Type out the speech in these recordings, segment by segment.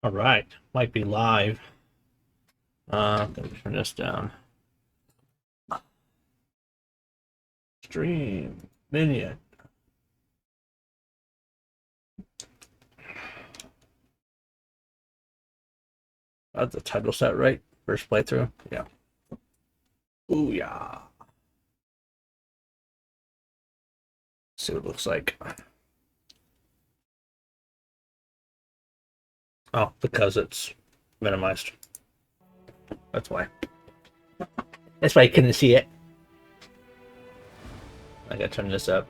All right, might be live. Let me turn this down. Stream Minion. That's the title set, right? First playthrough. Yeah. Ooh yeah. See what it looks like. Oh, because it's minimized. That's why. That's why I couldn't see it. I gotta turn this up.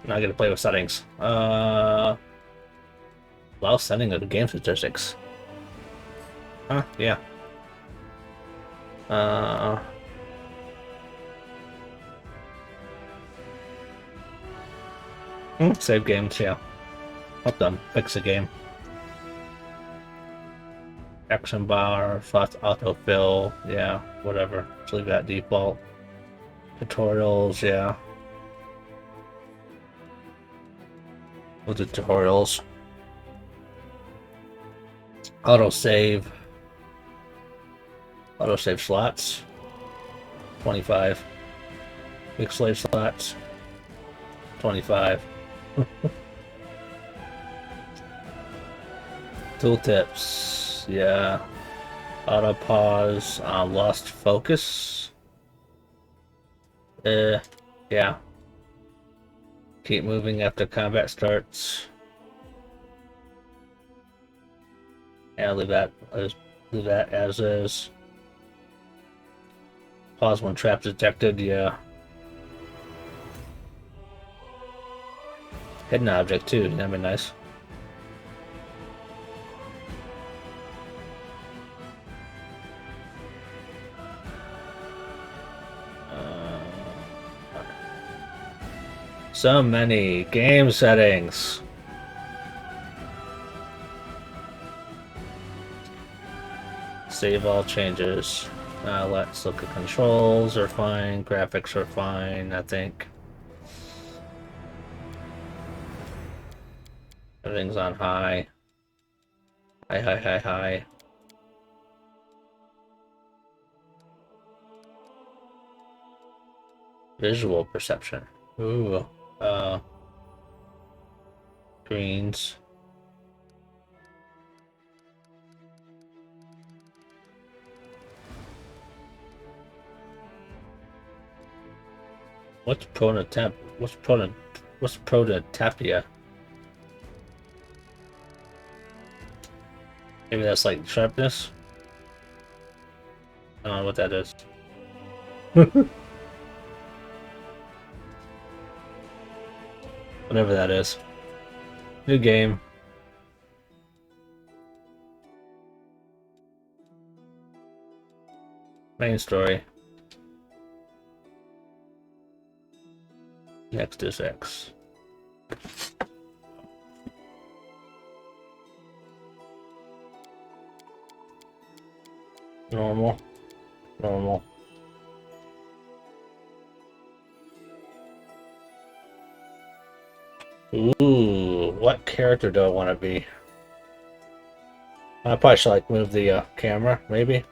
Now I gotta play with settings. Allow setting of the game statistics. Huh? Yeah. Uh, Save games. Yeah. Help them fix the game. Action bar, fast autofill. Yeah. Whatever. Just leave that default. Tutorials. Yeah. We'll do tutorials. Autosave. Autosave slots. 25. Quick slave slots. 25. Tooltips. Yeah. Auto pause. Lost focus. Yeah. Keep moving after combat starts. Yeah, leave that as is. Pause when trap detected. Yeah. Hidden object too. That'd be nice. So many game settings. Save all changes. Let's look at controls are fine. Graphics are fine, I think. Everything's on high. High, high, high, high. Visual perception. Ooh. Uh, Greens. What's prototype? What's prototapia? Maybe that's like sharpness. I don't know what that is. Whatever that is. New game. Main story. Next is X. Normal. Normal. Ooh, what character do I want to be? I probably should like move the camera, maybe.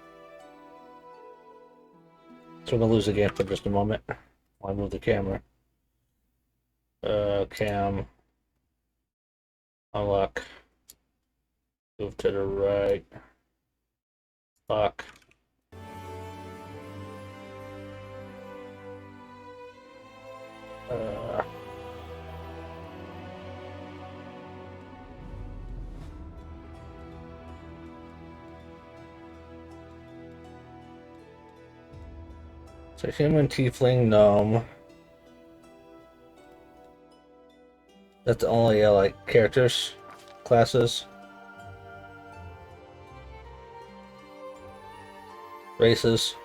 So we're gonna lose the game for just a moment. I'll move the camera. Cam. Unlock. Move to the right. Lock. Uh, so human tiefling gnome. That's the only like characters, classes, races.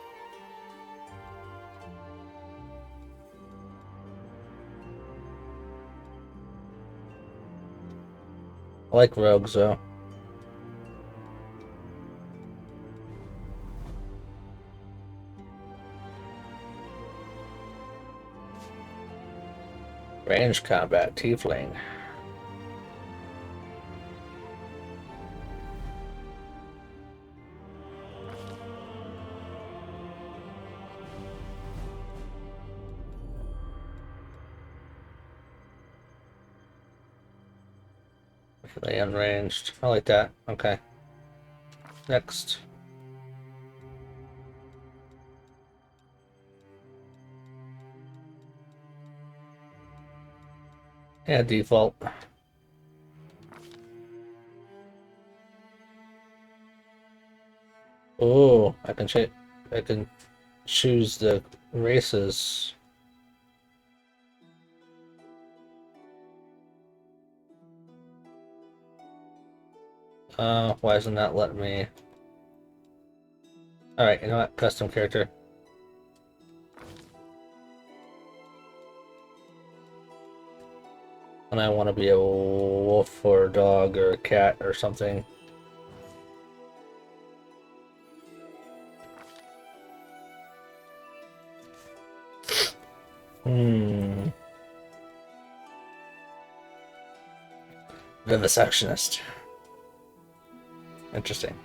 I like rogues though. Range combat, tiefling. They unranged. I like that. Okay. Next. Yeah, default. Oh, I can choose the races. Why isn't that letting me? Alright, you know what? Custom character. And I want to be a wolf or a dog or a cat or something. Vivisectionist. Interesting.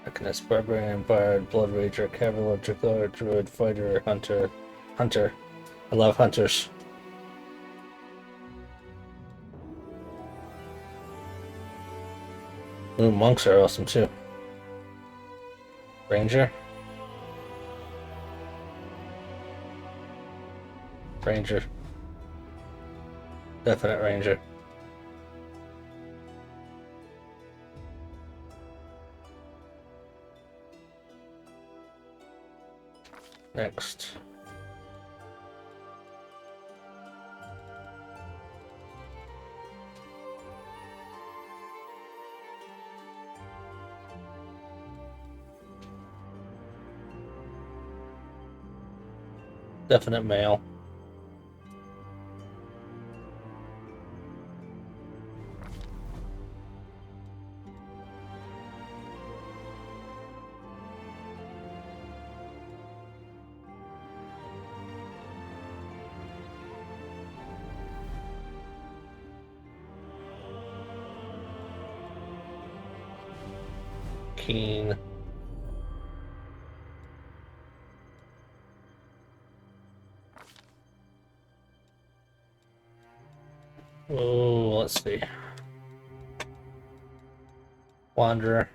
Mechanist, Barbarian, Bard, Blood Rager, Cavalier, Juggler, Druid, Fighter, Hunter. Hunter. I love hunters. Ooh, monks are awesome too. Ranger. Ranger. Definite Ranger. Next. Definite male. Keen. Oh, let's see. Wanderer.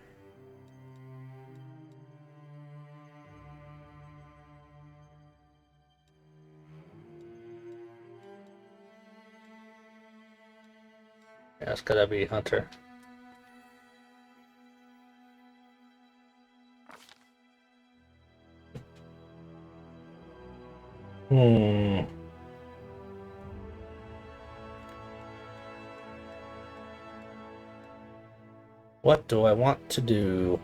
Yeah, it's gotta be Hunter. Hmm. What do I want to do?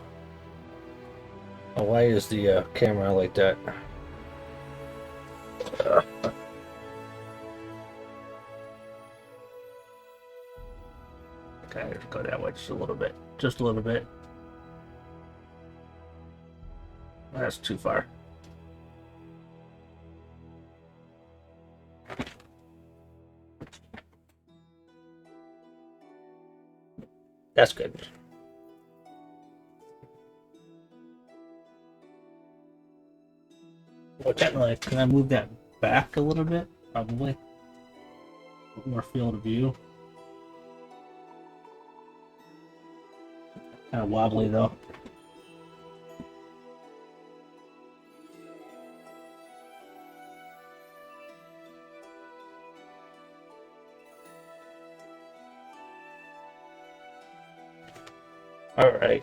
Oh, why is the camera like that? Okay, let's go that way just a little bit. Just a little bit. That's too far. That's good. Well, technically, can I move that back a little bit? Probably. More field of view. Kind of wobbly though. All right.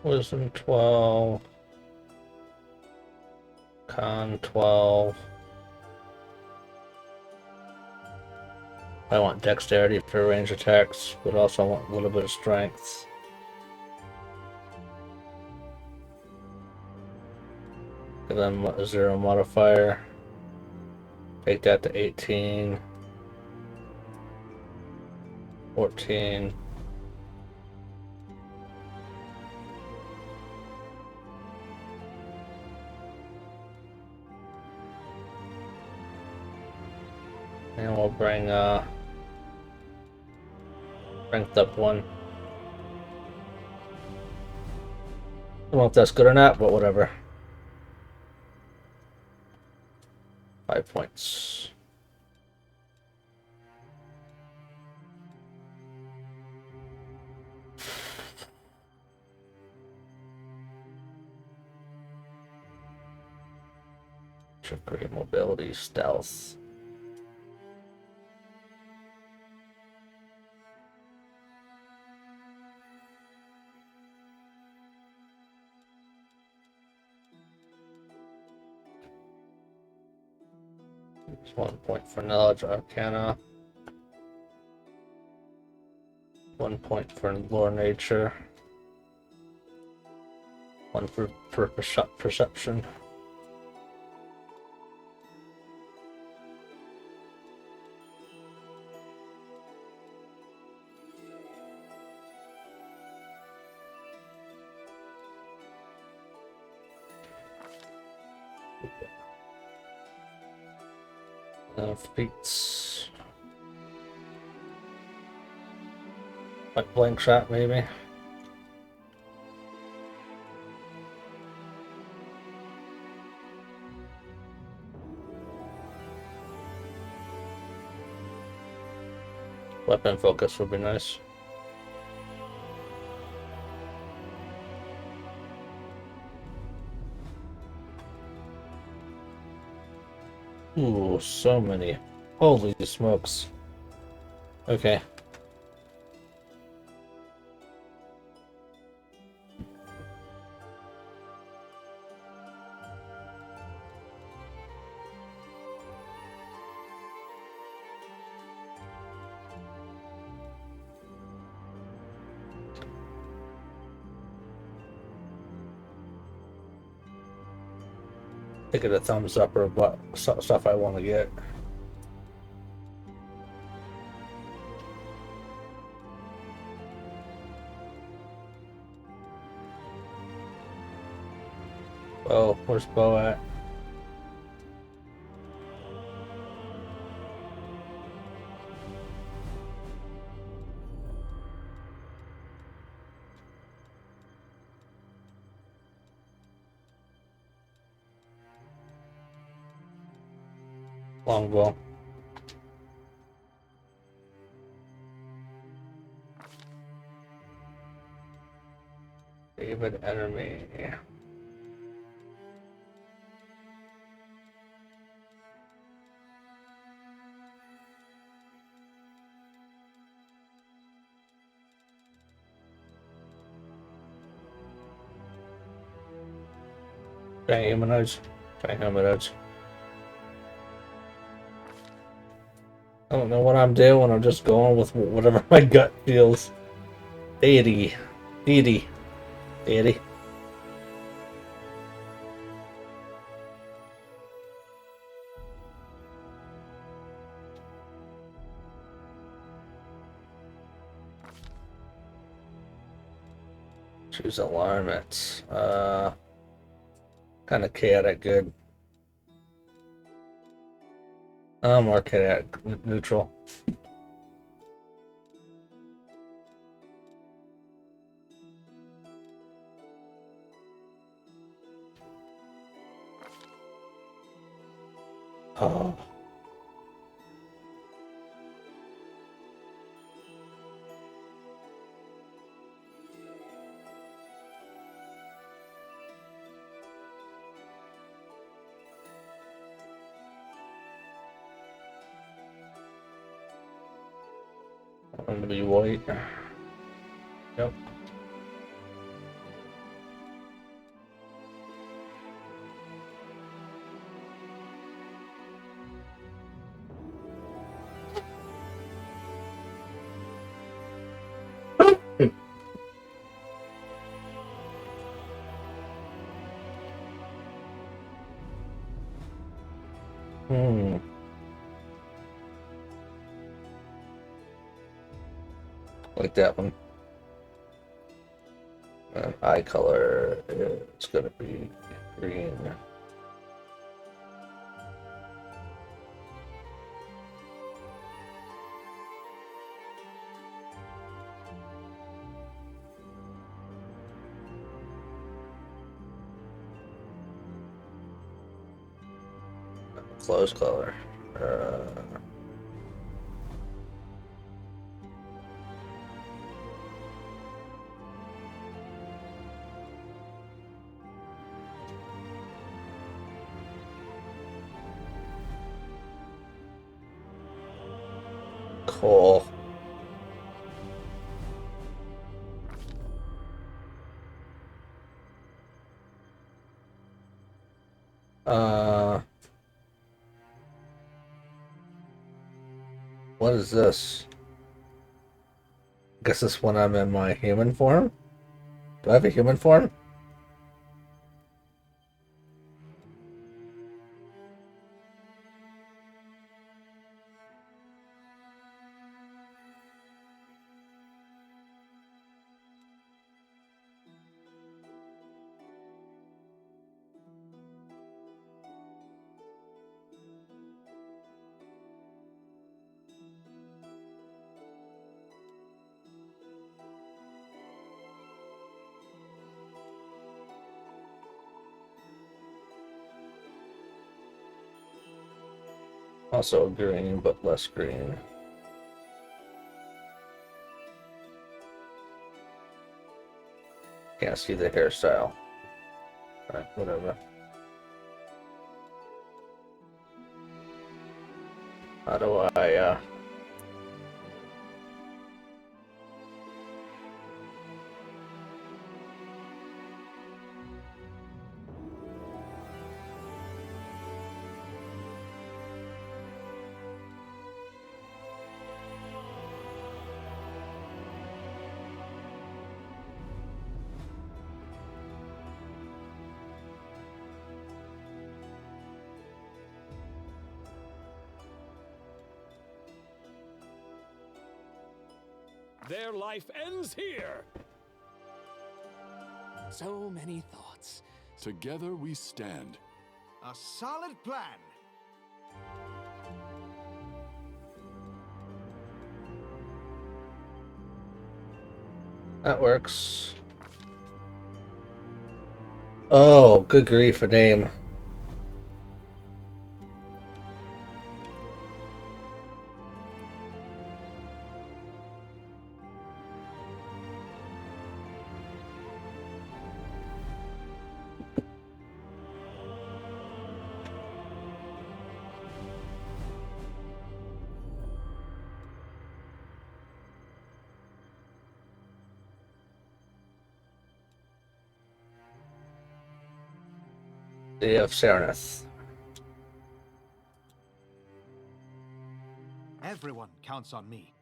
Wisdom 12. Con 12. I want dexterity for range attacks, but also I want a little bit of strength. Give them a 0 modifier. Take that to 18. 14. And we'll bring strength up 1. I don't know if that's good or not, but whatever. 5 points. Trickery, mobility, stealth. There's 1 point for knowledge, arcana. 1 point for lore nature. 1 for perception. Feats. Like blank shot, maybe. Weapon focus would be nice. Ooh, so many. Holy smokes. Okay. Take it a thumbs up or what stuff I want to get. Oh, where's Bo at? Longbow. David enemy. Try humanoids. Try humanoids. I don't know what I'm doing. I'm just going with whatever my gut feels. Deity. Deity. Deity. Choose alarmment. Kind of chaotic good. More chaotic neutral. Oh. I'm gonna be white. Yep. Hmm. Like that one. And eye color is going to be green. Clothes color. Cool. What is this? I guess this when I'm in my human form? Do I have a human form? Also green, but less green. Can't see the hairstyle. Alright, whatever. How do I, Their life ends here! So many thoughts. Together we stand. A solid plan. that works. Oh, good grief, a name. Day of Serenith. Everyone counts on me.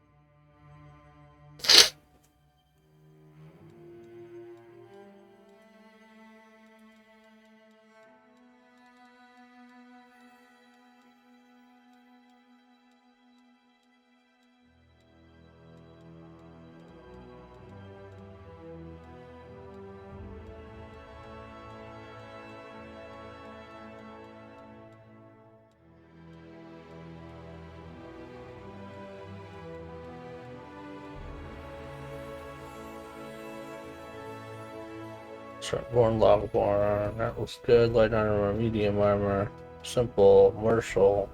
Shortborn, Longborn, that looks good. Light armor, medium armor, simple, martial,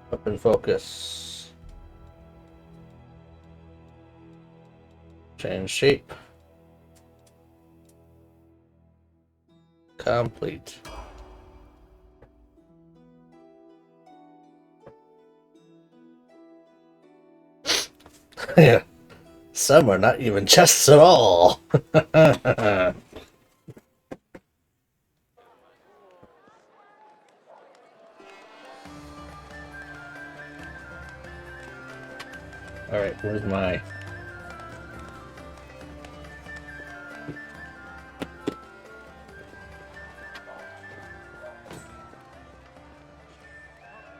weapon focus. Change shape. Complete. Yeah. Some are not even chests at all. Alright, where's my...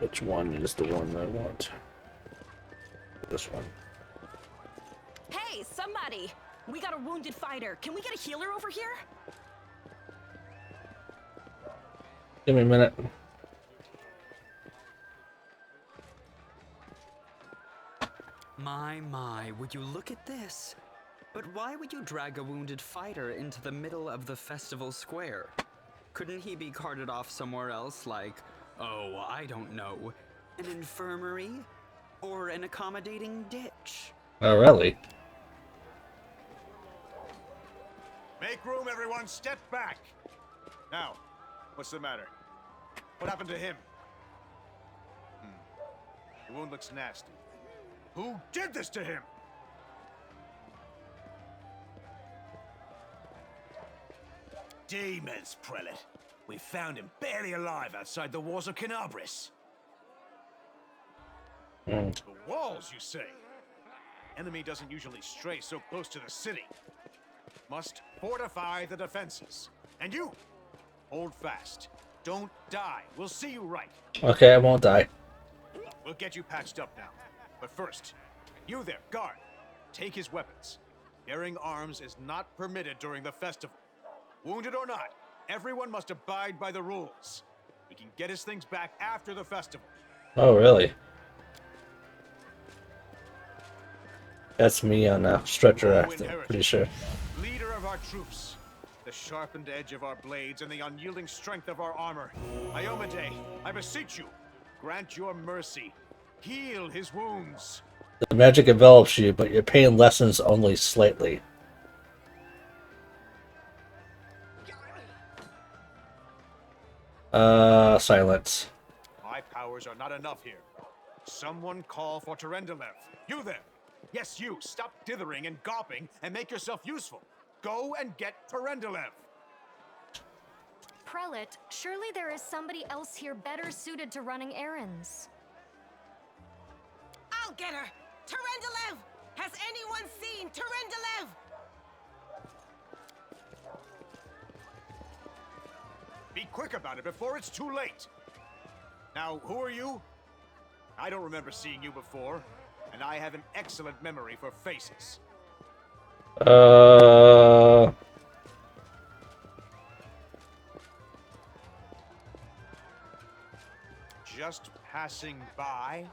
Which one is the one I want? This one. Hey, somebody! We got a wounded fighter. Can we get a healer over here? Give me a minute. My, would you look at this? But why would you drag a wounded fighter into the middle of the festival square? Couldn't he be carted off somewhere else, like, oh, I don't know, an infirmary? Or an accommodating ditch? Oh, really? Make room, everyone. Step back. Now, what's the matter? What happened to him? The wound looks nasty. Who did this to him? Demons, Prelate. We found him barely alive outside the walls of Canabris. The walls, you say? Enemy doesn't usually stray so close to the city. Must fortify the defenses. And you, hold fast. Don't die. We'll see you right. Okay, I won't die. We'll get you patched up now. But first, you there, guard. Take his weapons. Bearing arms is not permitted during the festival. Wounded or not, everyone must abide by the rules. We can get his things back after the festival. Oh, really? That's me on a stretcher acting, pretty sure. Leader of our troops, the sharpened edge of our blades and the unyielding strength of our armor. Iomade, I beseech you, grant your mercy. Heal his wounds. The magic envelops you, but your pain lessens only slightly. Silence. My powers are not enough here. Someone call for Terendelev. You there. Yes, you. Stop dithering and gawping and make yourself useful. Go and get Terendelev. Prelate, surely there is somebody else here better suited to running errands. I'll get her! Terendelev! Has anyone seen Terendelev? Be quick about it before it's too late. Now, who are you? I don't remember seeing you before, and I have an excellent memory for faces. Just passing by?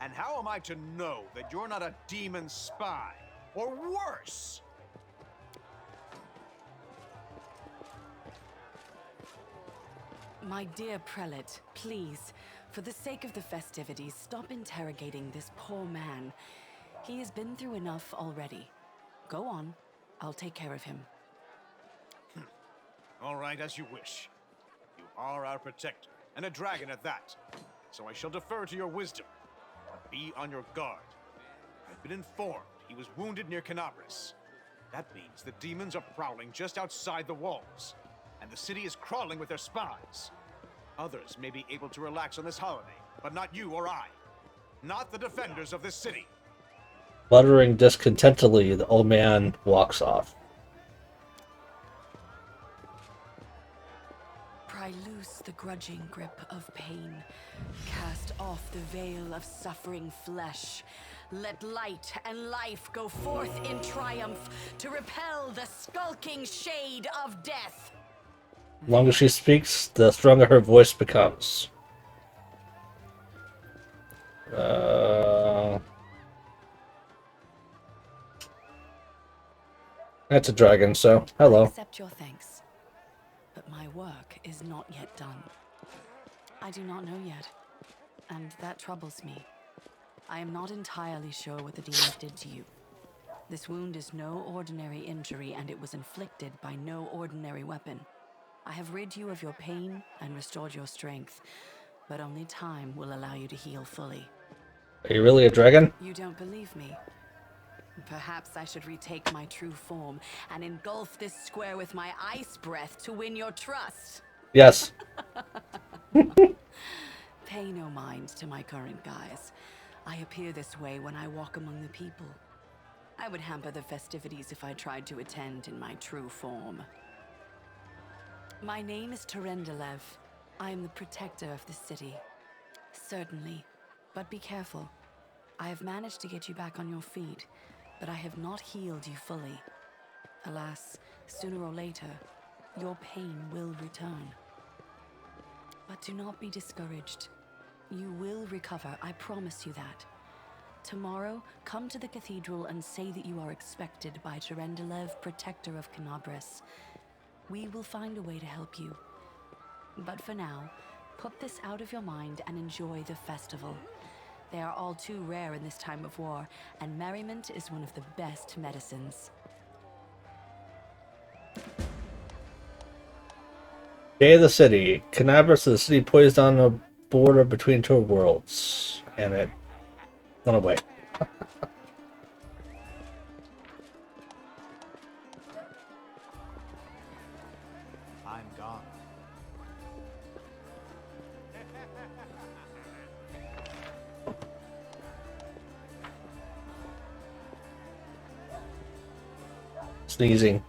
And how am I to know that you're not a demon spy? Or worse? My dear prelate, please, for the sake of the festivities, stop interrogating this poor man. He has been through enough already. Go on. I'll take care of him. All right, as you wish. You are our protector, and a dragon at that. So I shall defer to your wisdom. But be on your guard. I've been informed he was wounded near Canabris. That means the demons are prowling just outside the walls, and the city is crawling with their spies. Others may be able to relax on this holiday, but not you or I. Not the defenders of this city. Muttering discontentedly, the old man walks off. Pry loose the grudging grip of pain. Cast off the veil of suffering flesh. Let light and life go forth in triumph to repel the skulking shade of death. The longer she speaks, the stronger her voice becomes. That's a dragon, so hello. Accept your thanks. But my work is not yet done. I do not know yet, and that troubles me. I am not entirely sure what the demons did to you. This wound is no ordinary injury, and it was inflicted by no ordinary weapon. I have rid you of your pain and restored your strength, but only time will allow you to heal fully. Are you really a dragon? You don't believe me? Perhaps I should retake my true form and engulf this square with my ice breath to win your trust. Yes. Pay no mind to my current guise. I appear this way when I walk among the people. I would hamper the festivities if I tried to attend in my true form. My name is Terendelev. I am the protector of the city. Certainly, but be careful. I have managed to get you back on your feet, but I have not healed you fully. Alas, sooner or later, your pain will return. But do not be discouraged. You will recover, I promise you that. Tomorrow, come to the cathedral and say that you are expected by Terendelev, Protector of Canabris. We will find a way to help you. But for now, put this out of your mind and enjoy the festival. They are all too rare in this time of war, and merriment is one of the best medicines. Day of the city. Canabras is a city poised on the border between two worlds. And it went away. I'm gone. Sneezing.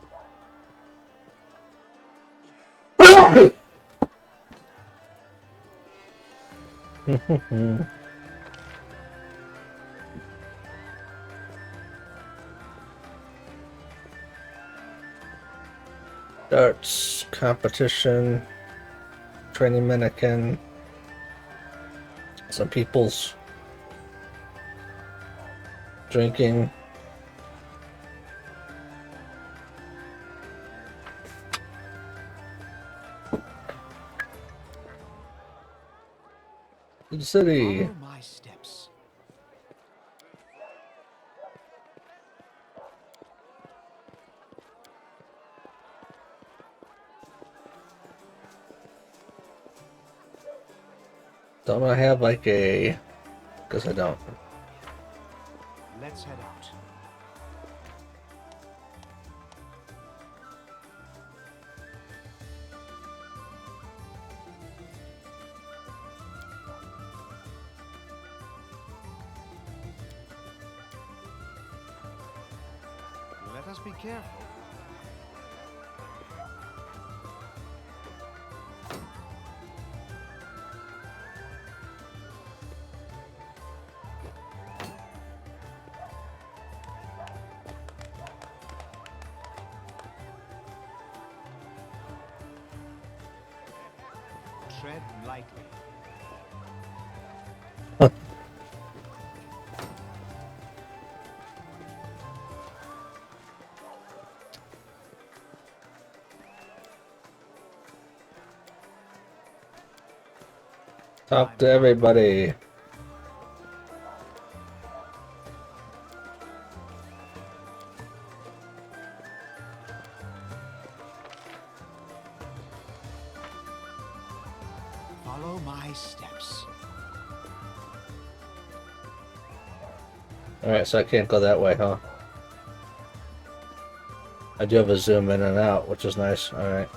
Darts, competition, training mannequin, some people's drinking. The city. Follow my steps. Don't I have like a... Because I don't. Let's head out. Let us be careful. Tread lightly. Talk to everybody. Follow my steps. Alright, so I can't go that way, huh? I do have a zoom in and out, which is nice. Alright.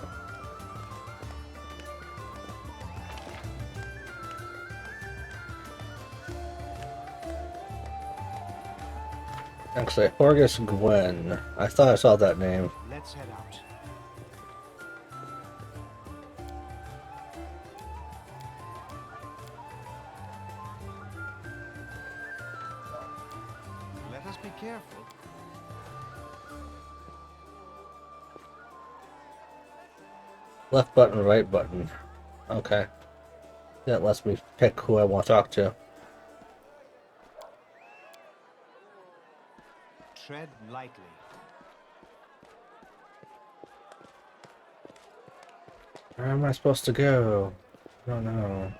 Actually, Horgus Gwen. I thought I saw that name. Let's head out. Let us be careful. Left button, right button. Okay. That lets me pick who I want to talk to. Tread lightly. Where am I supposed to go? I don't know.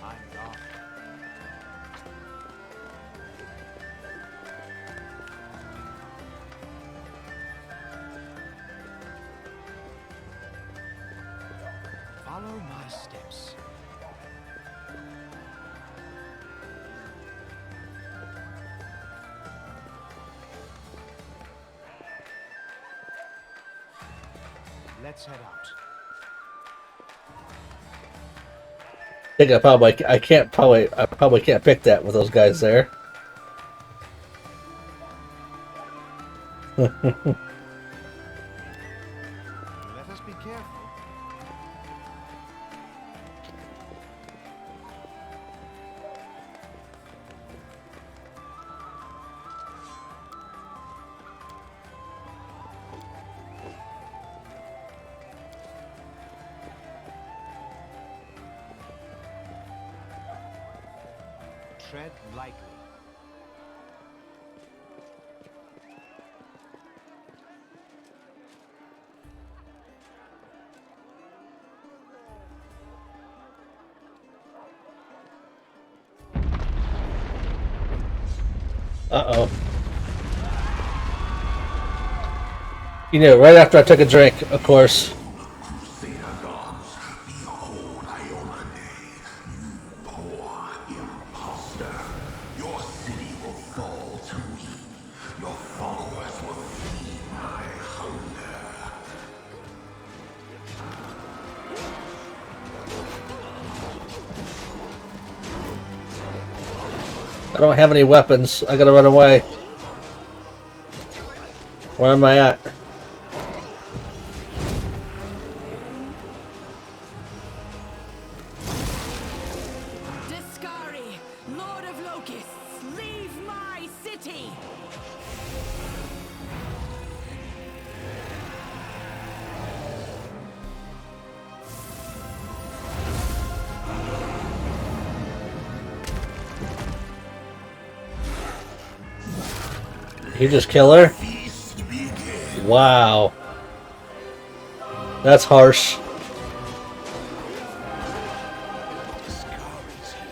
I'm gone. Follow my steps. Let's head out. I probably can't pick that with those guys there. Let us be careful. Tread lightly. Uh-oh. You know, right after I took a drink, of course. I don't have any weapons. I gotta run away. Where am I at? Discari, Lord of Locusts, leave my city! You just kill her? Wow. That's harsh. Discari's here.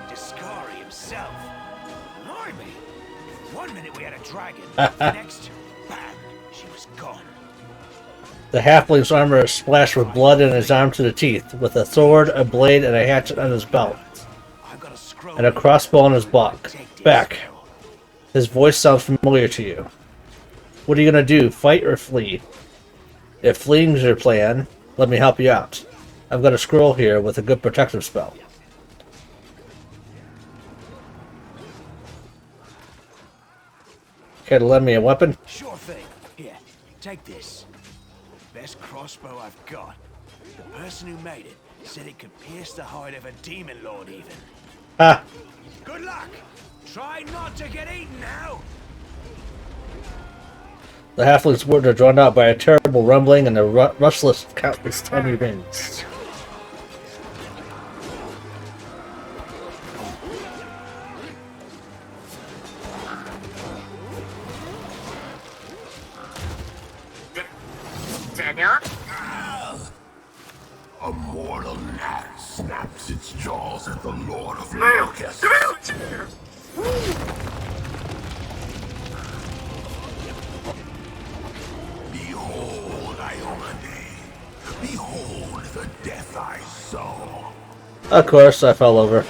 Discari himself. Blimey. One minute we had a dragon. Next, bam, she was gone. The halfling's armor is splashed with blood in his arm to the teeth, with a sword, a blade, and a hatchet on his belt, I've got a scroll. and a crossbow on his back. His voice sounds familiar to you. What are you gonna do, fight or flee? If fleeing's your plan, let me help you out. I've got a scroll here with a good protective spell. Care to lend me a weapon? Sure thing. Here, take this. Best crossbow I've got. The person who made it said it could pierce the hide of a demon lord even. Ah! Good luck! Try not to get eaten now! The halfling's words are drawn out by a terrible rumbling and the rustless countless tiny rings. A mortal gnat snaps its jaws at the Lord of Locusts. Behold, Ione. Behold the death I saw. Of course, I fell over.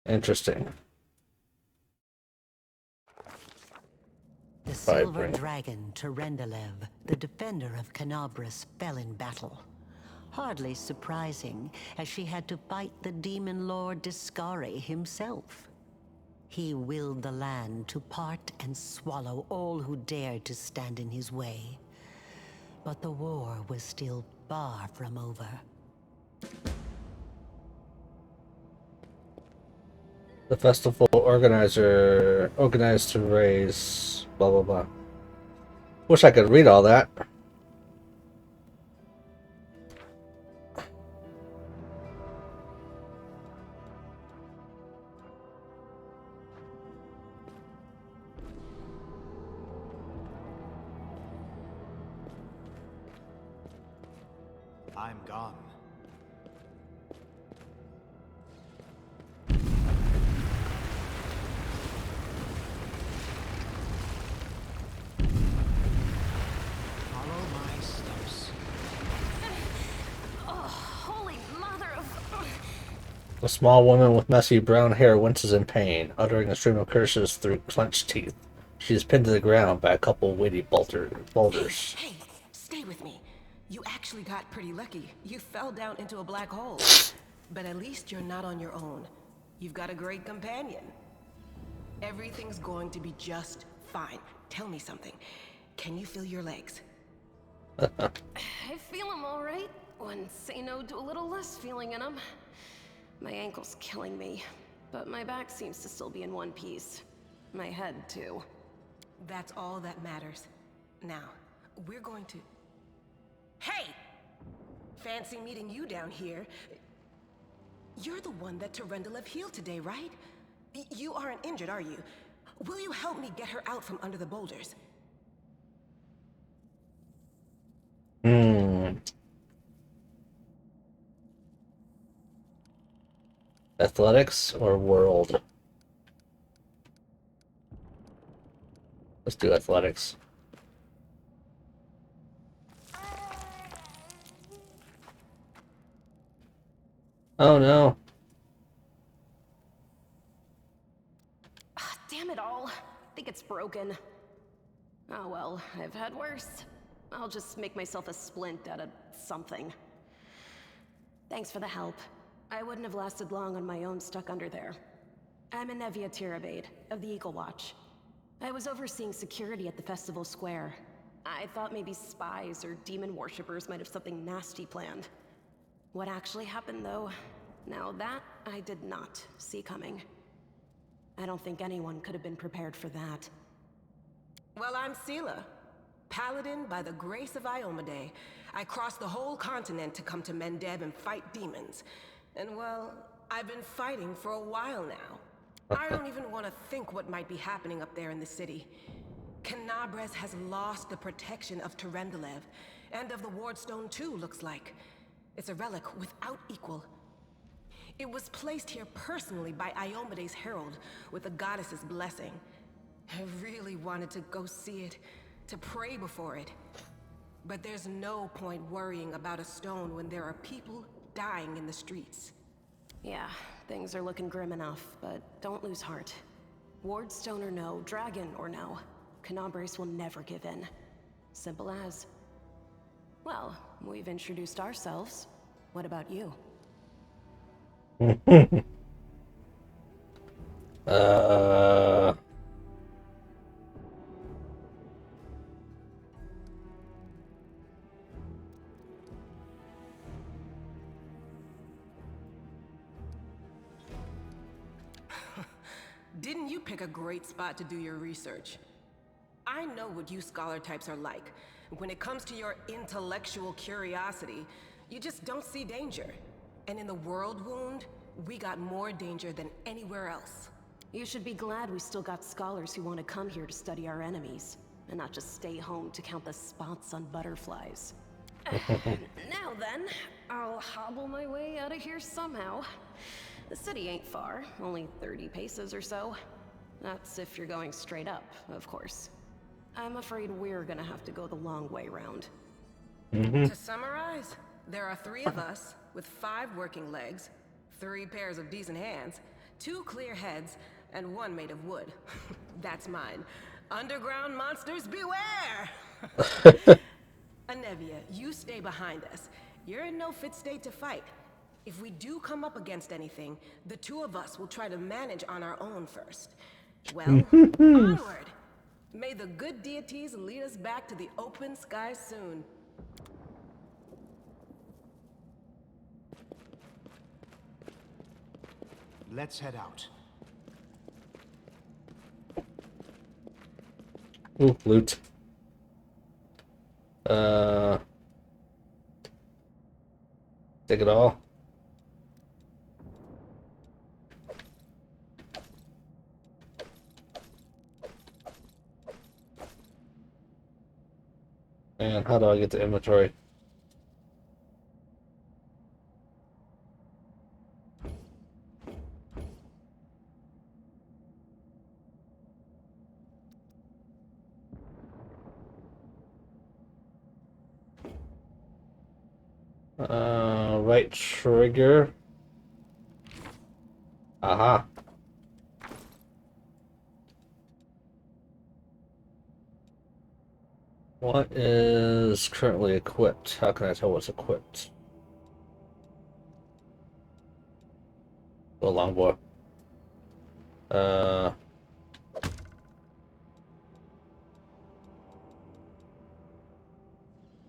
Interesting. The silver Vibrant. dragon Terendelev, the defender of Canabras, fell in battle. Hardly surprising, as she had to fight the demon lord Discari himself. He willed the land to part and swallow all who dared to stand in his way. But the war was still far from over. The festival organized to raise blah blah blah. Wish I could read all that. I'm gone. Follow my steps. Oh, holy mother of... A small woman with messy brown hair winces in pain, uttering a stream of curses through clenched teeth. She is pinned to the ground by a couple of weighty boulders. Hey, stay with me. You actually got pretty lucky. You fell down into a black hole. But at least you're not on your own. You've got a great companion. Everything's going to be just fine. Tell me something. Can you feel your legs? I feel them all right. When say no to a little less feeling in them. My ankle's killing me, but my back seems to still be in one piece. My head, too. That's all that matters. Now, we're going to... Hey! Fancy meeting you down here. You're the one that Terendelev healed today, right? You aren't injured, are you? Will you help me get her out from under the boulders? Athletics or world? Let's do athletics. Oh no. Damn it all. I think it's broken. Oh well, I've had worse. I'll just make myself a splint out of something. Thanks for the help. I wouldn't have lasted long on my own stuck under there. I'm Anevia Tirabade, of the Eagle Watch. I was overseeing security at the festival square. I thought maybe spies or demon worshippers might have something nasty planned. What actually happened, though, now that I did not see coming. I don't think anyone could have been prepared for that. Well, I'm Sela, paladin by the grace of Iomade. I crossed the whole continent to come to Mendeb and fight demons. And well, I've been fighting for a while now. I don't even want to think what might be happening up there in the city. Canabres has lost the protection of Terendelev, and of the Wardstone too, looks like. It's a relic without equal. It was placed here personally by Iomade's herald, with the goddess's blessing. I really wanted to go see it, to pray before it. But there's no point worrying about a stone when there are people dying in the streets. Yeah, things are looking grim enough, but don't lose heart. Wardstone or no, dragon or no, Canabres will never give in. Simple as. Well, we've introduced ourselves. What about you? Didn't you pick a great spot to do your research? I know what you scholar types are like. When it comes to your intellectual curiosity, you just don't see danger. And in the World Wound, we got more danger than anywhere else. You should be glad we still got scholars who want to come here to study our enemies, and not just stay home to count the spots on butterflies. Now then, I'll hobble my way out of here somehow. The city ain't far, only 30 paces or so. That's if you're going straight up, of course. I'm afraid we're gonna have to go the long way round. To summarize, there are 3 of us, with 5 working legs, 3 pairs of decent hands, 2 clear heads, and 1 made of wood. That's mine. Underground monsters beware! Anevia, you stay behind us. You're in no fit state to fight. If we do come up against anything, the 2 of us will try to manage on our own first. Well, onward! May the good deities lead us back to the open sky soon. Let's head out. Ooh, loot. Take it all. And how do I get to inventory? Right trigger. Aha. What is currently equipped? How can I tell what's equipped? Go longbow.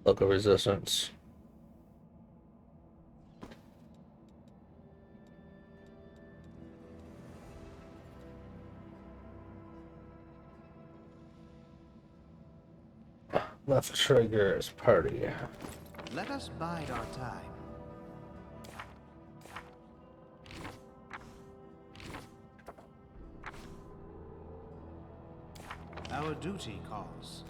Local resistance. Left trigger is party. Let us bide our time. Our duty calls.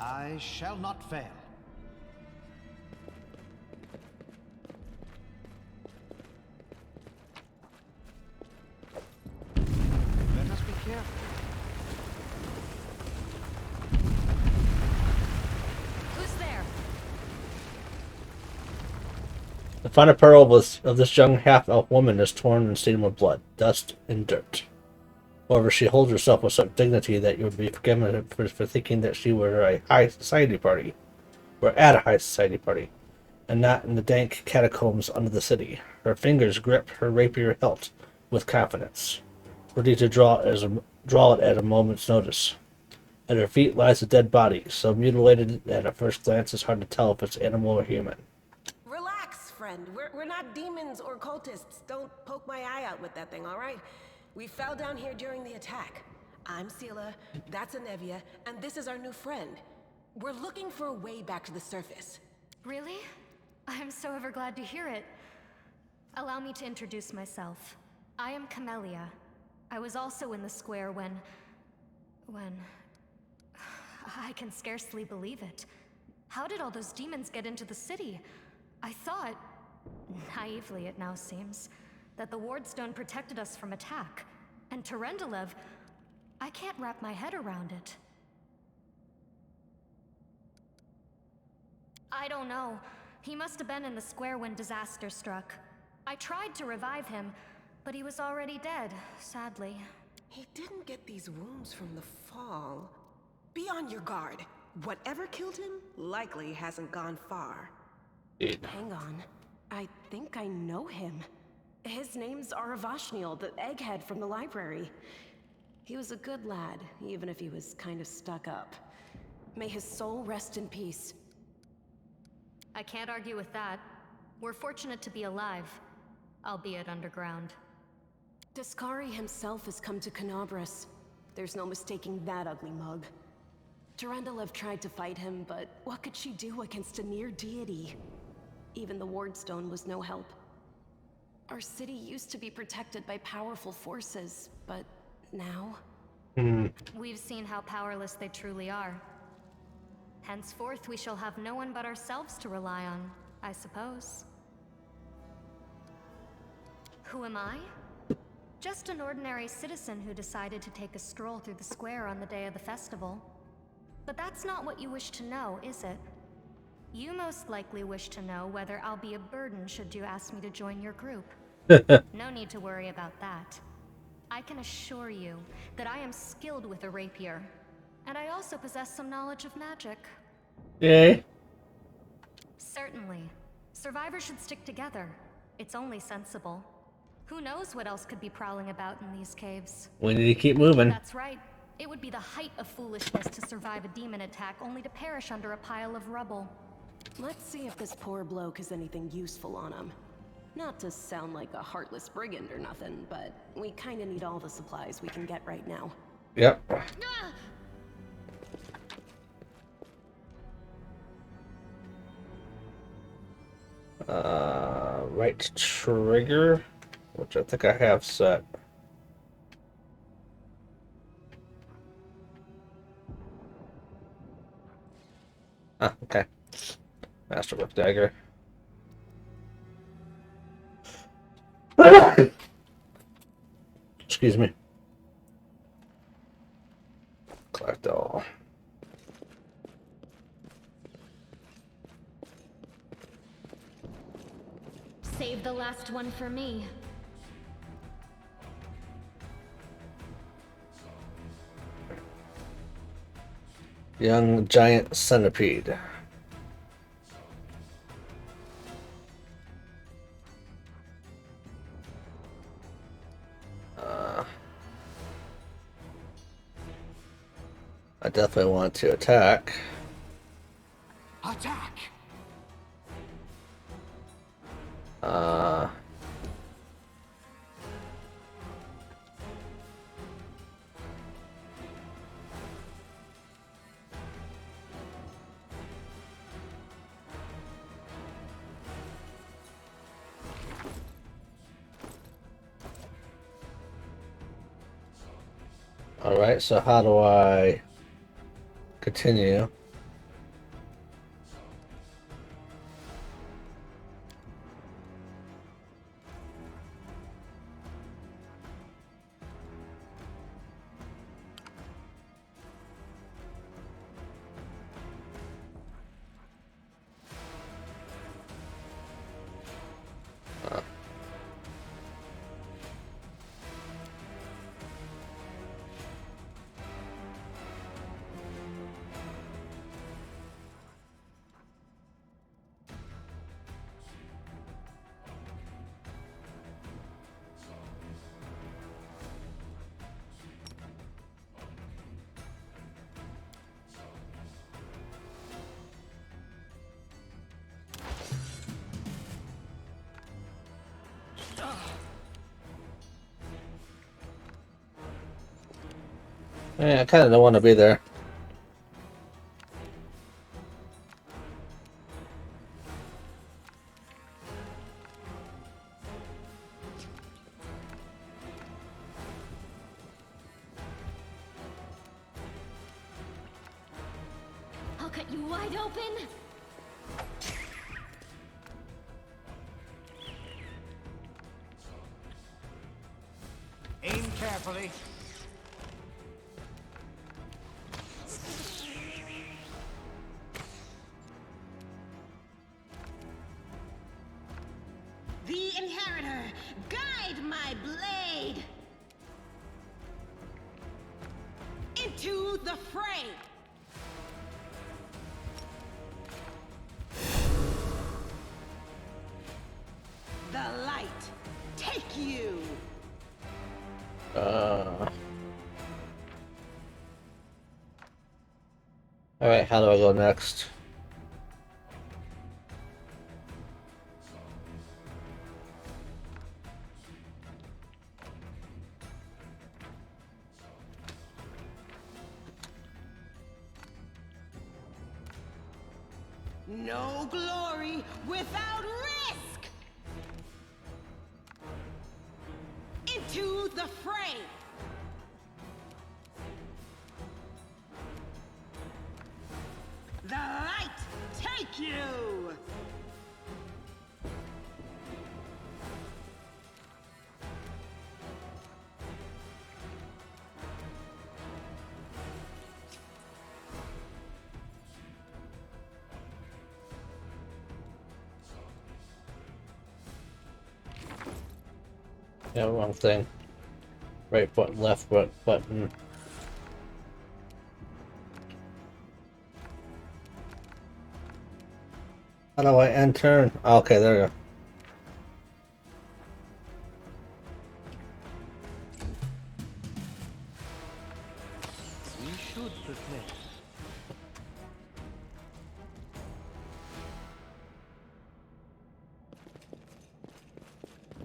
I shall not fail. Let us be careful. Who's there? The fine apparel of this young half-elf woman is torn and stained with blood, dust, and dirt. However, she holds herself with such dignity that you would be forgiven for thinking that she were a high society party, or at a high society party, and not in the dank catacombs under the city. Her fingers grip her rapier hilt with confidence, ready to draw it at a moment's notice. At her feet lies a dead body, so mutilated that at first glance it's hard to tell if it's animal or human. Relax, friend. We're not demons or cultists. Don't poke my eye out with that thing, all right? We fell down here during the attack. I'm Sela, that's Anevia, and this is our new friend. We're looking for a way back to the surface. Really? I'm so ever glad to hear it. Allow me to introduce myself. I am Camellia. I was also in the square when... I can scarcely believe it. How did all those demons get into the city? I thought, naively it now seems, that the Wardstone protected us from attack. And Tarendalev, I can't wrap my head around it. I don't know. He must have been in the square when disaster struck. I tried to revive him, but he was already dead, sadly. He didn't get these wounds from the fall. Be on your guard. Whatever killed him likely hasn't gone far. Hang on. I think I know him. His name's Aravashniel, the egghead from the library. He was a good lad, even if he was kind of stuck up. May his soul rest in peace. I can't argue with that. We're fortunate to be alive, albeit underground. Discari himself has come to Canabras. There's no mistaking that ugly mug. Tarendalev tried to fight him, but what could she do against a near deity? Even the Wardstone was no help. Our city used to be protected by powerful forces, but now... We've seen how powerless they truly are. Henceforth, we shall have no one but ourselves to rely on, I suppose. Who am I? Just an ordinary citizen who decided to take a stroll through the square on the day of the festival. But that's not what you wish to know, is it? You most likely wish to know whether I'll be a burden should you ask me to join your group. No need to worry about that. I can assure you that I am skilled with a rapier, and I also possess some knowledge of magic. Yay. Certainly. Survivors should stick together. It's only sensible. Who knows what else could be prowling about in these caves? We need to keep moving. That's right. It would be the height of foolishness to survive a demon attack only to perish under a pile of rubble. Let's see if this poor bloke has anything useful on him. Not to sound like a heartless brigand or nothing, but we kinda need all the supplies we can get right now. Yep. Right trigger, which I think I have set. Ah, okay. Masterwork dagger. Excuse me. collect all. Save the last one for me. Young giant centipede. I definitely want to attack. Attack! Alright, so how do I continue? Yeah, I kind of don't want to be there. I'll cut you wide open. Aim carefully. The Inheritor, guide my blade into the fray. The light take you. Alright, how do I go next? No glory without risk. Into the fray. The light take you. Yeah, wrong thing. Right button, left button. How do I end turn? Okay, there we go. We should prepare.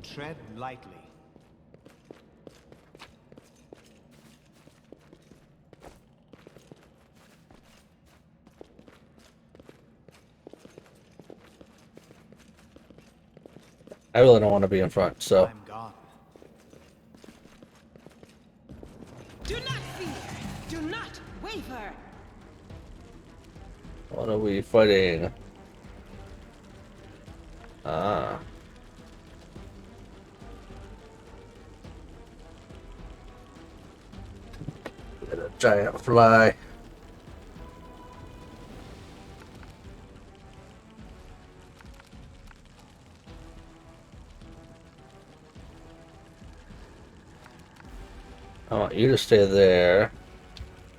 Tread lightly. I really don't want to be in front, so. I'm gone. Do not fear. Do not waver. What are we fighting? Ah. Get a giant fly. I want you to stay there.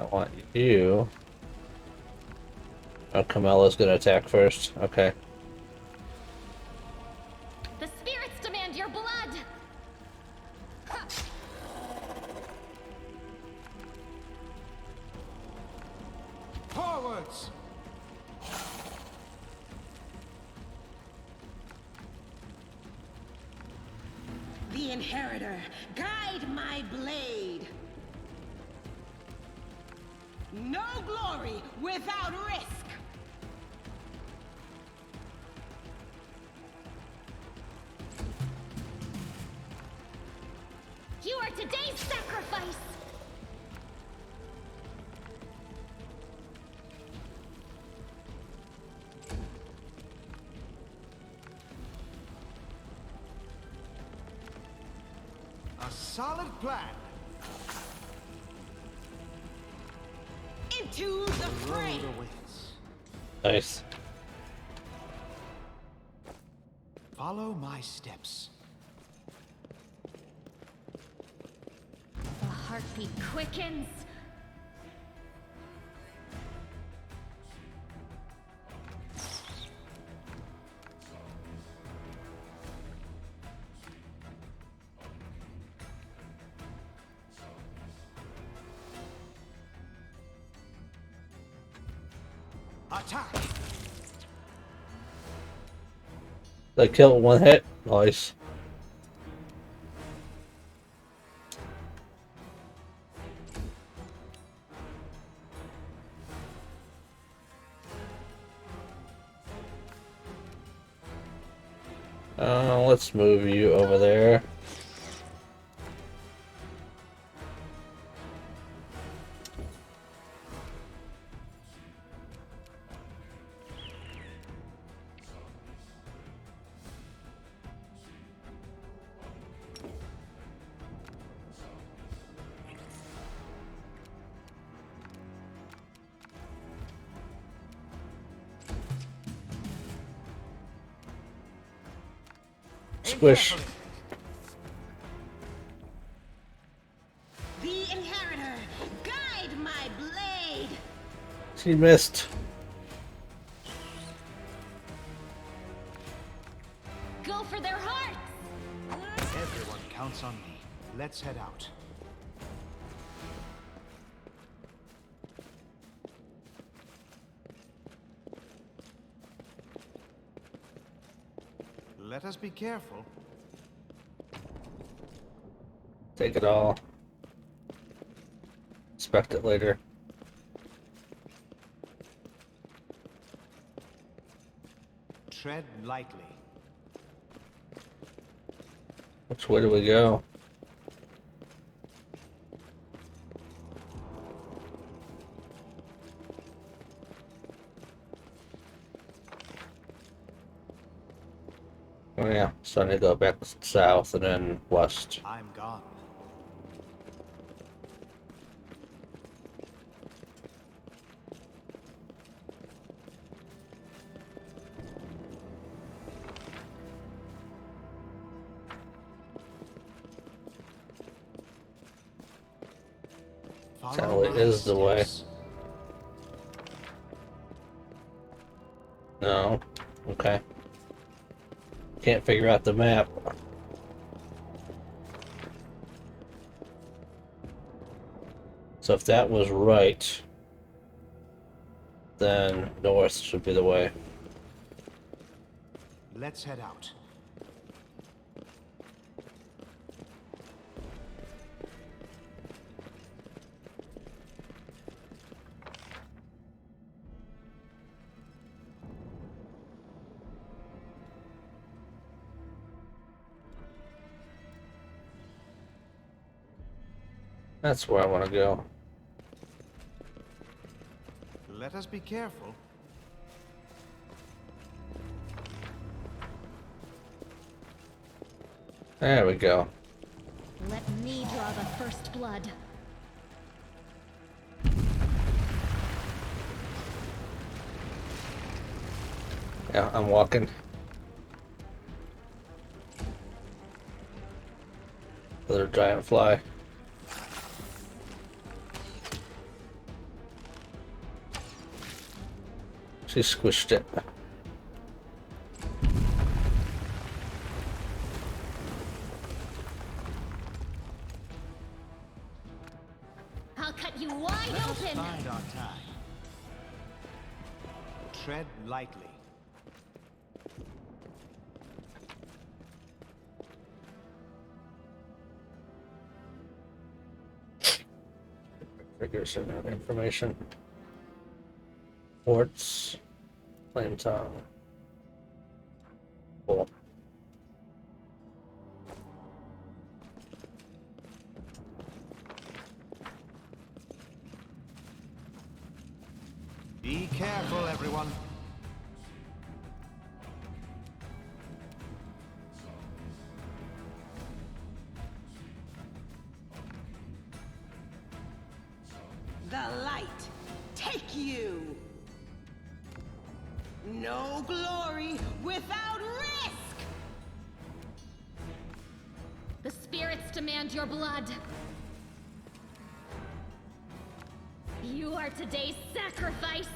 I want you. Oh, Camilla's gonna attack first. Okay. The spirits demand your blood! Forwards! The Inheritor, guide my blade. No glory without risk. You are today's sacrifice! A solid plan. Into the fray. Road awaits. Nice. Follow my steps. The heartbeat quickens. Attack! They kill one hit. Nice. Let's move you over there. Squish. The Inheritor, guide my blade. She missed. Go for their hearts! Everyone counts on me. Let's head out. Let us be careful. Take it all. Inspect it later. Tread lightly. Which way do we go? Oh yeah, so I need to go back south and then west. I'm gone. Tell it is the way. No. Okay. Can't figure out the map. So if that was right, then north should be the way. Let's head out. That's where I want to go. Let us be careful. There we go. Let me draw the first blood. Yeah, I'm walking. Another giant fly. She squished it. I'll cut you wide Let us open. bide our time. Tread lightly. Figures and information. Ports. Flame tongue. Cool. Be careful, everyone. The light, take you! No glory without risk! The spirits demand your blood. You are today's sacrifice.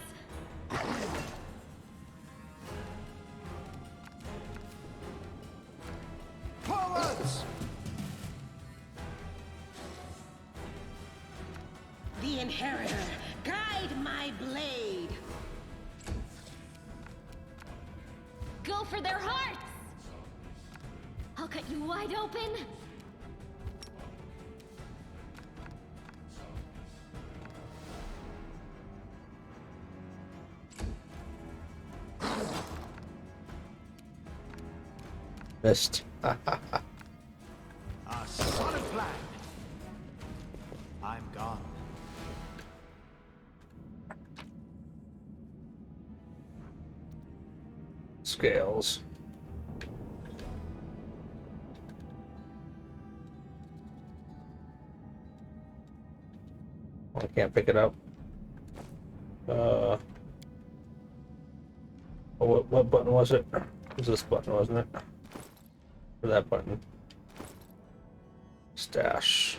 Forwards! The Inheritor, guide my blade! Go for their hearts! I'll cut you wide open. Missed. A solid plan. I'm gone. Scales. I can't pick it up. What button was it? It was this button, wasn't it? Or that button? Stash.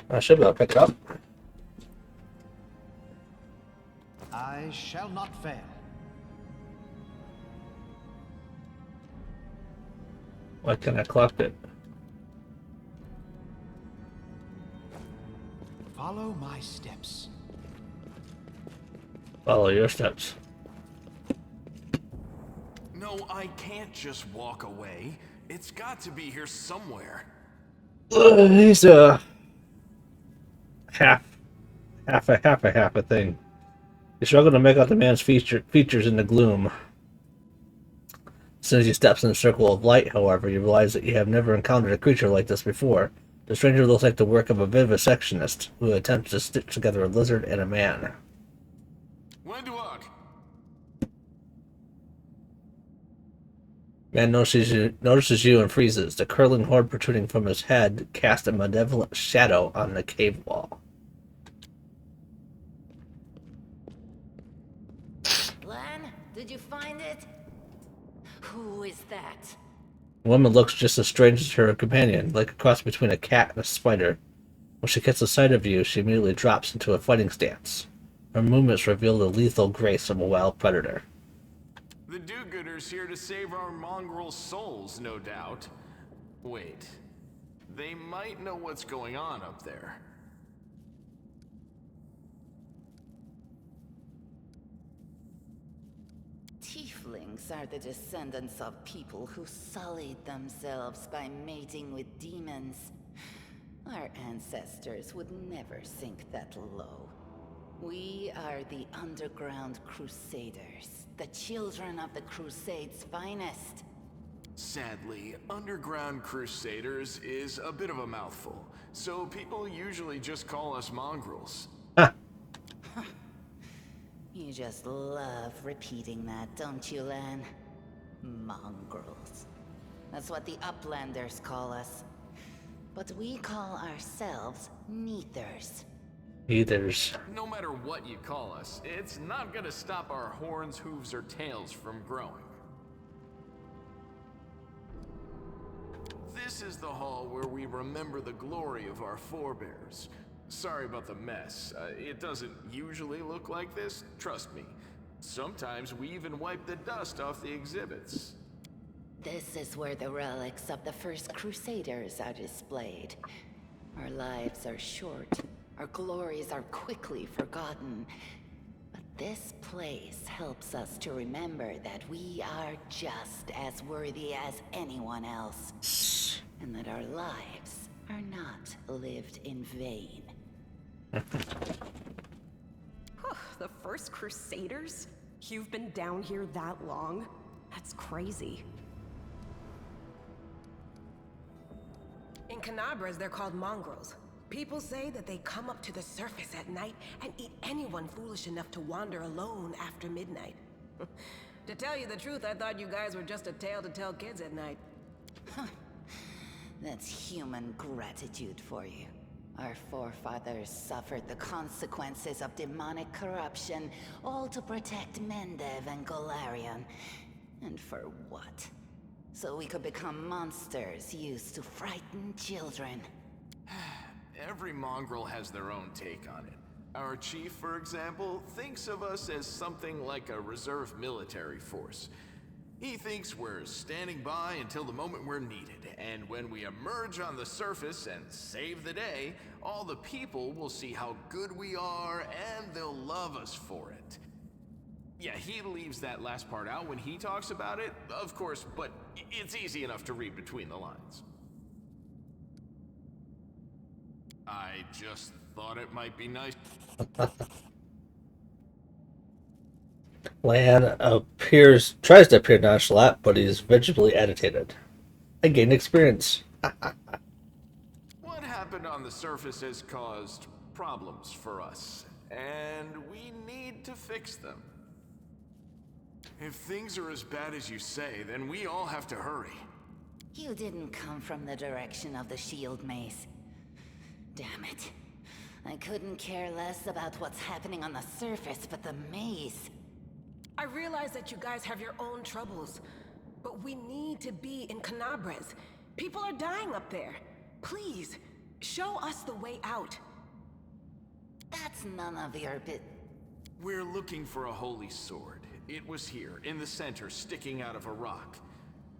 I should be able to pick it up. I shall not fail. Why can't I collect it? Follow my steps. Follow your steps. No, I can't just walk away. It's got to be here somewhere. He's half a thing. You struggle to make out the man's features in the gloom. As soon as you step in the circle of light, however, you realize that you have never encountered a creature like this before. The stranger looks like the work of a vivisectionist who attempts to stitch together a lizard and a man. Man notices you and freezes. The curling horn protruding from his head casts a malevolent shadow on the cave wall. Lan, did you find it? Who is that? The woman looks just as strange as her companion, like a cross between a cat and a spider. When she gets a sight of you, she immediately drops into a fighting stance. Her movements reveal the lethal grace of a wild predator. The do-gooders here to save our mongrel souls, no doubt. Wait, they might know what's going on up there. Tieflings are the descendants of people who sullied themselves by mating with demons. Our ancestors would never sink that low. We are the Underground Crusaders, the children of the Crusades' finest. Sadly, Underground Crusaders is a bit of a mouthful, so people usually just call us mongrels. You just love repeating that, don't you, Lan? Mongrels. That's what the Uplanders call us. But we call ourselves Neathers. Eaters. No matter what you call us, it's not gonna stop our horns, hooves, or tails from growing. This is the hall where we remember the glory of our forebears. Sorry about the mess. It doesn't usually look like this, trust me. Sometimes we even wipe the dust off the exhibits. This is where the relics of the first Crusaders are displayed. Our lives are short. Our glories are quickly forgotten. But this place helps us to remember that we are just as worthy as anyone else. And that our lives are not lived in vain. The first Crusaders? You've been down here that long? That's crazy. In Canabras, they're called mongrels. People say that they come up to the surface at night and eat anyone foolish enough to wander alone after midnight. To tell you the truth, I thought you guys were just a tale to tell kids at night. That's human gratitude for you. Our forefathers suffered the consequences of demonic corruption, all to protect Mendev and Golarion. And for what? So we could become monsters used to frighten children. Every mongrel has their own take on it. Our chief, for example, thinks of us as something like a reserve military force. He thinks we're standing by until the moment we're needed, and when we emerge on the surface and save the day, all the people will see how good we are, and they'll love us for it. Yeah, he leaves that last part out when he talks about it, of course, but it's easy enough to read between the lines. I just thought it might be nice. Lan tries to appear nonchalant, but he's visibly agitated. I gain experience. What happened on the surface has caused problems for us, and we need to fix them. If things are as bad as you say, then we all have to hurry. You didn't come from the direction of the shield maze. Damn it. I couldn't care less about what's happening on the surface, but the maze. I realize that you guys have your own troubles, but we need to be in Canabras. People are dying up there. Please, show us the way out. That's none of your bit. We're looking for a holy sword. It was here, in the center, sticking out of a rock.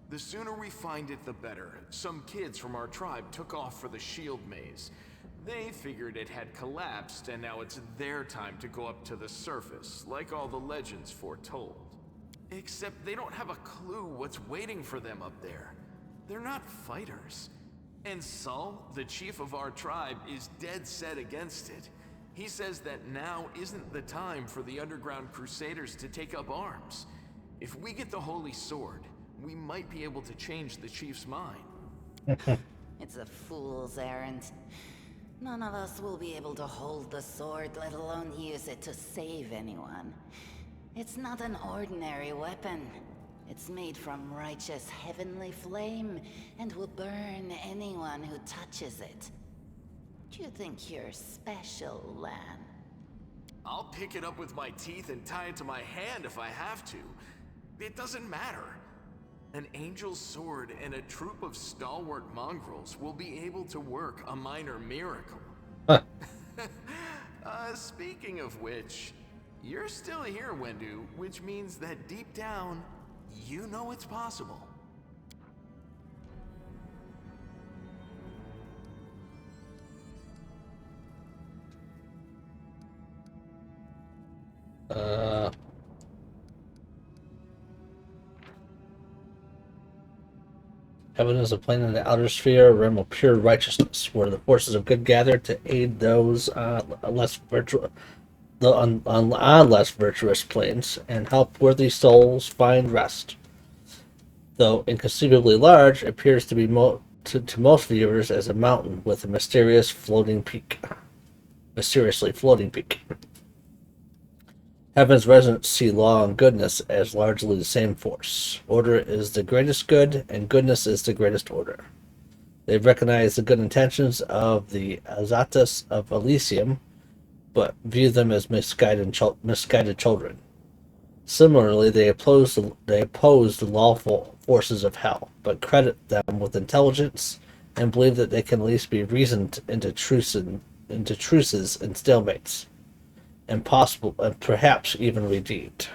The sooner we find it, the better. Some kids from our tribe took off for the shield maze. They figured it had collapsed, and now it's their time to go up to the surface, like all the legends foretold. Except they don't have a clue what's waiting for them up there. They're not fighters. And Saul, the chief of our tribe, is dead set against it. He says that now isn't the time for the underground crusaders to take up arms. If we get the holy sword, we might be able to change the chief's mind. It's a fool's errand. None of us will be able to hold the sword, let alone use it to save anyone. It's not an ordinary weapon. It's made from righteous heavenly flame, and will burn anyone who touches it. Do you think you're special, Lan? I'll pick it up with my teeth and tie it to my hand if I have to. It doesn't matter. An angel's sword and a troop of stalwart mongrels will be able to work a minor miracle. Huh. Speaking of which, you're still here, Wendu, which means that deep down, you know it's possible. Heaven is a plane in the outer sphere, a realm of pure righteousness, where the forces of good gather to aid those less virtuous planes, and help worthy souls find rest. Though inconceivably large, it appears to be to most viewers as a mountain with a mysteriously floating peak. Heaven's residents see law and goodness as largely the same force. Order is the greatest good, and goodness is the greatest order. They recognize the good intentions of the Azatas of Elysium, but view them as misguided children. Similarly, they oppose the lawful forces of hell, but credit them with intelligence and believe that they can at least be reasoned into truces and stalemates, and possible and perhaps even redeemed.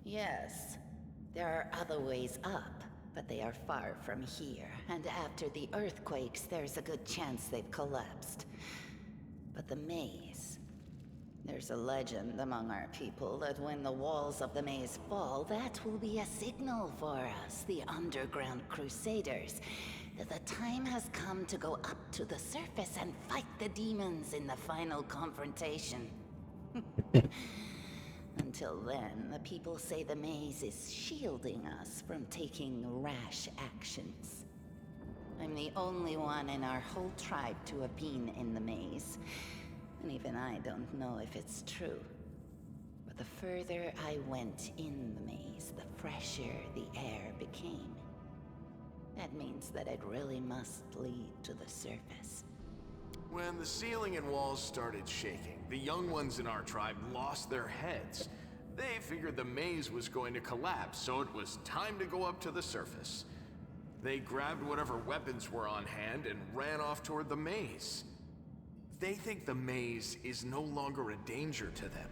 Yes, there are other ways up, but they are far from here, and after the earthquakes, there's a good chance they've collapsed. But the maze... There's a legend among our people that when the walls of the maze fall, that will be a signal for us, the underground crusaders, that the time has come to go up to the surface and fight the demons in the final confrontation. Until then, the people say the maze is shielding us from taking rash actions. I'm the only one in our whole tribe to have been in the maze, and even I don't know if it's true. But the further I went in the maze, the fresher the air became. That means that it really must lead to the surface. When the ceiling and walls started shaking, the young ones in our tribe lost their heads. They figured the maze was going to collapse, so it was time to go up to the surface. They grabbed whatever weapons were on hand and ran off toward the maze. They think the maze is no longer a danger to them.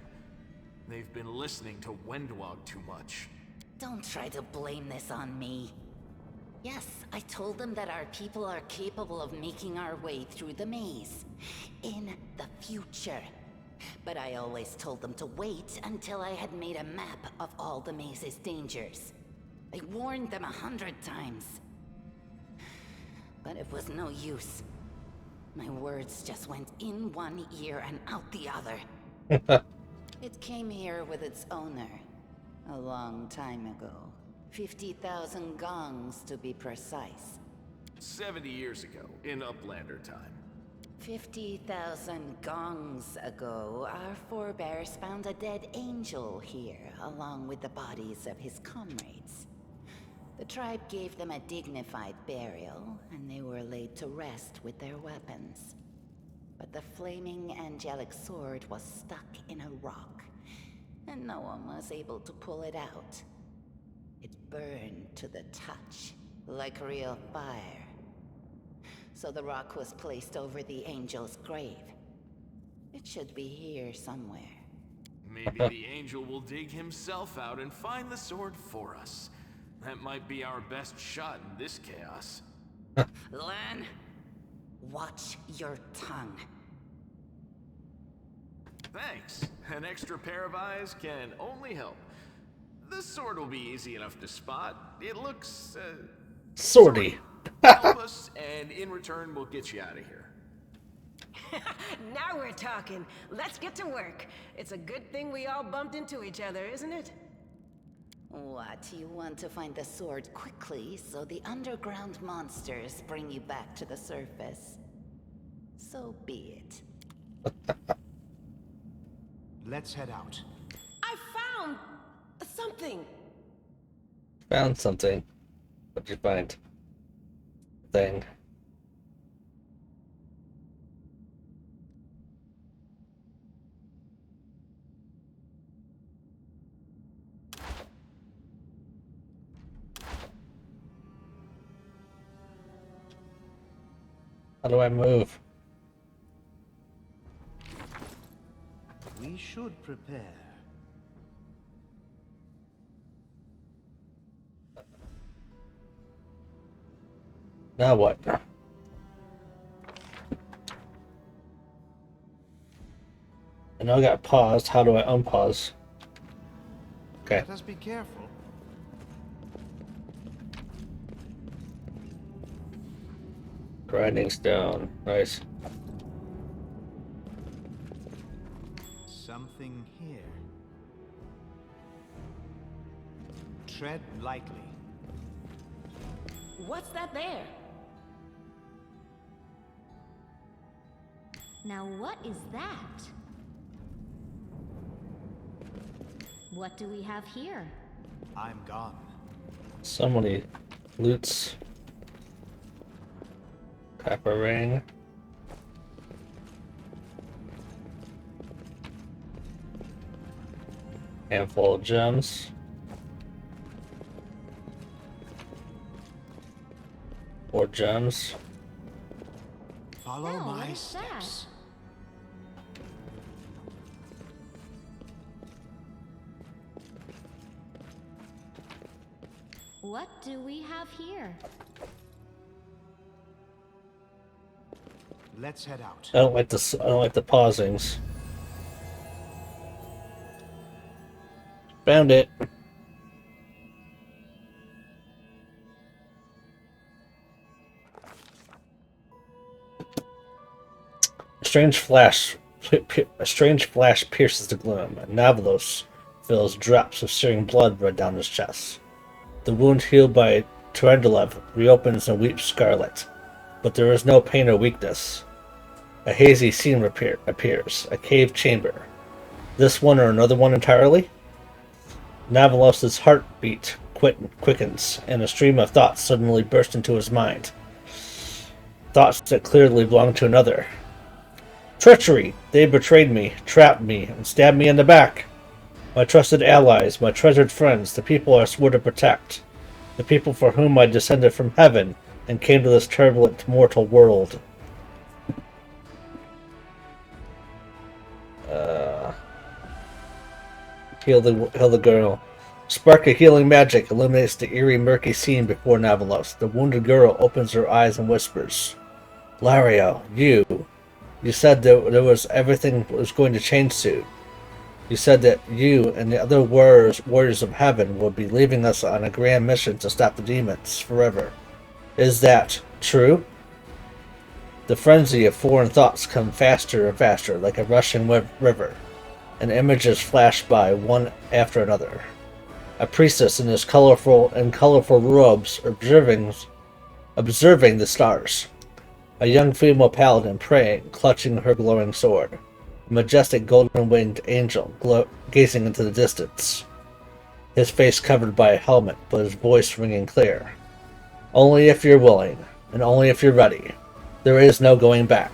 They've been listening to Wendwog too much. Don't try to blame this on me. Yes, I told them that our people are capable of making our way through the maze. In the future. But I always told them to wait until I had made a map of all the maze's dangers. I warned them 100 times. But it was no use. My words just went in one ear and out the other. It came here with its owner. A long time ago. 50,000 gongs to be precise. 70 years ago, in Uplander time. 50,000 gongs ago, our forebears found a dead angel here, along with the bodies of his comrades. The tribe gave them a dignified burial, and they were laid to rest with their weapons. But the flaming angelic sword was stuck in a rock, and no one was able to pull it out. It burned to the touch, like real fire. So the rock was placed over the angel's grave. It should be here somewhere. Maybe the angel will dig himself out and find the sword for us. That might be our best shot in this chaos. Lan, watch your tongue. Thanks. An extra pair of eyes can only help. The sword will be easy enough to spot. It looks, Swordy. Help us, and in return, we'll get you out of here. Now we're talking. Let's get to work. It's a good thing we all bumped into each other, isn't it? What, you want to find the sword quickly so the underground monsters bring you back to the surface? So be it. Let's head out. I found something. Found something. What'd you find? Thing. How do I move? We should prepare. Now what? I know I got paused. How do I unpause? Okay. Let us be careful. Grinding stone. Nice. Something here. Tread lightly. What's that there? Now what is that? What do we have here? I'm gone. So many loots. Copper ring. Handful of gems. More gems. Follow Oh, what my is that? steps. What do we have here? Let's head out. I don't like this. I don't like the pausings. Found it. A strange flash pierces the gloom, and Navalos feels drops of searing blood run down his chest. The wound healed by Tarandulev reopens and weeps scarlet, but there is no pain or weakness. A hazy scene appears, a cave chamber. This one or another one entirely? Navalos' heartbeat quickens, and a stream of thoughts suddenly burst into his mind. Thoughts that clearly belong to another. Treachery! They betrayed me, trapped me, and stabbed me in the back. My trusted allies, my treasured friends, the people I swore to protect. The people for whom I descended from heaven and came to this turbulent mortal world. Heal the girl. Spark of healing magic illuminates the eerie, murky scene before Navalos. The wounded girl opens her eyes and whispers, "Lario, you said that there was everything was going to change soon. You said that you and the other warriors of heaven would be leaving us on a grand mission to stop the demons forever. Is that true?" The frenzy of foreign thoughts come faster and faster, like a rushing river, and images flash by one after another. A priestess in his colorful robes observing the stars. A young female paladin praying, clutching her glowing sword. A majestic golden-winged angel gazing into the distance. His face covered by a helmet, but his voice ringing clear. Only if you're willing, and only if you're ready. There is no going back.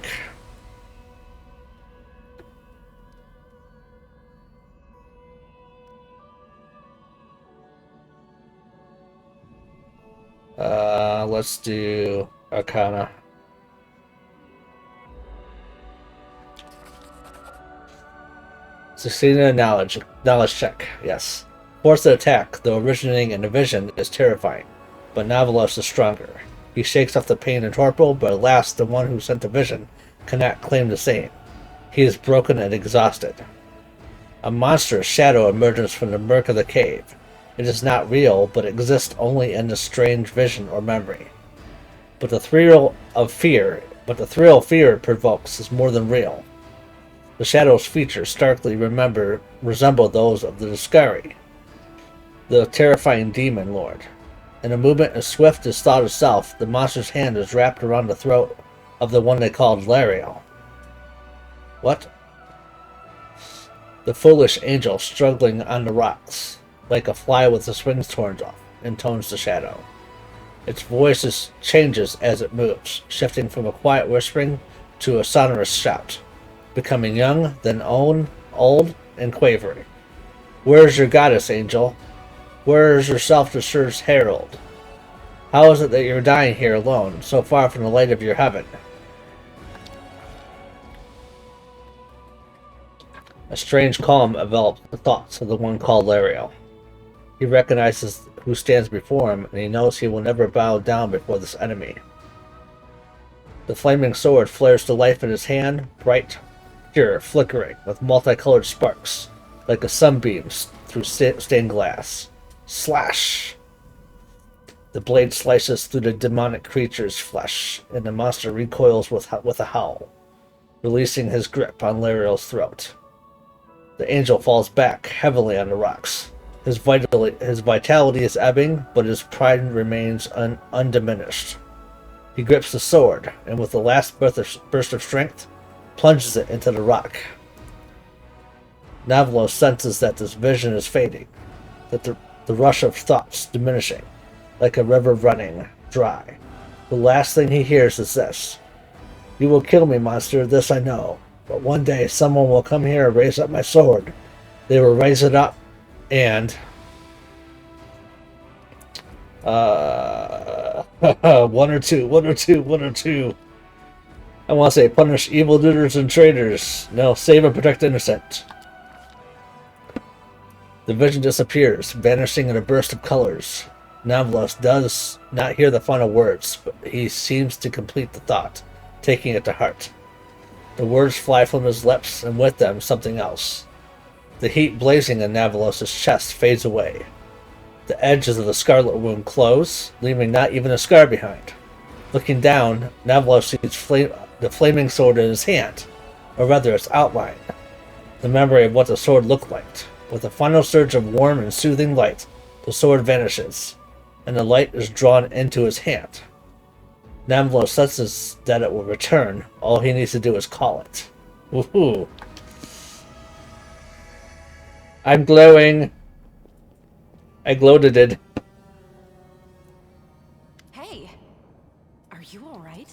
Let's do Arcana. Succeeding a knowledge check, yes. Force of attack, though originating in a vision, is terrifying, but Navalos is stronger. He shakes off the pain and torpor, but alas, the one who sent the vision cannot claim the same. He is broken and exhausted. A monstrous shadow emerges from the murk of the cave. It is not real, but exists only in the strange vision or memory. But the thrill fear it provokes is more than real. The shadow's features starkly resemble those of the Discari, the terrifying demon lord. In a movement as swift as thought itself, the monster's hand is wrapped around the throat of the one they called Lario. What? The foolish angel struggling on the rocks, like a fly with the wings torn off, intones the shadow. Its voice changes as it moves, shifting from a quiet whispering to a sonorous shout, becoming young, then old, and quavering. Where is your goddess, angel? Where is your self-assured herald? How is it that you're dying here alone, so far from the light of your heaven? A strange calm envelops the thoughts of the one called Lario. He recognizes who stands before him, and he knows he will never bow down before this enemy. The flaming sword flares to life in his hand, bright, pure, flickering, with multicolored sparks, like a sunbeam through stained glass. Slash! The blade slices through the demonic creature's flesh, and the monster recoils with a howl, releasing his grip on Lario's throat. The angel falls back heavily on the rocks. His vitality is ebbing, but his pride remains undiminished. He grips the sword, and with the last burst of strength, plunges it into the rock. Navalos senses that this vision is fading, that the rush of thoughts diminishing. like a river running dry. The last thing he hears is this. You will kill me, monster, this I know. But one day someone will come here and raise up my sword. They will raise it up and... one or two. I want to say punish evildoers and traitors. No, save and protect the innocent. The vision disappears, vanishing in a burst of colors. Navlos does not hear the final words, but he seems to complete the thought, taking it to heart. The words fly from his lips, and with them something else. The heat blazing in Navlos' chest fades away. The edges of the scarlet wound close, leaving not even a scar behind. Looking down, Navlos sees the flaming sword in his hand, or rather its outline, the memory of what the sword looked like. With a final surge of warm and soothing light, the sword vanishes, and the light is drawn into his hand. Navlos senses that it will return. All he needs to do is call it. Woohoo! I'm glowing. I gloated. Hey, are you all right?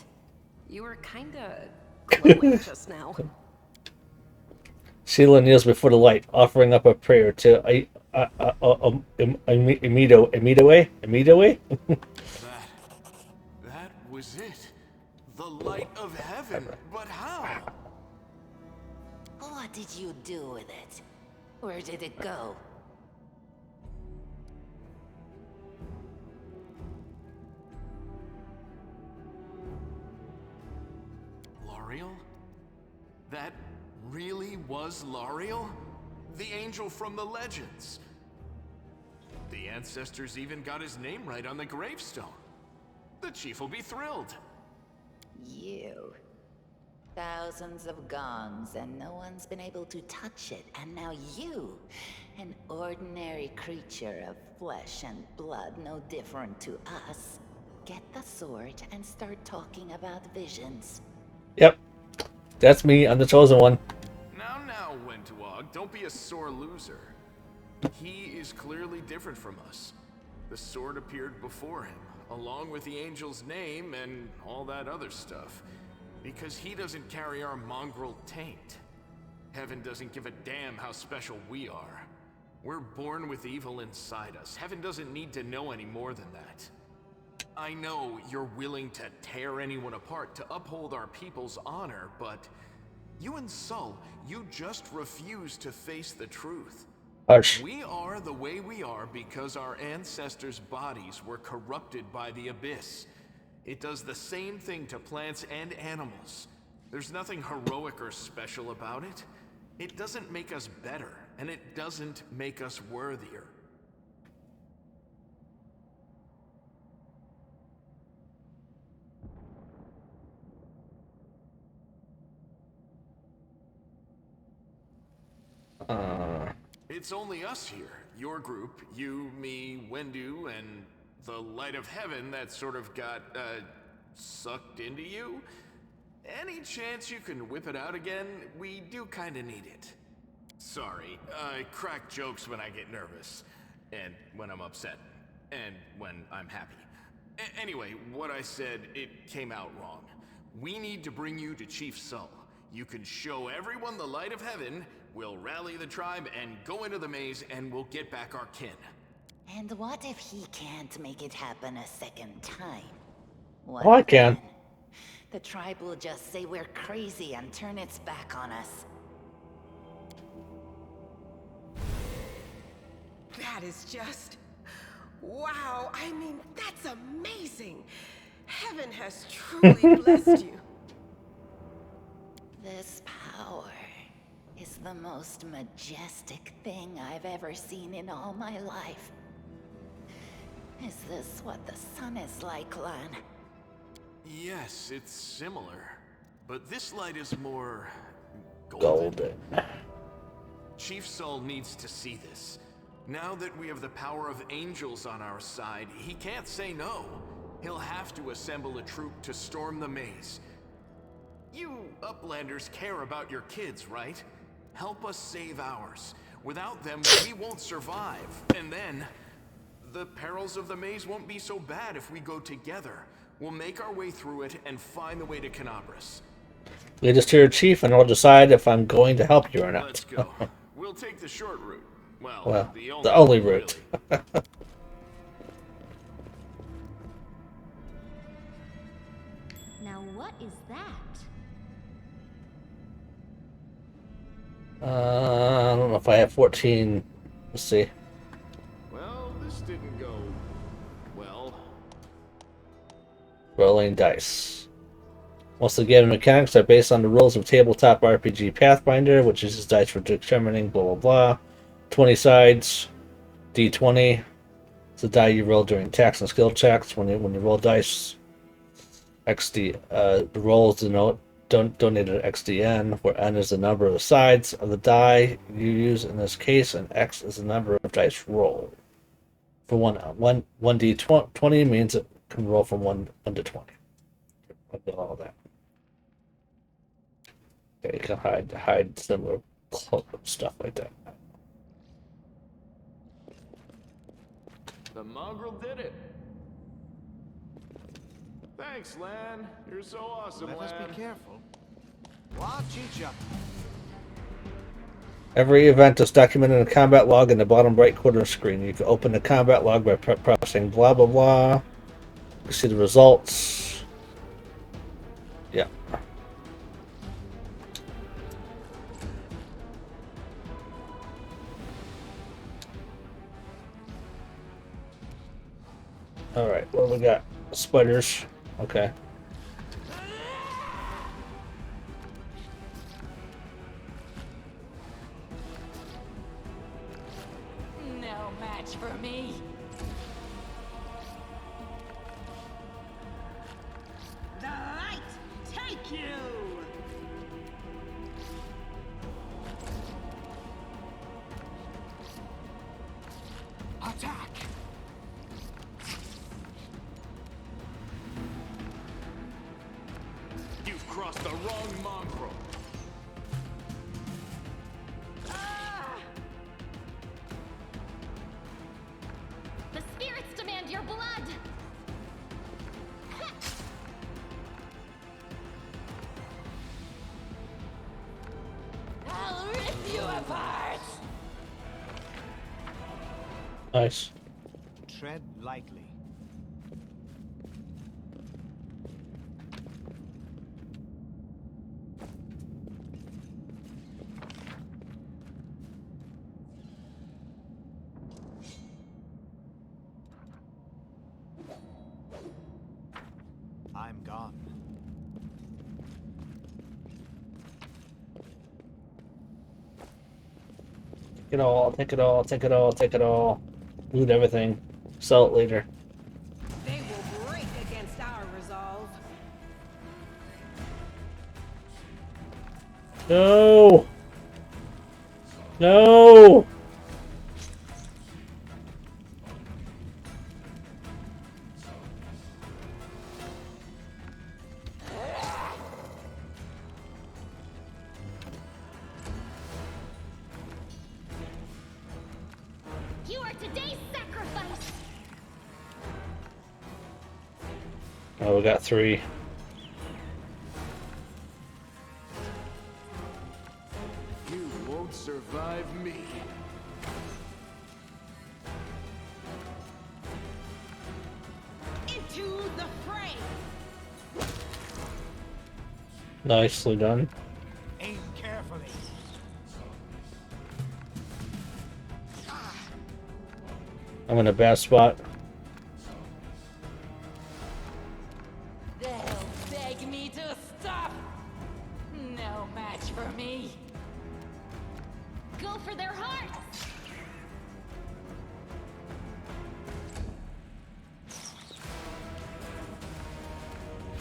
You were kinda glowing just now. Sheila kneels before the light, offering up a prayer to Amidoe? That was it. The light of heaven. But how? What did you do with it? Where did it go? L'Ariel? That really was L'Ariel? The angel from the legends. The ancestors even got his name right on the gravestone. The chief will be thrilled. You. Thousands of gongs and no one's been able to touch it. And now you, an ordinary creature of flesh and blood, no different to us, get the sword and start talking about visions. Yep. That's me. I'm the chosen one. Now, Wentuog, don't be a sore loser. He is clearly different from us. The sword appeared before him, along with the angel's name and all that other stuff. Because he doesn't carry our mongrel taint. Heaven doesn't give a damn how special we are. We're born with evil inside us. Heaven doesn't need to know any more than that. I know you're willing to tear anyone apart to uphold our people's honor, but you and Sol, you just refuse to face the truth. Harsh. We are the way we are because our ancestors' bodies were corrupted by the abyss. It does the same thing to plants and animals. There's nothing heroic or special about it. It doesn't make us better, and it doesn't make us worthier. It's only us here. Your group, you, me, Wendu, and the light of heaven that sort of got, sucked into you. Any chance you can whip it out again? We do kinda need it. Sorry, I crack jokes when I get nervous, and when I'm upset, and when I'm happy. Anyway, what I said, it came out wrong. We need to bring you to Chief Sol. You can show everyone the light of heaven, we'll rally the tribe and go into the maze, and we'll get back our kin. And what if he can't make it happen a second time? Oh, I can. Then? The tribe will just say we're crazy and turn its back on us. That is just... wow, I mean, that's amazing! Heaven has truly blessed you. This power is the most majestic thing I've ever seen in all my life. Is this what the sun is like, Lan? Yes, it's similar. But this light is more... golden. Chief Sol needs to see this. Now that we have the power of angels on our side, he can't say no. He'll have to assemble a troop to storm the maze. You Uplanders care about your kids, right? Help us save ours. Without them, we won't survive. And then... The perils of the maze won't be so bad if we go together. We'll make our way through it and find the way to Canabras. Lead us to your chief, and I'll decide if I'm going to help you or not. Let's go. We'll take the short route. Well, the the only route. Really. Now what is that? I don't know if I have 14. Let's see. Well, this didn't go well. Rolling dice. Most of the game mechanics are based on the rules of tabletop RPG Pathfinder, which uses dice for determining blah blah blah. 20 sides, D20. It's a die you roll during attacks and skill checks. When you roll dice, XD the rolls denote donated XDN, where N is the number of the sides of the die you use in this case, and X is the number of dice rolled. For 1d20 means it can roll from 1 to 20. I'll do all that. Okay, you can hide similar stuff like that. The mongrel did it. Thanks, Lan. You're so awesome, Let us Lan. be careful. Watch each other. Every event is documented in a combat log in the bottom right corner of the screen. You can open the combat log by pressing blah blah blah. You see the results. Yeah. Alright, what do we got? Spiders. Okay. No match for me. The light take you! Attack! You've crossed the wrong mongrel. The spirits demand your blood. I'll rip you apart. Nice. Tread lightly. I'm gone. Take it all, take it all, take it all, take it all. Loot everything. Sell it later. They will break against our resolve. No! No! You are today's sacrifice. Oh, we got 3. You won't survive me. Into the fray! Nicely done. Aim carefully. I'm in a bad spot. They'll beg me to stop. No match for me. Go for their hearts.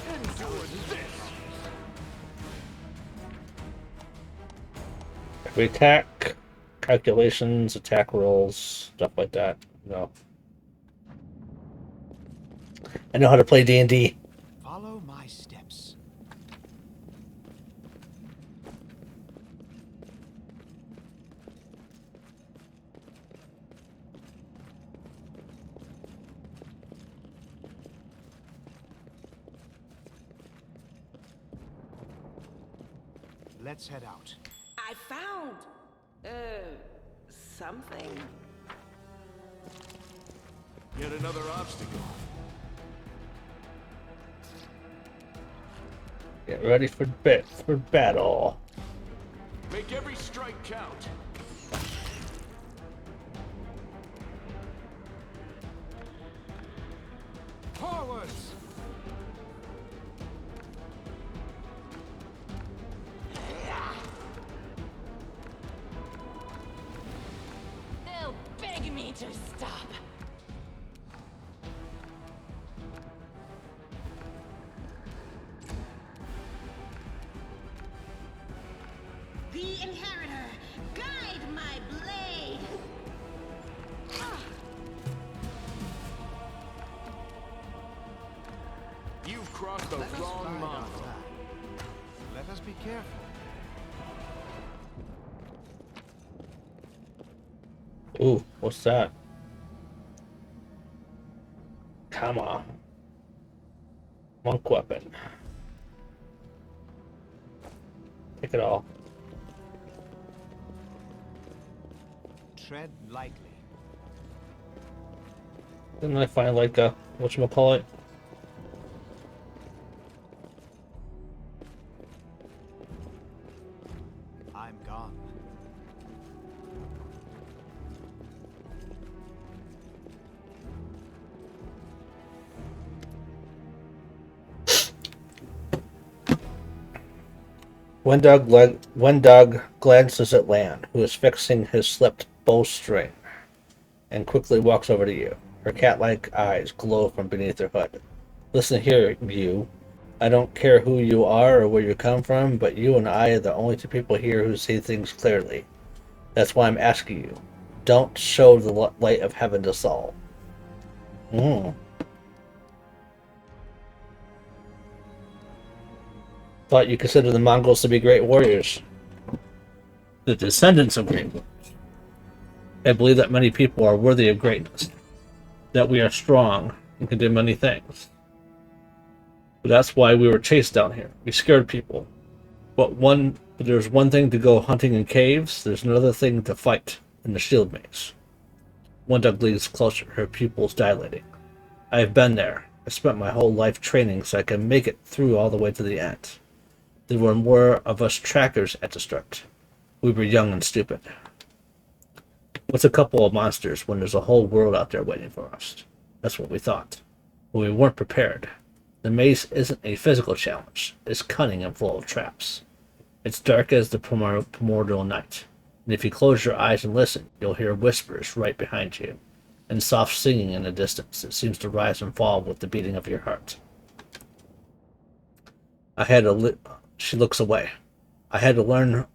Endure this. We attack, calculations, attack rolls, stuff like that. No. I know how to play D&D. Follow my steps. Let's head out. I found, something. Yet another obstacle. Get ready for battle. Make every strike count. Forwards! They'll beg me to stop. The Inheritor, guide my blade! You've crossed the Let us wrong bide our mongrel. time. Let us be careful. Ooh, what's that? Come on. Monk weapon. Take it all. Tread lightly. Didn't I find like a whatchamacallit? I'm gone. Wendog glances at Lan, who is fixing his slipped bowstring, and quickly walks over to you. Her cat-like eyes glow from beneath her hood. Listen here, you. I don't care who you are or where you come from, but you and I are the only two people here who see things clearly. That's why I'm asking you. Don't show the light of heaven to Saul. Thought you considered the Mongols to be great warriors. The descendants of great warriors. I believe that many people are worthy of greatness. That we are strong and can do many things. But that's why we were chased down here. We scared people. But there's one thing to go hunting in caves, there's another thing to fight in the shield maze. One dog leans closer, her pupils dilating. I have been there. I spent my whole life training so I can make it through all the way to the end. There were more of us trackers at the start. We were young and stupid. What's a couple of monsters when there's a whole world out there waiting for us? That's what we thought. But we weren't prepared. The maze isn't a physical challenge. It's cunning and full of traps. It's dark as the primordial night. And if you close your eyes and listen, you'll hear whispers right behind you, and soft singing in the distance that seems to rise and fall with the beating of your heart. She looks away. I had to learn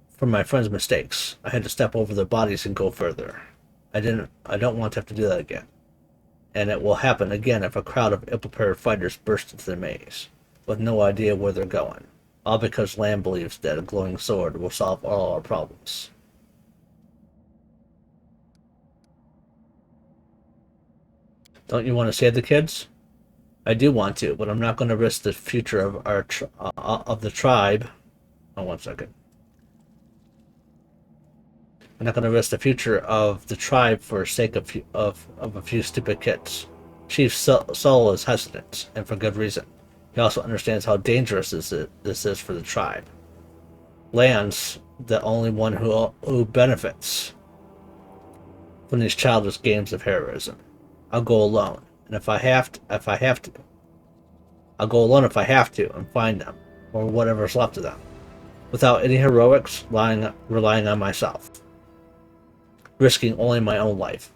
from my friends' mistakes. I had to step over their bodies and go further. I don't want to have to do that again. And it will happen again if a crowd of ill-prepared fighters burst into the maze, with no idea where they're going. All because Lamb believes that a glowing sword will solve all our problems. Don't you want to save the kids? I do want to, but I'm not going to risk the future of of the tribe. Oh, 1 second. I'm not going to risk the future of the tribe for the sake of a few stupid kids. Chief Saul is hesitant, and for good reason. He also understands how dangerous this is for the tribe. Lan's the only one who benefits from these childish games of heroism. I'll go alone, and if I have to, I'll go alone if I have to, and find them, or whatever's left of them, without any heroics, relying on myself, risking only my own life.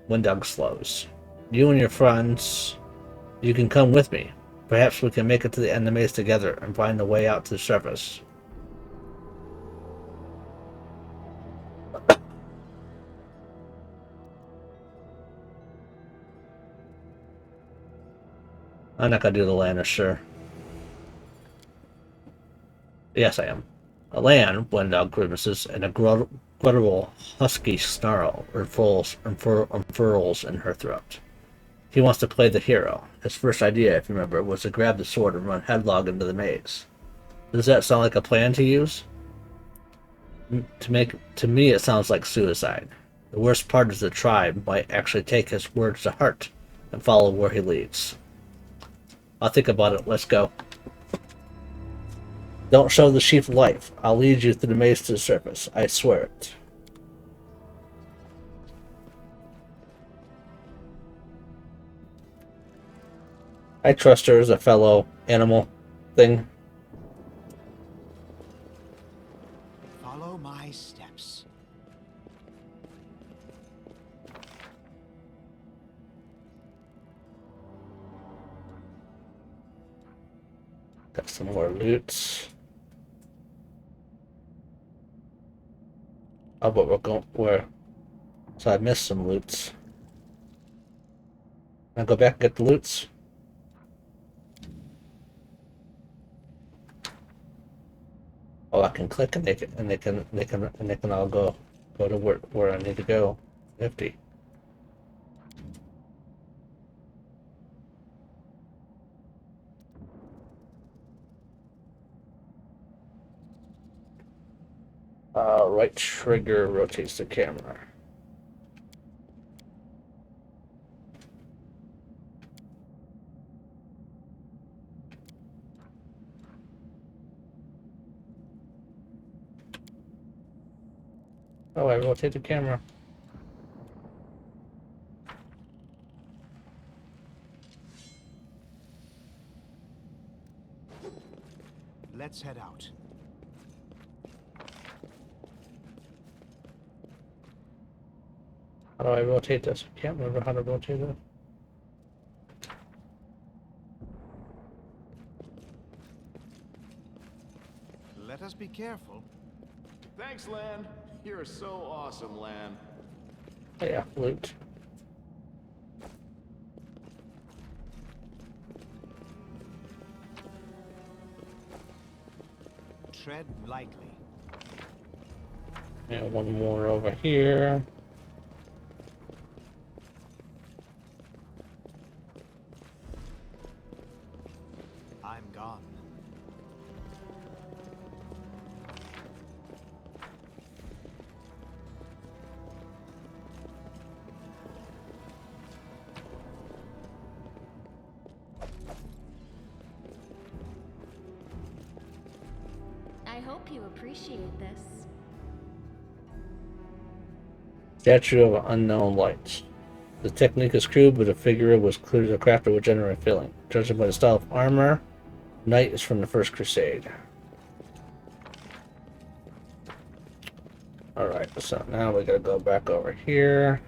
Windog slows. You and your friends, you can come with me. Perhaps we can make it to the end of the maze together and find a way out to the surface. I'm not gonna do the Lan, sure. Yes, I am. A Lan, Wendog grimaces, and a guttural, husky snarl unfurls in her throat. He wants to play the hero. His first idea, if you remember, was to grab the sword and run headlong into the maze. Does that sound like a plan to use? To me, it sounds like suicide. The worst part is the tribe might actually take his words to heart and follow where he leads. I'll think about it. Let's go. Don't show the sheep life. I'll lead you through the maze to the surface. I swear it. I trust her as a fellow animal thing. Follow my steps. Got some more loot. Oh, but we're going where? So I missed some loots. Can I go back and get the loots? Oh, I can click and they can all go to where I need to go. Nifty. Right trigger rotates the camera. Oh, I rotate the camera. Let's head out. How do I rotate this? I can't remember how to rotate it. Let us be careful. Thanks, Lan. You're so awesome, Lan. Oh, yeah, loot. Tread lightly. And one more over here. I'm gone. I hope you appreciate this. Statue of Unknown Lights. The technique is crude, but the figure was clearly crafted with genuine feeling. Judging by the style of armor, Knight is from the First Crusade. Alright, so now we gotta go back over here.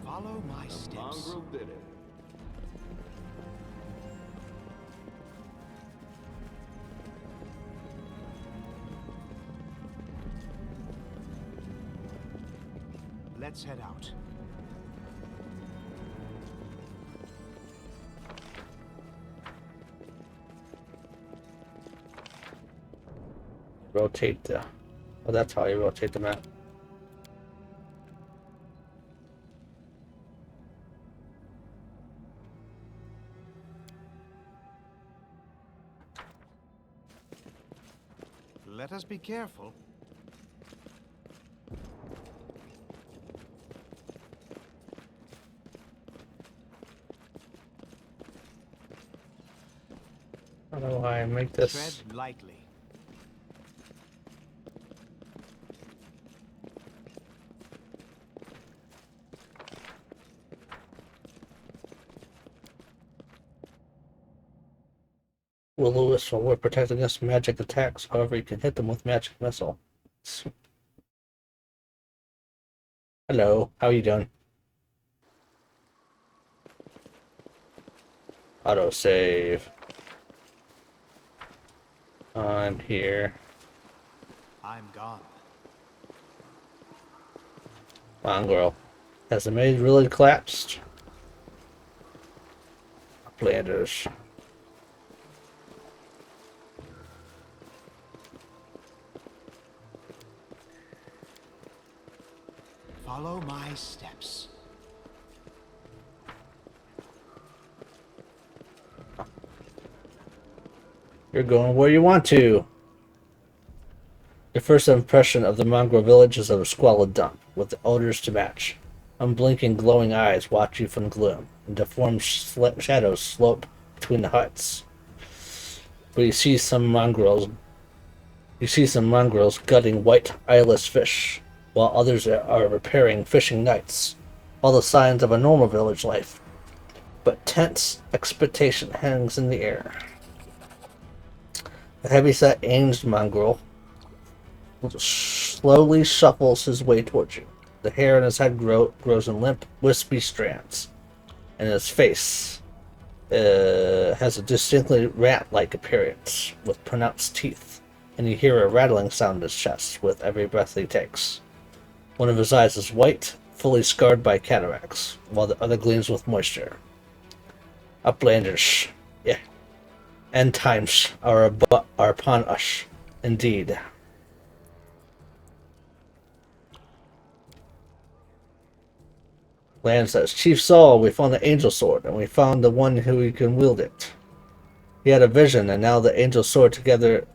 Follow my steps. Mongrel did it. Let's head out. Rotate the... Oh, that's how you rotate the map. Let us be careful. How do I make this? Tread lightly. Will Lewis will protect against magic attacks. However, you can hit them with magic missile. Hello, how are you doing? Auto save. I'm here. I'm gone. Come on, girl. Has the maze really collapsed? Flanders. Follow my steps. You're going where you want to. Your first impression of the mongrel village is of a squalid dump, with the odors to match. Unblinking, glowing eyes watch you from gloom, and deformed shadows slope between the huts. But you see some mongrels gutting white, eyeless fish, while others are repairing fishing nets. All the signs of a normal village life. But tense expectation hangs in the air. A heavy-set, aged mongrel slowly shuffles his way towards you. The hair on his head grows in limp, wispy strands, and his face has a distinctly rat-like appearance, with pronounced teeth, and you hear a rattling sound in his chest with every breath he takes. One of his eyes is white, fully scarred by cataracts, while the other gleams with moisture. Uplanders, yeah. End times are upon us, indeed. Lan says, Chief Saul, we found the angel sword, and we found the one who can wield it. He had a vision, and now the angel sword together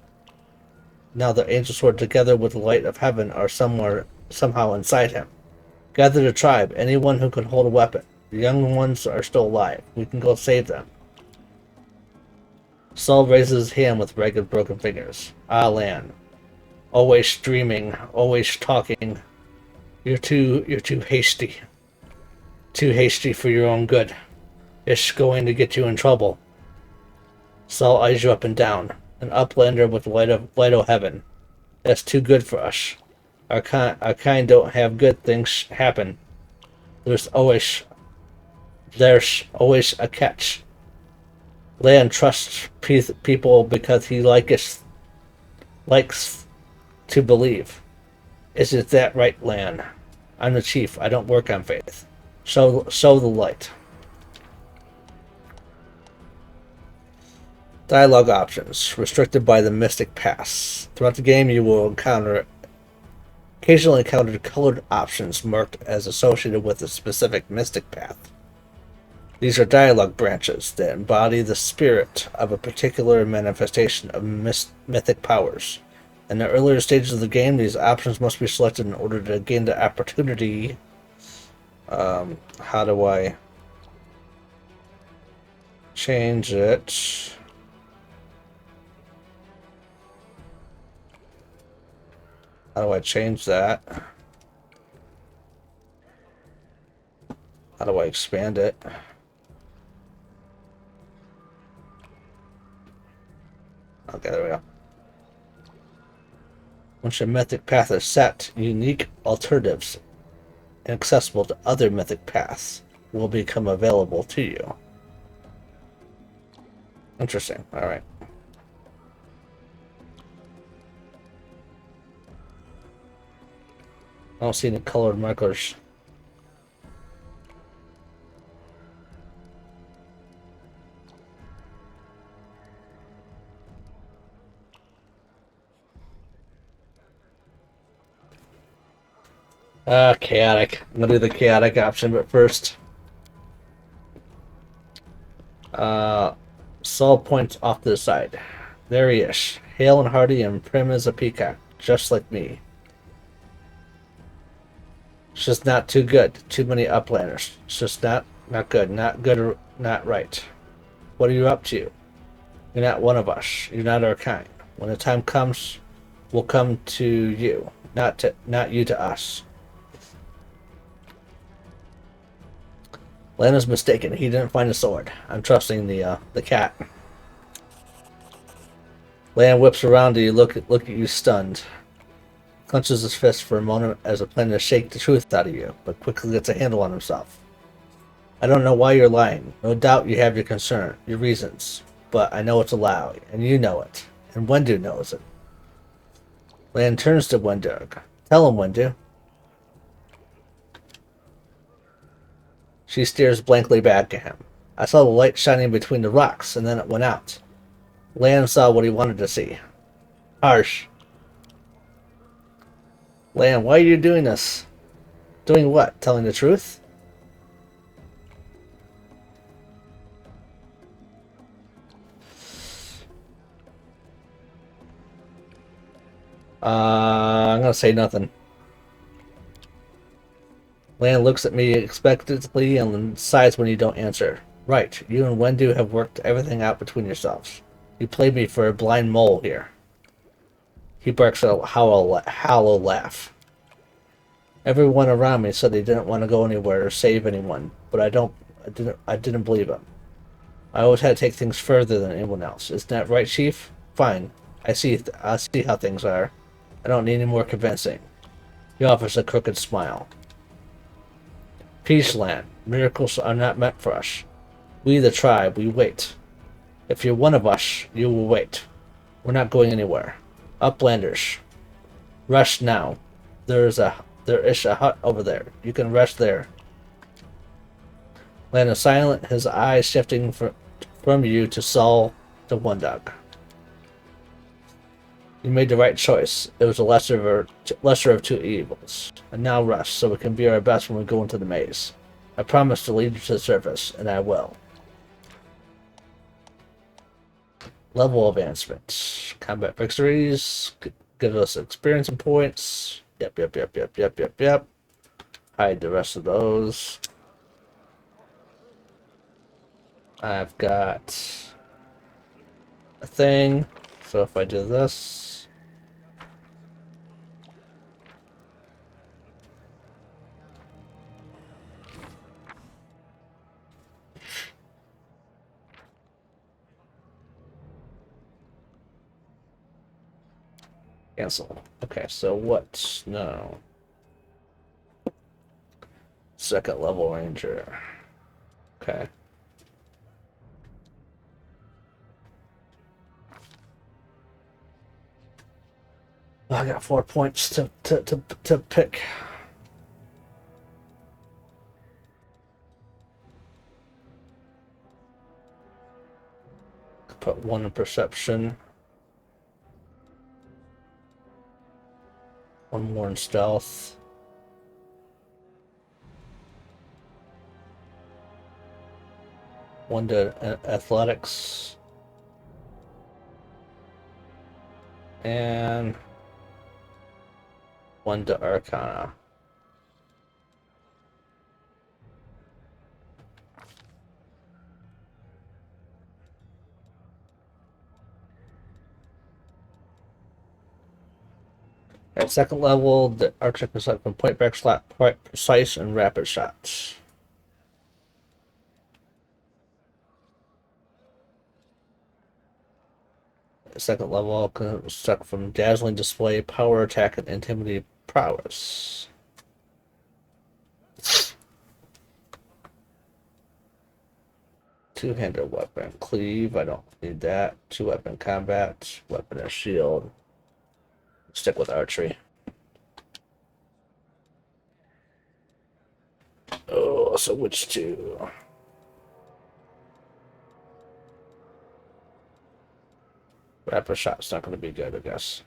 with the light of heaven are somehow inside him. Gather the tribe, anyone who can hold a weapon. The young ones are still alive. We can go save them. Saul raises his hand with ragged, broken fingers. Ah, Lan. Always dreaming, always talking. You're too hasty. Too hasty for your own good. It's going to get you in trouble. Saul eyes you up and down. An uplander with light of heaven. That's too good for us. Our kind don't have good things happen. There's always a catch. Lan trusts people because he likes to believe. Is it that right, Lan? I'm the chief. I don't work on faith. Show the light. Dialogue options. Restricted by the Mystic Pass. Throughout the game you will occasionally encounter colored options marked as associated with a specific mystic path. These are dialogue branches that embody the spirit of a particular manifestation of mythic powers. In the earlier stages of the game, these options must be selected in order to gain the opportunity. How do I change it? How do I change that? How do I expand it? Okay, there we go. Once your mythic path is set, unique alternatives inaccessible to other mythic paths will become available to you. Interesting. Alright. I don't see any colored markers. Chaotic. I'm gonna do the chaotic option, but first. Saul points off to the side. There he is. Hale and hearty and prim as a peacock, just like me. It's just not too good. Too many uplanders. It's just not good. Not good or not right. What are you up to? You're not one of us. You're not our kind. When the time comes, we'll come to you. Not you to us. Lan is mistaken. He didn't find a sword. I'm trusting the cat. Lan whips around to you, look at you stunned. Clenches his fist for a moment as a plan to shake the truth out of you, but quickly gets a handle on himself. I don't know why you're lying. No doubt you have your concern, your reasons, but I know it's a lie, and you know it, and Wendu knows it. Lan turns to Wendu. Tell him, Wendu. She stares blankly back at him. I saw the light shining between the rocks, and then it went out. Lan saw what he wanted to see. Harsh. Lan, why are you doing this? Doing what? Telling the truth? I'm gonna say nothing. Lan looks at me expectantly and sighs when you don't answer. Right, you and Wendu have worked everything out between yourselves. You played me for a blind mole here. He barks a hollow laugh. Everyone around me said they didn't want to go anywhere or save anyone, but I didn't believe him. I always had to take things further than anyone else. Isn't that right, Chief? Fine. I see how things are. I don't need any more convincing. He offers a crooked smile. Peace land. Miracles are not meant for us. We, the tribe, we wait. If you're one of us, you will wait. We're not going anywhere. Uplanders, rest now. There is a hut over there. You can rest there. Lan is silent, his eyes shifting from you to Saul to Wundog. You made the right choice. It was a lesser of two evils. And now rest, so we can be our best when we go into the maze. I promise to lead you to the surface, and I will. Level advancements. Combat victories. Give us experience and points. Yep. Hide the rest of those. I've got a thing. So if I do this. Cancel. Okay, so what? No. Second level ranger. Okay. I got 4 points to pick. Put 1 in perception. 1 more in stealth. 1 to athletics. And 1 to arcana. At second level, the archer can select from point back slot, quite precise and rapid shots. At second level, can select from dazzling display, power attack, and intimidating prowess. Two-handed weapon, cleave. I don't need that. 2-weapon combat, weapon and shield. Stick with archery. Oh, so which two? Rapid shot's not going to be good, I guess.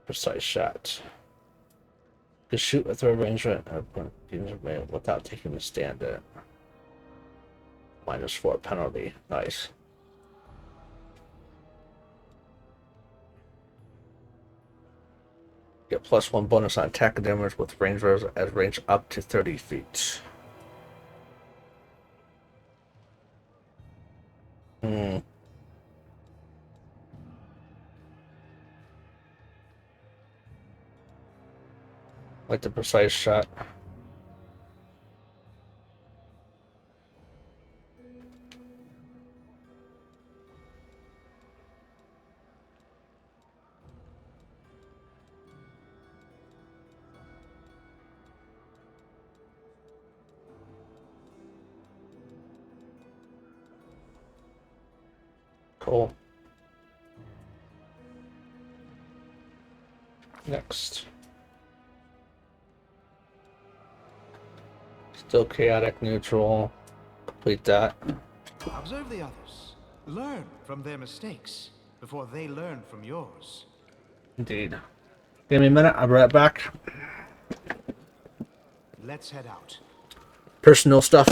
Precise shot. You can shoot with a range without taking a stand at it. -4 penalty. Nice. Get +1 bonus on attack and damage with range as range up to 30 feet. Like the precise shot. Cool. Next. Still chaotic neutral. Complete that. Observe the others. Learn from their mistakes before they learn from yours. Indeed. Give me a minute, I'll be right back. Let's head out. Personal stuff.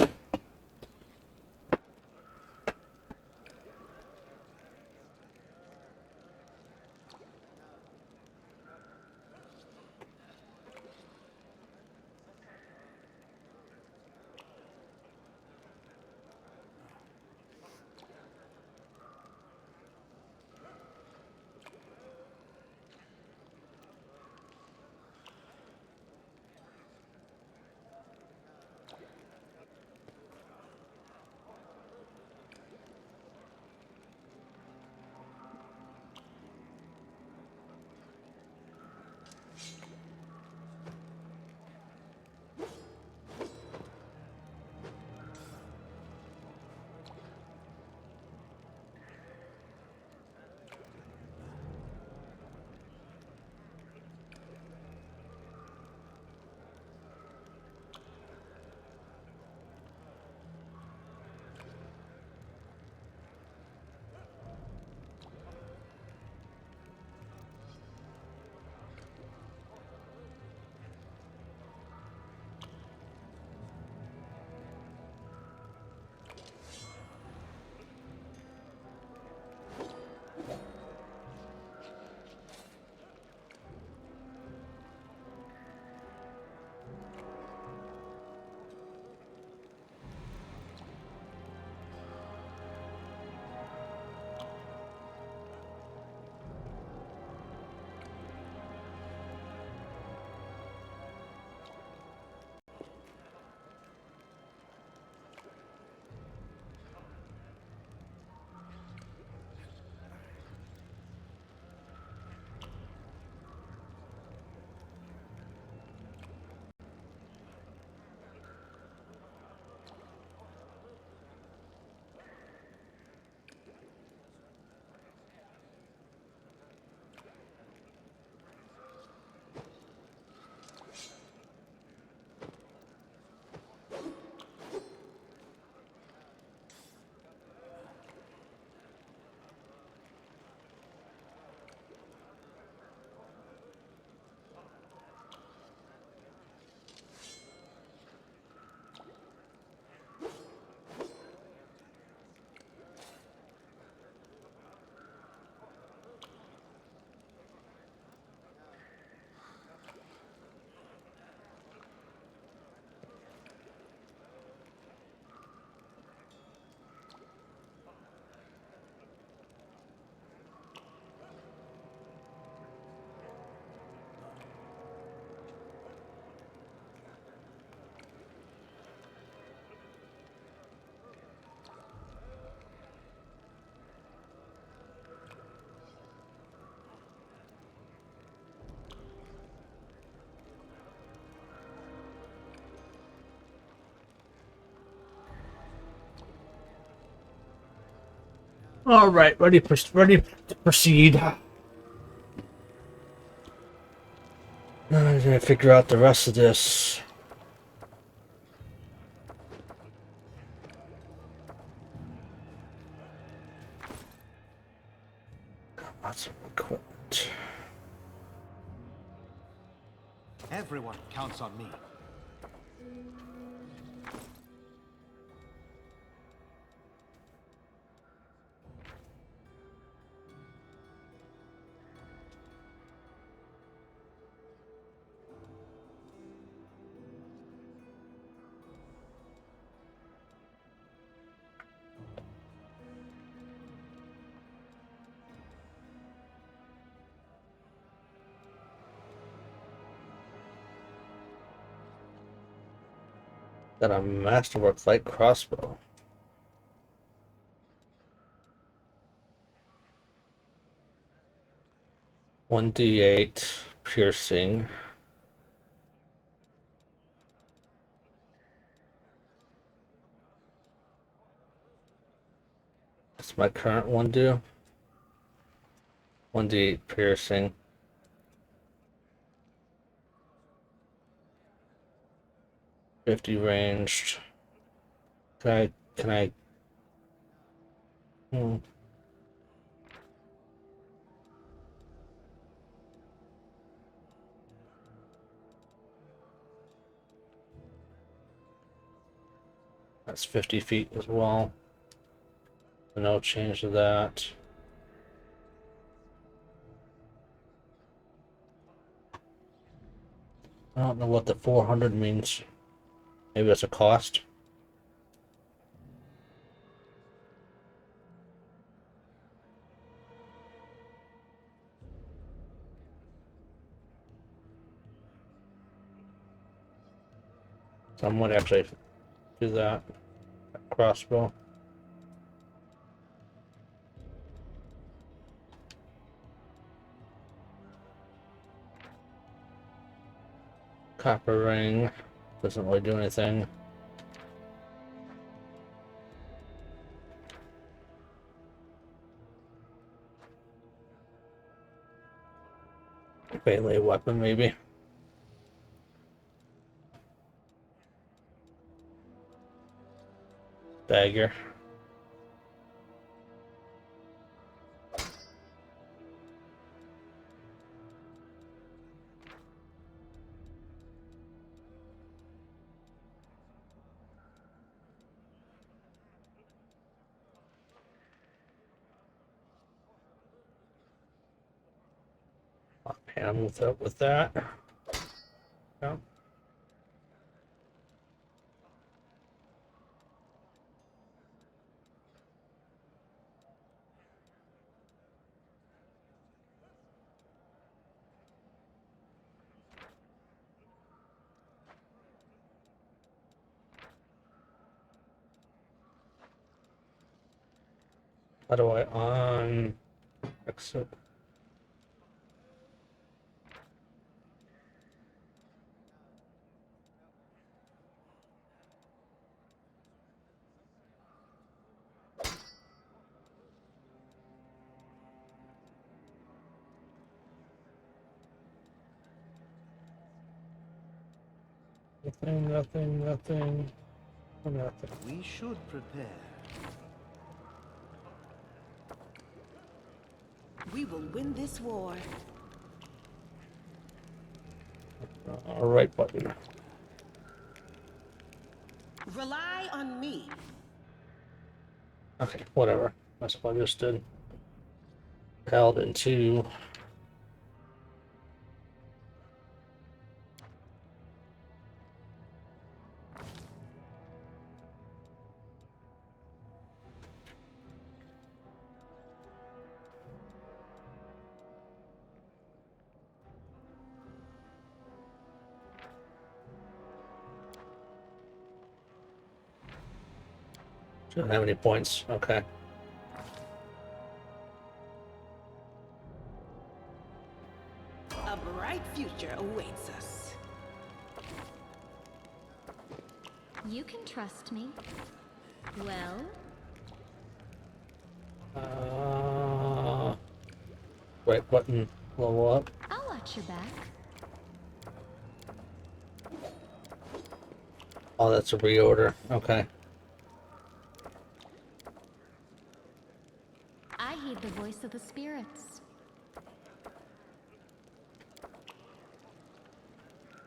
All right, ready to proceed. I gotta figure out the rest of this. Lots of equipment. Everyone counts on me. Got a masterwork light crossbow. One D8 piercing. What's my current one do? 1D8 piercing. 50 ranged. Can I That's 50 feet as well. So no change to that. I don't know what the 400 means. Maybe that's a cost. So I might actually do that. Crossbow. Copper ring. Doesn't really do anything. Melee weapon, maybe. Dagger. Hand with that. Yeah. How do I on exit? Nothing. We should prepare. We will win this war. Right button. Rely on me. Okay, whatever. That's what I just did. Held into. Don't have any points. Okay. A bright future awaits us. You can trust me. Well? Right button. Level up. I'll watch your back. Oh, that's a reorder. Okay. I heed the voice of the spirits.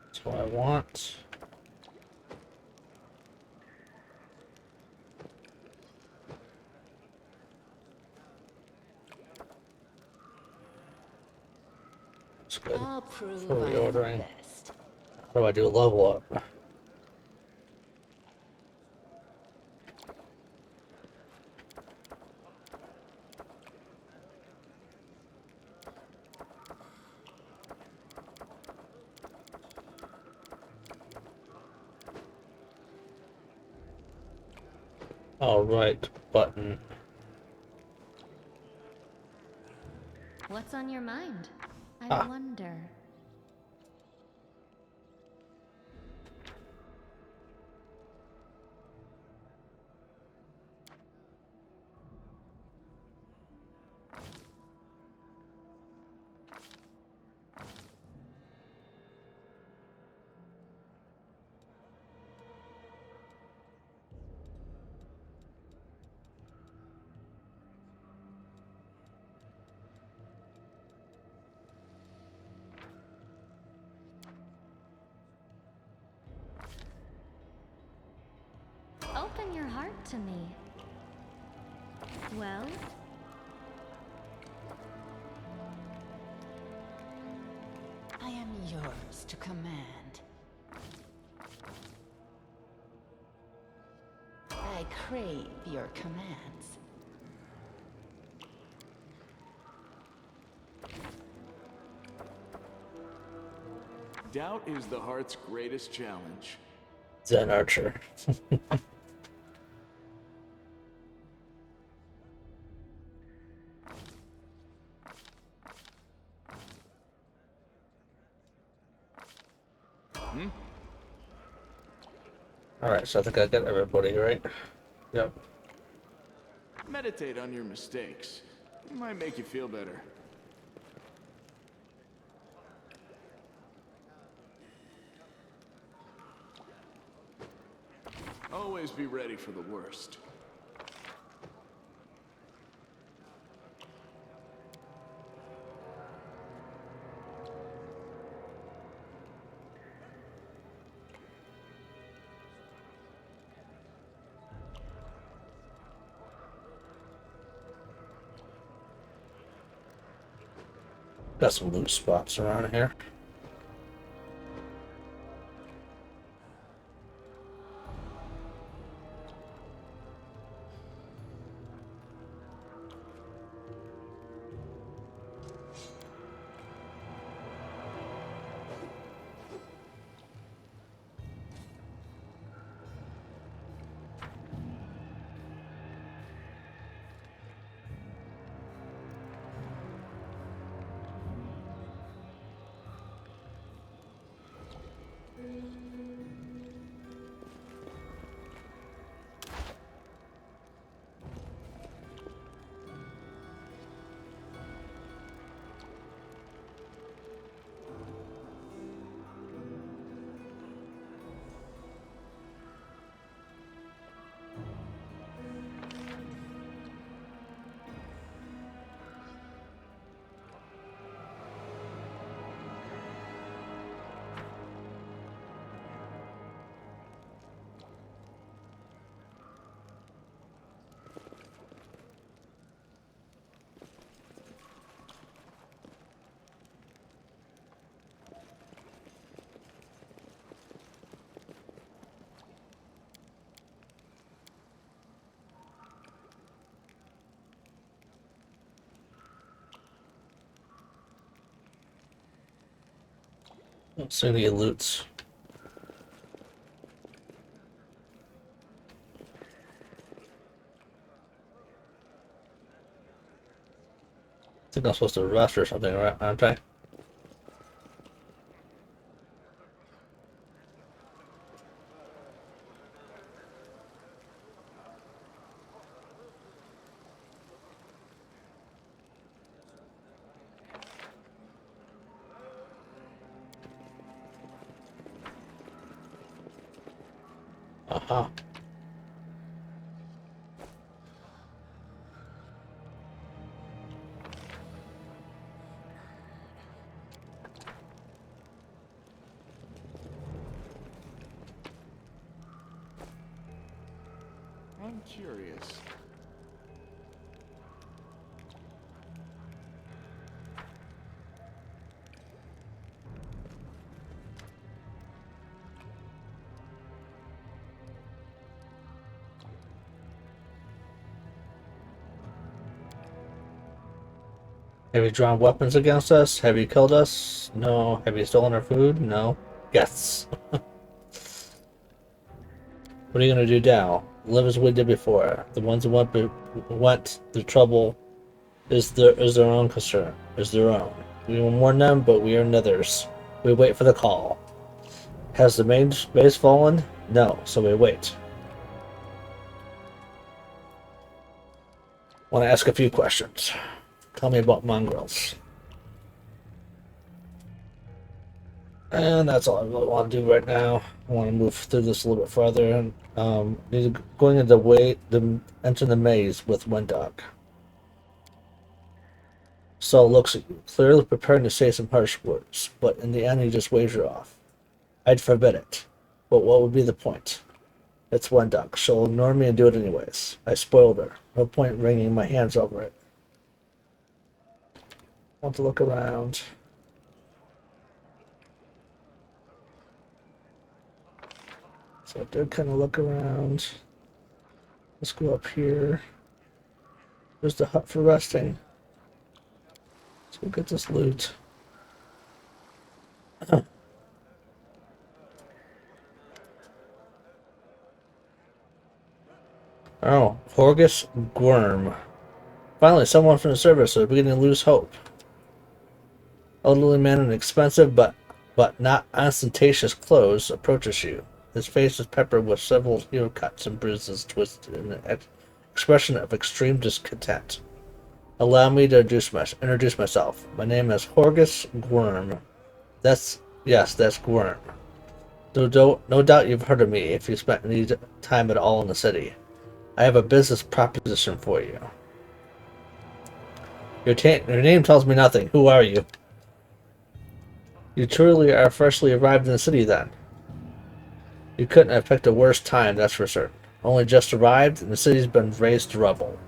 That's what I want. That's good. I'll prove For I am the reordering. best. How do I do a level up? All right, button. What's on your mind? I wonder. Open your heart to me. Well? I am yours to command. I crave your commands. Doubt is the heart's greatest challenge. Zen Archer. Alright, so I think I got everybody, right? Yep. Meditate on your mistakes. It might make you feel better. Always be ready for the worst. Got some loot spots around here. Don't see any loots. I think I'm supposed to rest or something, right? Aren't I? Uh-huh. I'm curious. Have you drawn weapons against us? Have you killed us? No. Have you stolen our food? No. Yes. What are you gonna do now? Live as we did before. The ones who went through trouble is their own concern. Is their own. We will warn them, but we are others. We wait for the call. Has the main base fallen? No, so we wait. Want to ask a few questions. Tell me about mongrels. And that's all I really want to do right now. I want to move through this a little bit further. And going into enter the maze with Windog. Saul looks at you, clearly preparing to say some harsh words, but in the end he just waves her off. I'd forbid it. But what would be the point? It's one duck. She'll ignore me and do it anyways. I spoiled her. No point wringing my hands over it. Want to look around. So I did kind of look around. Let's go up here. There's the hut for resting. Let's go get this loot. Oh, Horgus Gwyrm. Finally, someone from the service is beginning to lose hope. Elderly man in expensive but not ostentatious clothes approaches you. His face is peppered with several heel cuts and bruises twisted in an expression of extreme discontent. Allow me to introduce myself. My name is Horgus Gwyrm. That's Gwyrm. No doubt you've heard of me if you spent any time at all in the city. I have a business proposition for you. Your name tells me nothing. Who are you? You truly are freshly arrived in the city, then. You couldn't have picked a worse time, that's for certain. Only just arrived, and the city's been razed to rubble.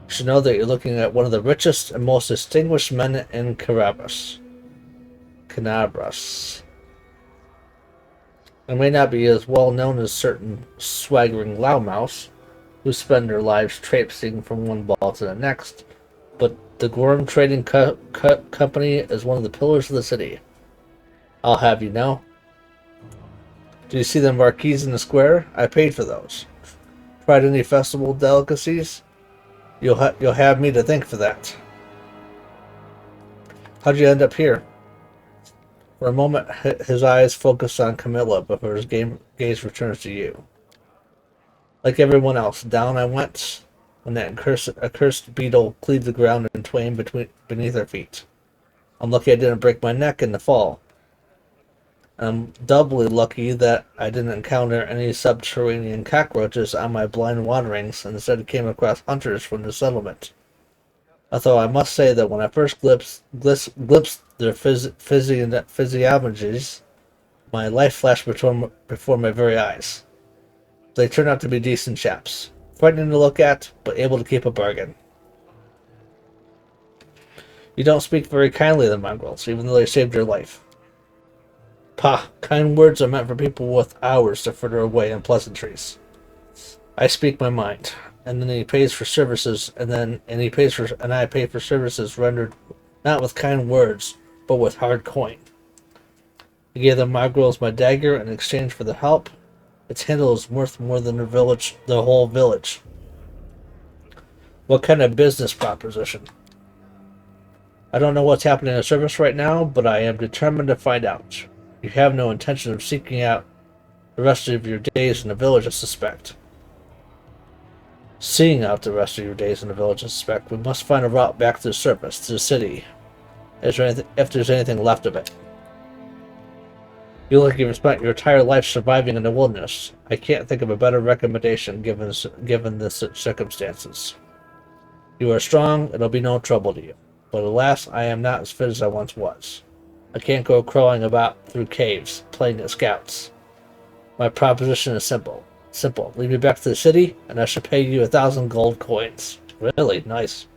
You should know that you're looking at one of the richest and most distinguished men in Canabras. It may not be as well known as certain swaggering loudmouths who spend their lives traipsing from one ball to the next, but the Gwyrm Trading Company is one of the pillars of the city. I'll have you know. Do you see the marquees in the square? I paid for those. Tried any festival delicacies? You'll have me to thank for that. How'd you end up here? For a moment, his eyes focused on Camilla before his gaze returns to you. Like everyone else, down I went when that accursed beetle cleaved the ground in twain beneath our feet. I'm lucky I didn't break my neck in the fall. I'm doubly lucky that I didn't encounter any subterranean cockroaches on my blind wanderings and instead came across hunters from the settlement. Although I must say that when I first glimpsed their physiognomies, my life flashed before my very eyes. They turned out to be decent chaps. Frightening to look at, but able to keep a bargain. You don't speak very kindly of the mongrels, even though they saved your life. Pah, kind words are meant for people with hours to fritter away in pleasantries. I speak my mind, and then he pays for services, and I pay for services rendered not with kind words, but with hard coin. I gave the mongrels my dagger in exchange for the help. Its handle is worth more than the whole village. What kind of business proposition? I don't know what's happening in the service right now, but I am determined to find out. You have no intention of seeking out the rest of your days in the village, I suspect. Seeing out the rest of your days in the village, I suspect. We must find a route back to the surface, to the city. If there's anything left of it. You look like you've spent your entire life surviving in the wilderness. I can't think of a better recommendation given the circumstances. You are strong, it'll be no trouble to you. But alas, I am not as fit as I once was. I can't go crawling about through caves, playing at scouts. My proposition is simple. Lead me back to the city, and I shall pay you 1,000 gold coins. Really? Nice.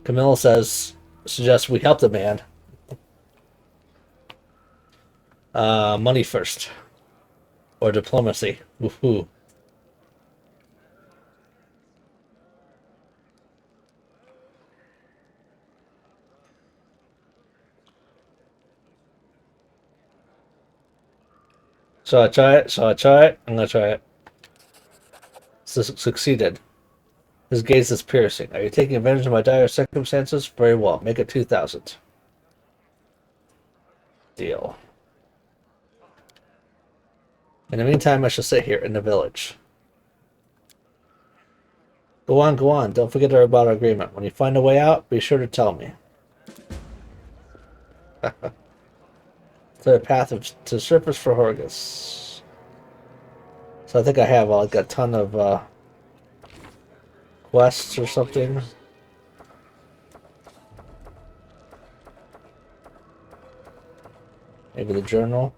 Camilla suggests we help the man. Money first. Or diplomacy. Woohoo. So I try it. I'm gonna try it. Succeeded. His gaze is piercing. Are you taking advantage of my dire circumstances? Very well. Make it 2,000. Deal. In the meantime, I shall sit here in the village. Go on. Don't forget about our agreement. When you find a way out, be sure to tell me. Clear path to surface for Horgus. So I think I have like a ton of quests or something. Maybe the journal.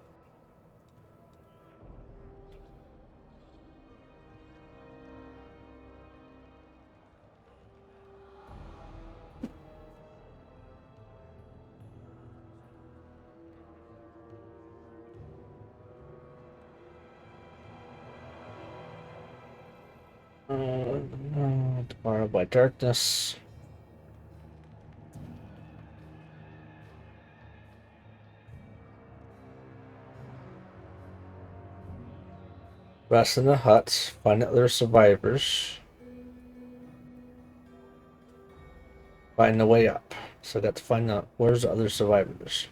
Tomorrow by darkness. Rest in the huts. Find other survivors. Find the way up. So I got to find out where's the other survivors.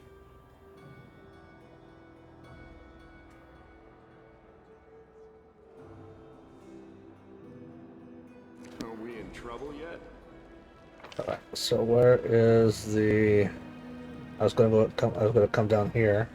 Are we in trouble yet? Alright, so where is the... I was gonna come down here.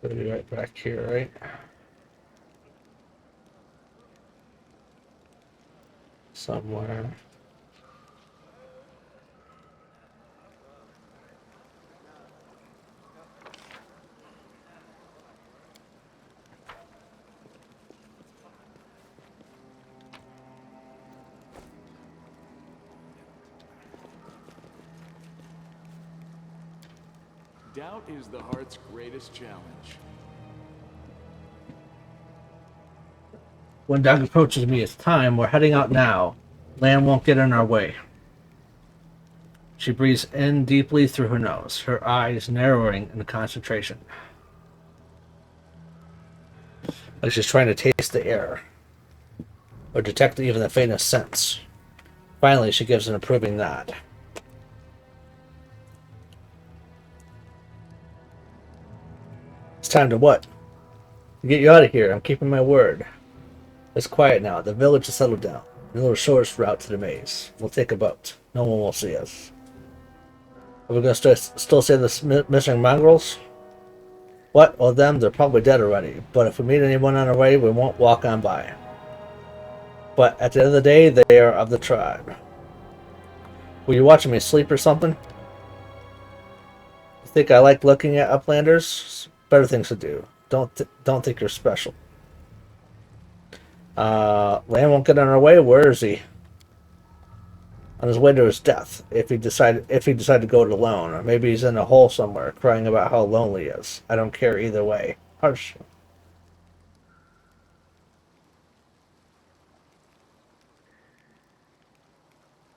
It'll be right back here, right? Somewhere. Doubt is the heart's greatest challenge. When Doug approaches me, it's time. We're heading out now. Land won't get in our way. She breathes in deeply through her nose, her eyes narrowing in concentration. Like she's trying to taste the air, or detect even the faintest sense. Finally, she gives an approving nod. It's time to what? To get you out of here. I'm keeping my word. It's quiet now. The village has settled down. A little shortest route to the maze. We'll take a boat. No one will see us. Are we going to still say the missing mongrels? What? Well, them, they're probably dead already. But if we meet anyone on our way, we won't walk on by. But at the end of the day, they are of the tribe. Were you watching me sleep or something? You think I like looking at uplanders? Better things to do. Don't think you're special. Land won't get on our way. Where is he? On his way to his death. If he decided to go it alone, or maybe he's in a hole somewhere, crying about how lonely he is. I don't care either way. Harsh.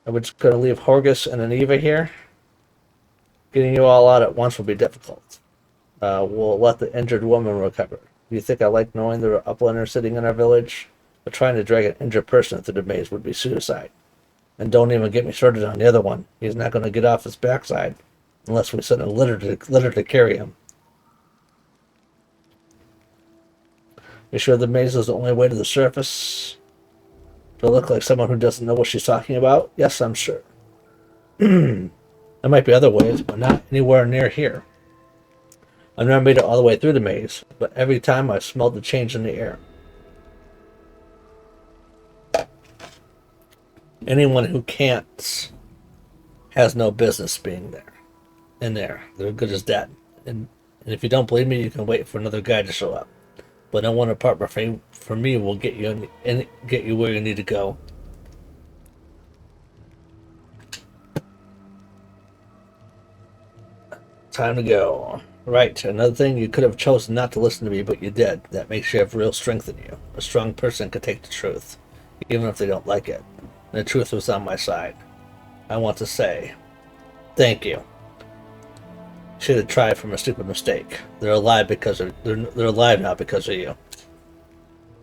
Are we just going to leave Horgus and Aniva here? Getting you all out at once will be difficult. We'll let the injured woman recover. Do you think I like knowing there are uplanders sitting in our village? But trying to drag an injured person through the maze would be suicide. And don't even get me started on the other one. He's not going to get off his backside unless we send a litter to carry him. You sure the maze is the only way to the surface? Do I look like someone who doesn't know what she's talking about? Yes, I'm sure. There might be other ways, but not anywhere near here. I've never made it all the way through the maze, but every time I've smelled the change in the air. Anyone who can't has no business being there. In there. They're good as dead. And if you don't believe me, you can wait for another guy to show up. But no one apart from me will get you where you need to go. Time to go. Right, another thing, you could have chosen not to listen to me, but you did. That makes you have real strength in you. A strong person can take the truth, even if they don't like it. And the truth was on my side. I want to say, thank you. Should have tried from a stupid mistake. They're alive they're alive now because of you.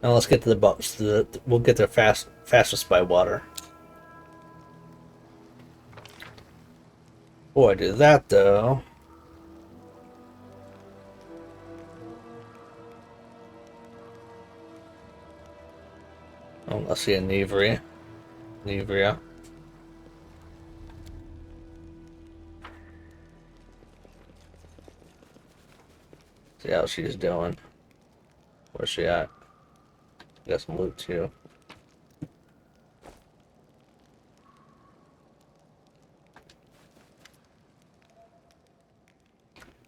Now let's get to the boats. We'll get there fastest by water. Before I do that, though. Oh, I see a Nevria. See how she's doing. Where's she at? Got some loot too.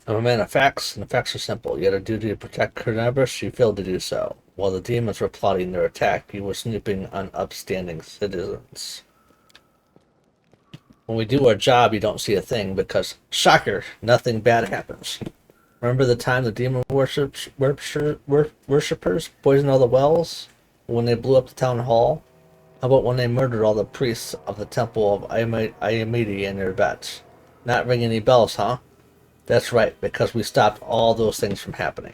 I'm a man of facts, and the facts are simple. You had a duty to protect Carnabas, you failed to do so. While the demons were plotting their attack, you were snooping on upstanding citizens. When we do our job, you don't see a thing, because, shocker, nothing bad happens. Remember the time the demon worshippers poisoned all the wells? When they blew up the town hall? How about when they murdered all the priests of the temple of Ayamidi in their beds? Not ring any bells, huh? That's right, because we stopped all those things from happening.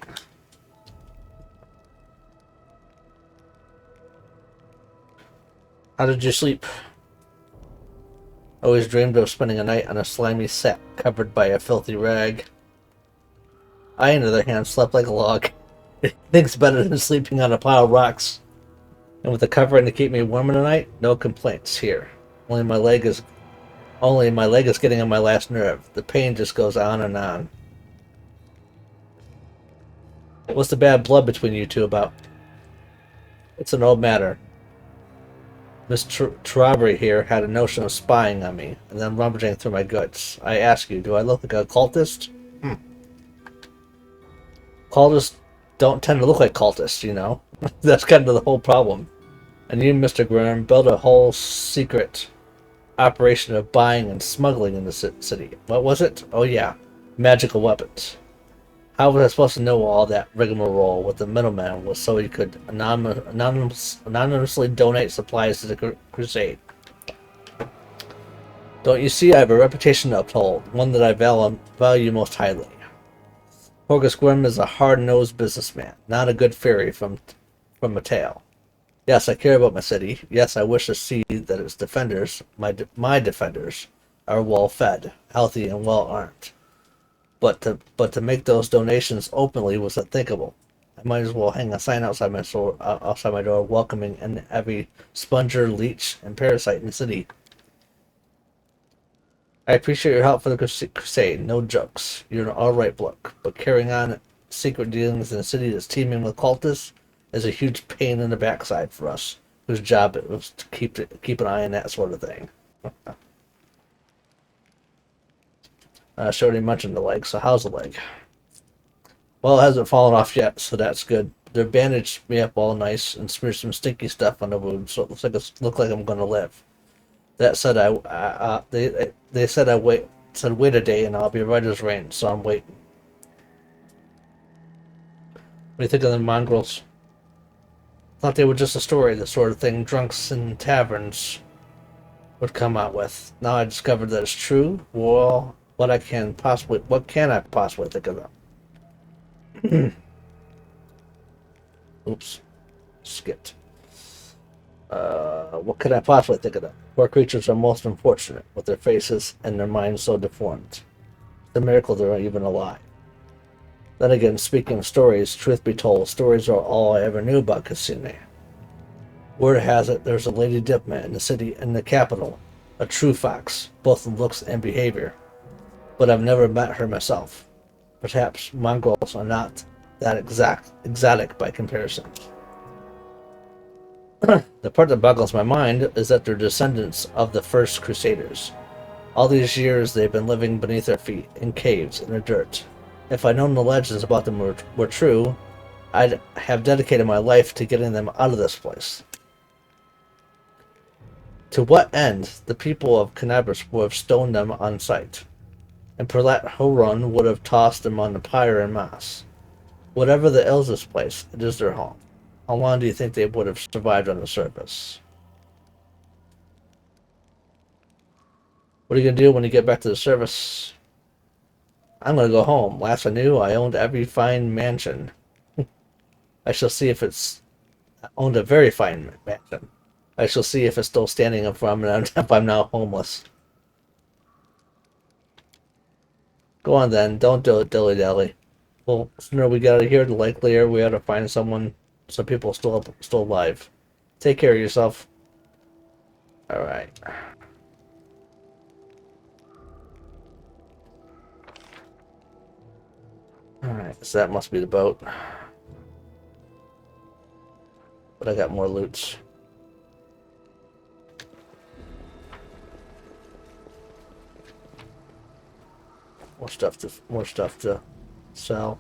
How did you sleep? Always dreamed of spending a night on a slimy sack covered by a filthy rag. I, on the other hand, slept like a log. Things better than sleeping on a pile of rocks. And with the covering to keep me warm in the night, no complaints here. Only my leg is getting on my last nerve. The pain just goes on and on. What's the bad blood between you two about? It's an old matter. Miss Trabry here had a notion of spying on me, and then rummaging through my goods. I ask you, do I look like a cultist? Cultists don't tend to look like cultists, you know. That's kind of the whole problem. And you, Mr. Grimm, built a whole secret operation of buying and smuggling in the city. What was it? Oh yeah, magical weapons. How was I supposed to know all that rigmarole with the middleman was so he could anonymously donate supplies to the crusade? Don't you see, I have a reputation to uphold, one that I value most highly. Horgus Grimm is a hard-nosed businessman, not a good fairy from a tale. Yes, I care about my city. Yes, I wish to see that its defenders, my defenders, are well-fed, healthy, and well-armed. But to make those donations openly was unthinkable. I might as well hang a sign outside my door, welcoming every sponger, leech, and parasite in the city. I appreciate your help for the crusade. No jokes. You're an all-right bloke, but carrying on secret dealings in a city that's teeming with cultists is a huge pain in the backside for us, whose job it was to keep an eye on that sort of thing. She already mentioned the leg, so how's the leg? Well, it hasn't fallen off yet, so that's good. They bandaged me up all nice and smeared some stinky stuff on the wound, so it looks like I'm gonna live. That said, they said wait a day and I'll be right as rain, so I'm waiting. What do you think of the mongrels? Thought they were just a story, the sort of thing drunks in taverns would come out with. Now I discovered that it's true. Well, what can I possibly think of them? Oops, skipped. What could I possibly think of them? Poor creatures are most unfortunate, with their faces and their minds so deformed. It's a miracle they're even alive. Then again, speaking of stories, truth be told, stories are all I ever knew about Cassini. Word has it there's a lady diplomat in the capital, a true fox, both in looks and behavior. But I've never met her myself. Perhaps mongrels are not that exotic by comparison. The part that boggles my mind is that they're descendants of the first Crusaders. All these years they've been living beneath our feet, in caves, in the dirt. If I'd known the legends about them were true, I'd have dedicated my life to getting them out of this place. To what end the people of Canabras would have stoned them on sight, and Perlat Horon would have tossed them on the pyre en masse. Whatever the ills of this place, it is their home. How long do you think they would have survived on the surface? What are you going to do when you get back to the service? I'm going to go home. Last I knew, I owned every fine mansion. I shall see if it's owned a very fine mansion. I shall see if it's still standing if I'm now homeless. Go on then, don't do it dilly-dally. Well, the sooner we get out of here, the likelier we ought to find some people still alive. Take care of yourself. Alright. Alright, so that must be the boat. But I got more loots. More stuff to sell.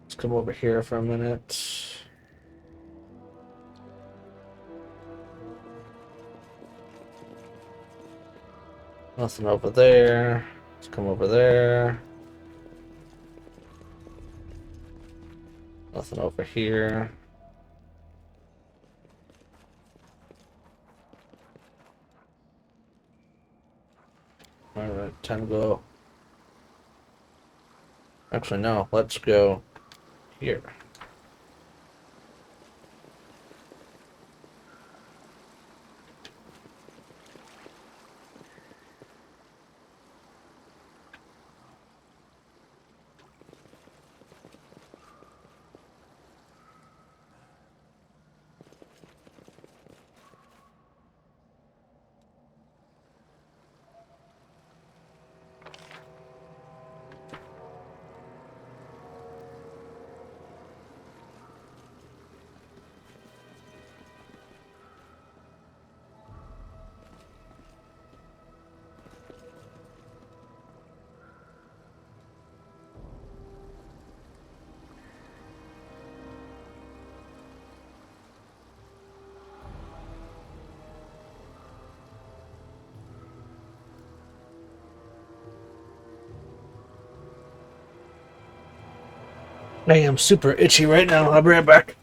Let's come over here for a minute. Nothing over there. Let's come over there. Nothing over here. Alright, time to go. Actually, no. Let's go here. I am super itchy right now. I'll be right back.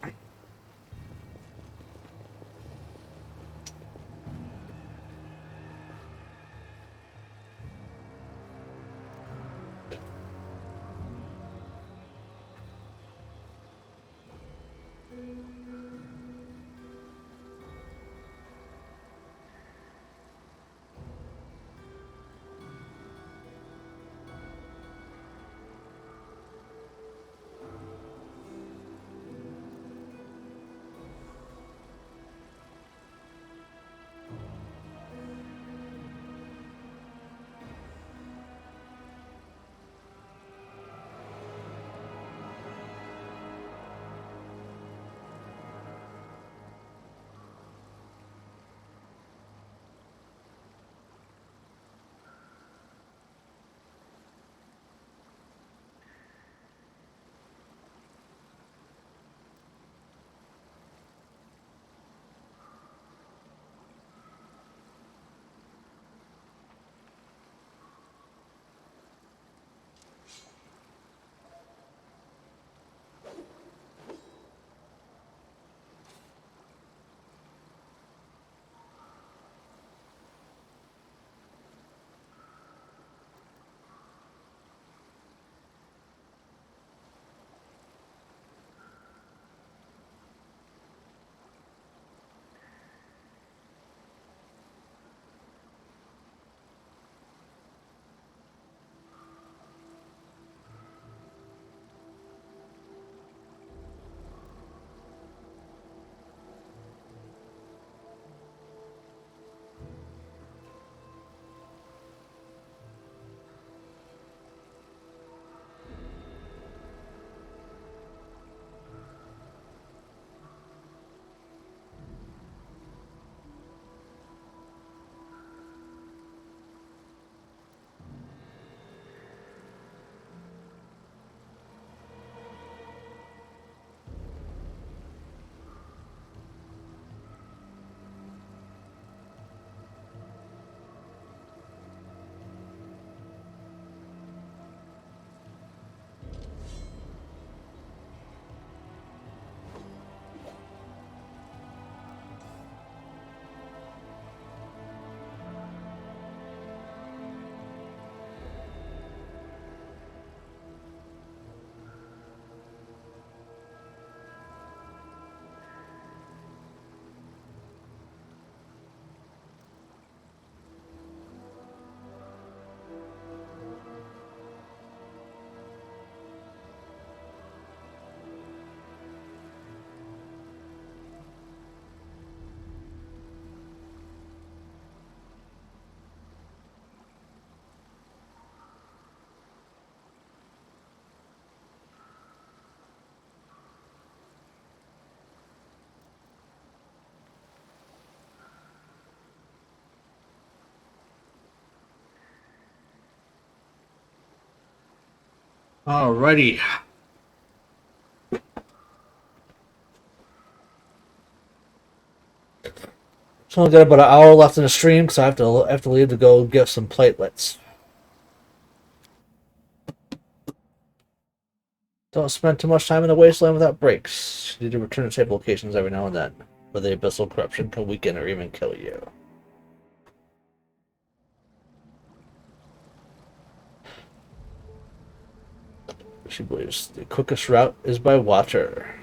Alrighty. So I've got about an hour left in the stream because I have to leave to go get some platelets. Don't spend too much time in the wasteland without breaks. You need to return to safe locations every now and then, where the abyssal corruption can weaken or even kill you. She believes the quickest route is by water.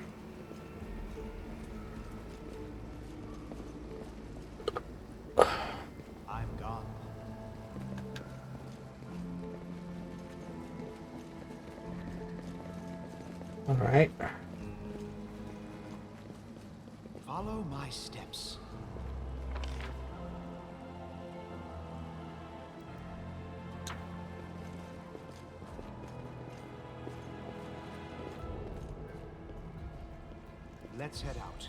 I'm gone. Alright. Follow my steps. Let's head out.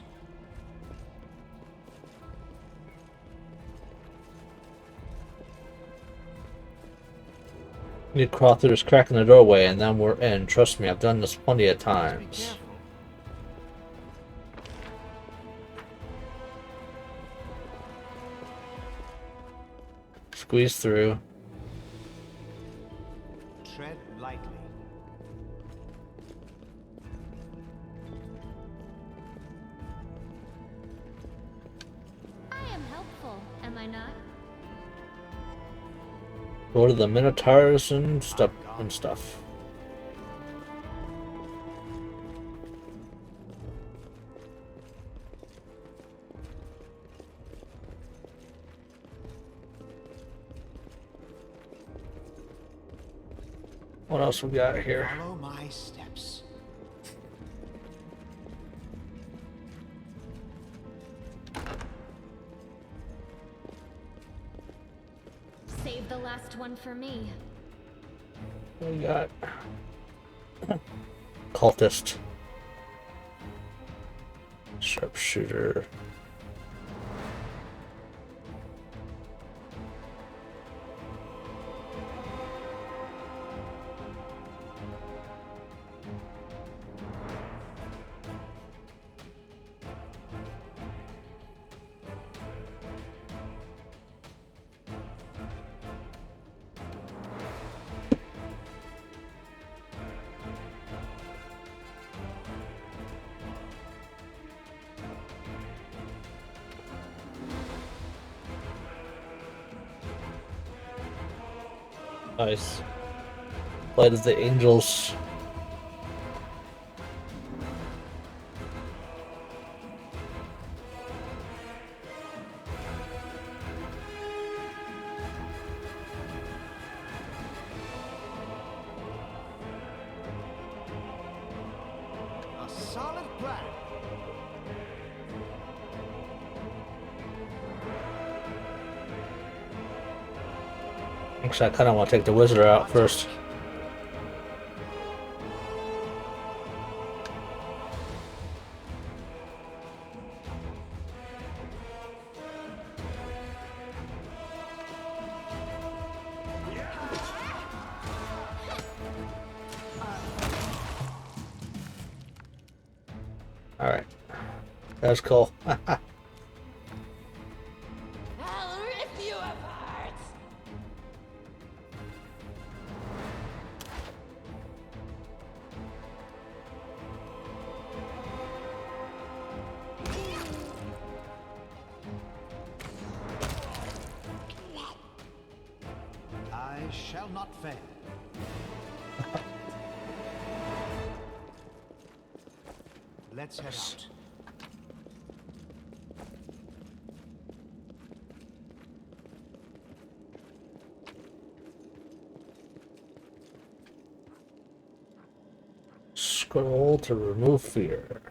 You crawl through this crack in the doorway and then we're in. Trust me, I've done this plenty of times. Squeeze through. Tread lightly. I am helpful, am I not? Go to the Minotaurs and stuff. What else we got here? Follow my steps. Save the last one for me. We got cultist, sharpshooter. Nice. Light of the Angels. A solid plan. Actually, I kind of want to take the wizard out first. Alright. That's cool. I'll rip you apart! I shall not fail. Let's head out. Scroll to remove fear.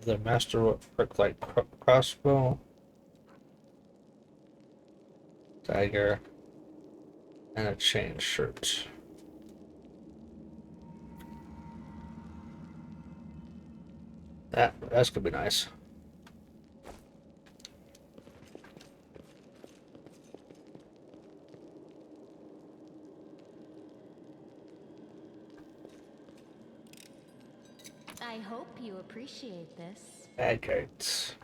The master work like crossbow, dagger, and a chain shirt. That's gonna be nice. I hope you appreciate this. Agate.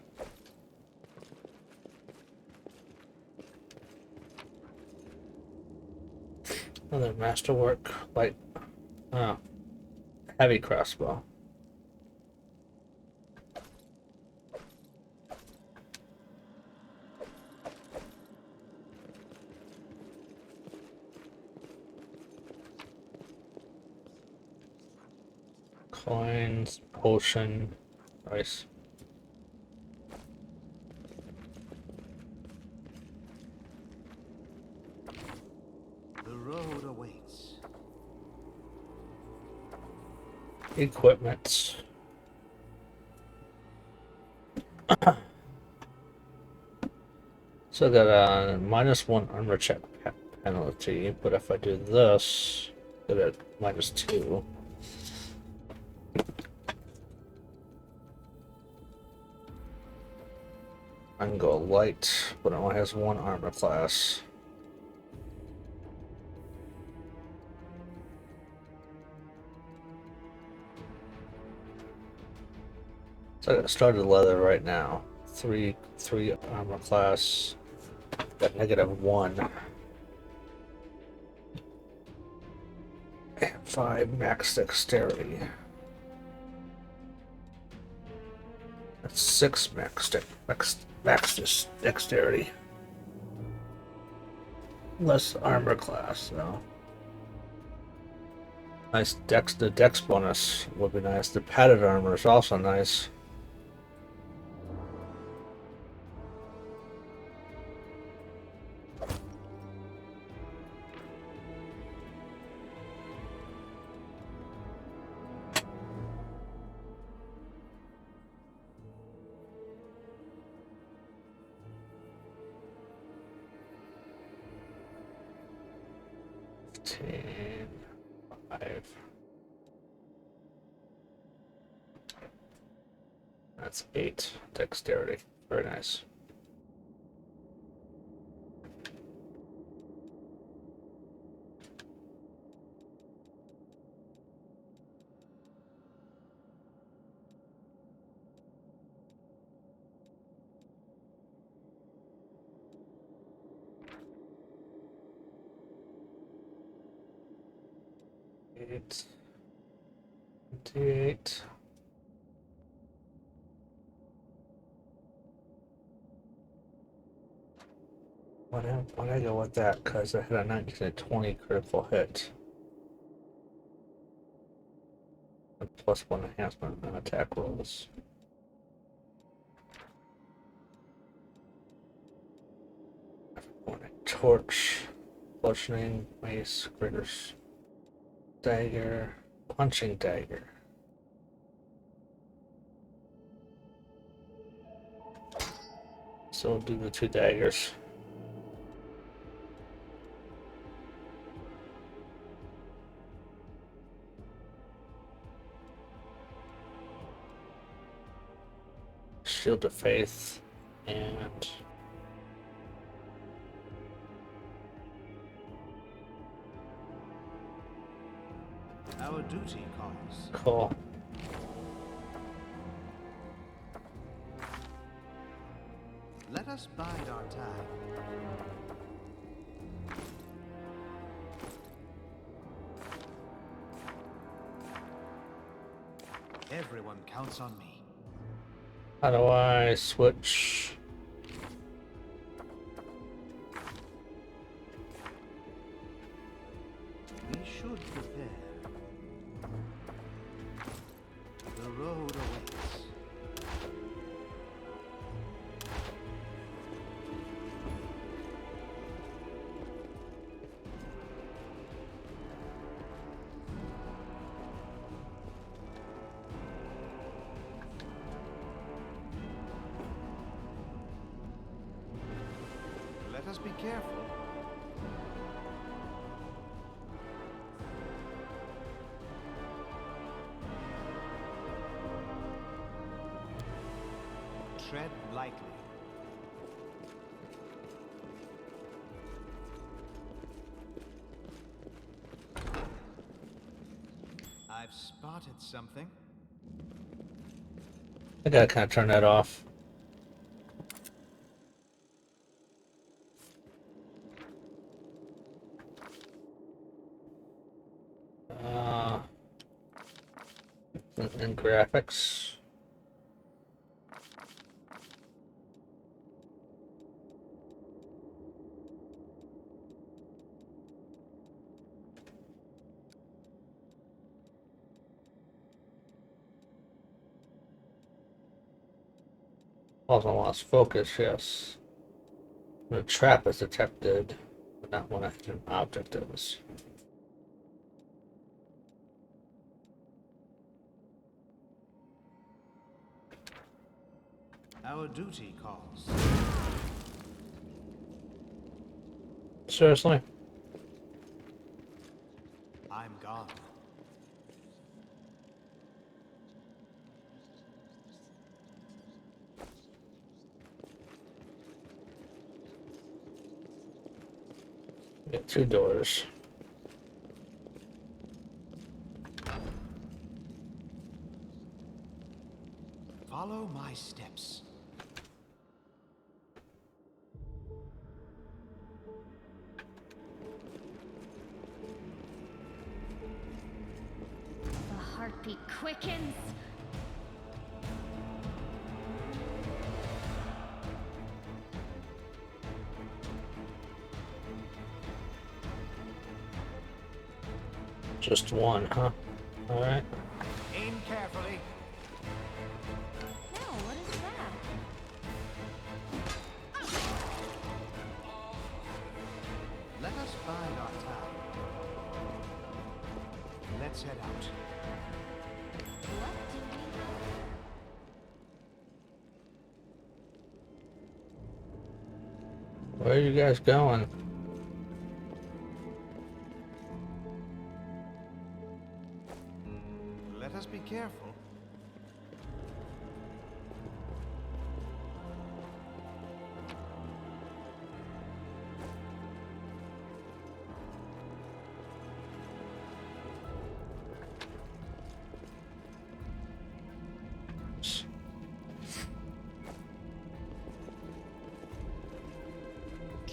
Another masterwork, light, heavy crossbow. Coins, potion, nice. The road awaits. Equipment. So I got a -1 armor check penalty, but if I do this, I get a -2. I can go light, but it only has 1 armor class. So I got started leather right now. 3 armor class. Got -1. And 5 max dexterity. That's 6 max dexterity. Less armor class though. Nice dex. The dex bonus would be nice. The padded armor is also nice. That's 8 dexterity. Very nice. Eight. 28. Why'd I go with that? Because I had a 19 and 20 critical hit. And +1 enhancement on attack rolls. Torch, bludgeoning, mace, greater dagger, punching dagger. So we'll do the 2 daggers. Shield of Faith and Our duty calls. cool. Let us bide our time. Everyone counts on me. How do I switch? We should prepare. The road awaits. Let us be careful. Tread lightly. I've spotted something. I gotta kind of turn that off. And graphics. Also lost focus, yes. When a trap is detected, but not when an object is. Our duty calls. Seriously? I'm gone. We got 2 doors. Follow my steps. The heartbeat quickens. Just one, huh? Alright. Aim carefully. No, what is that? Let us bide our time. Let's head out. What do we know? Where are you guys going? Let us be careful.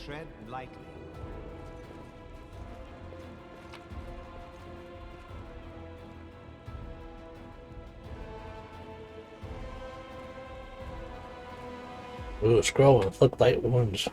Tread lightly. Ooh, scroll and inflict light wounds.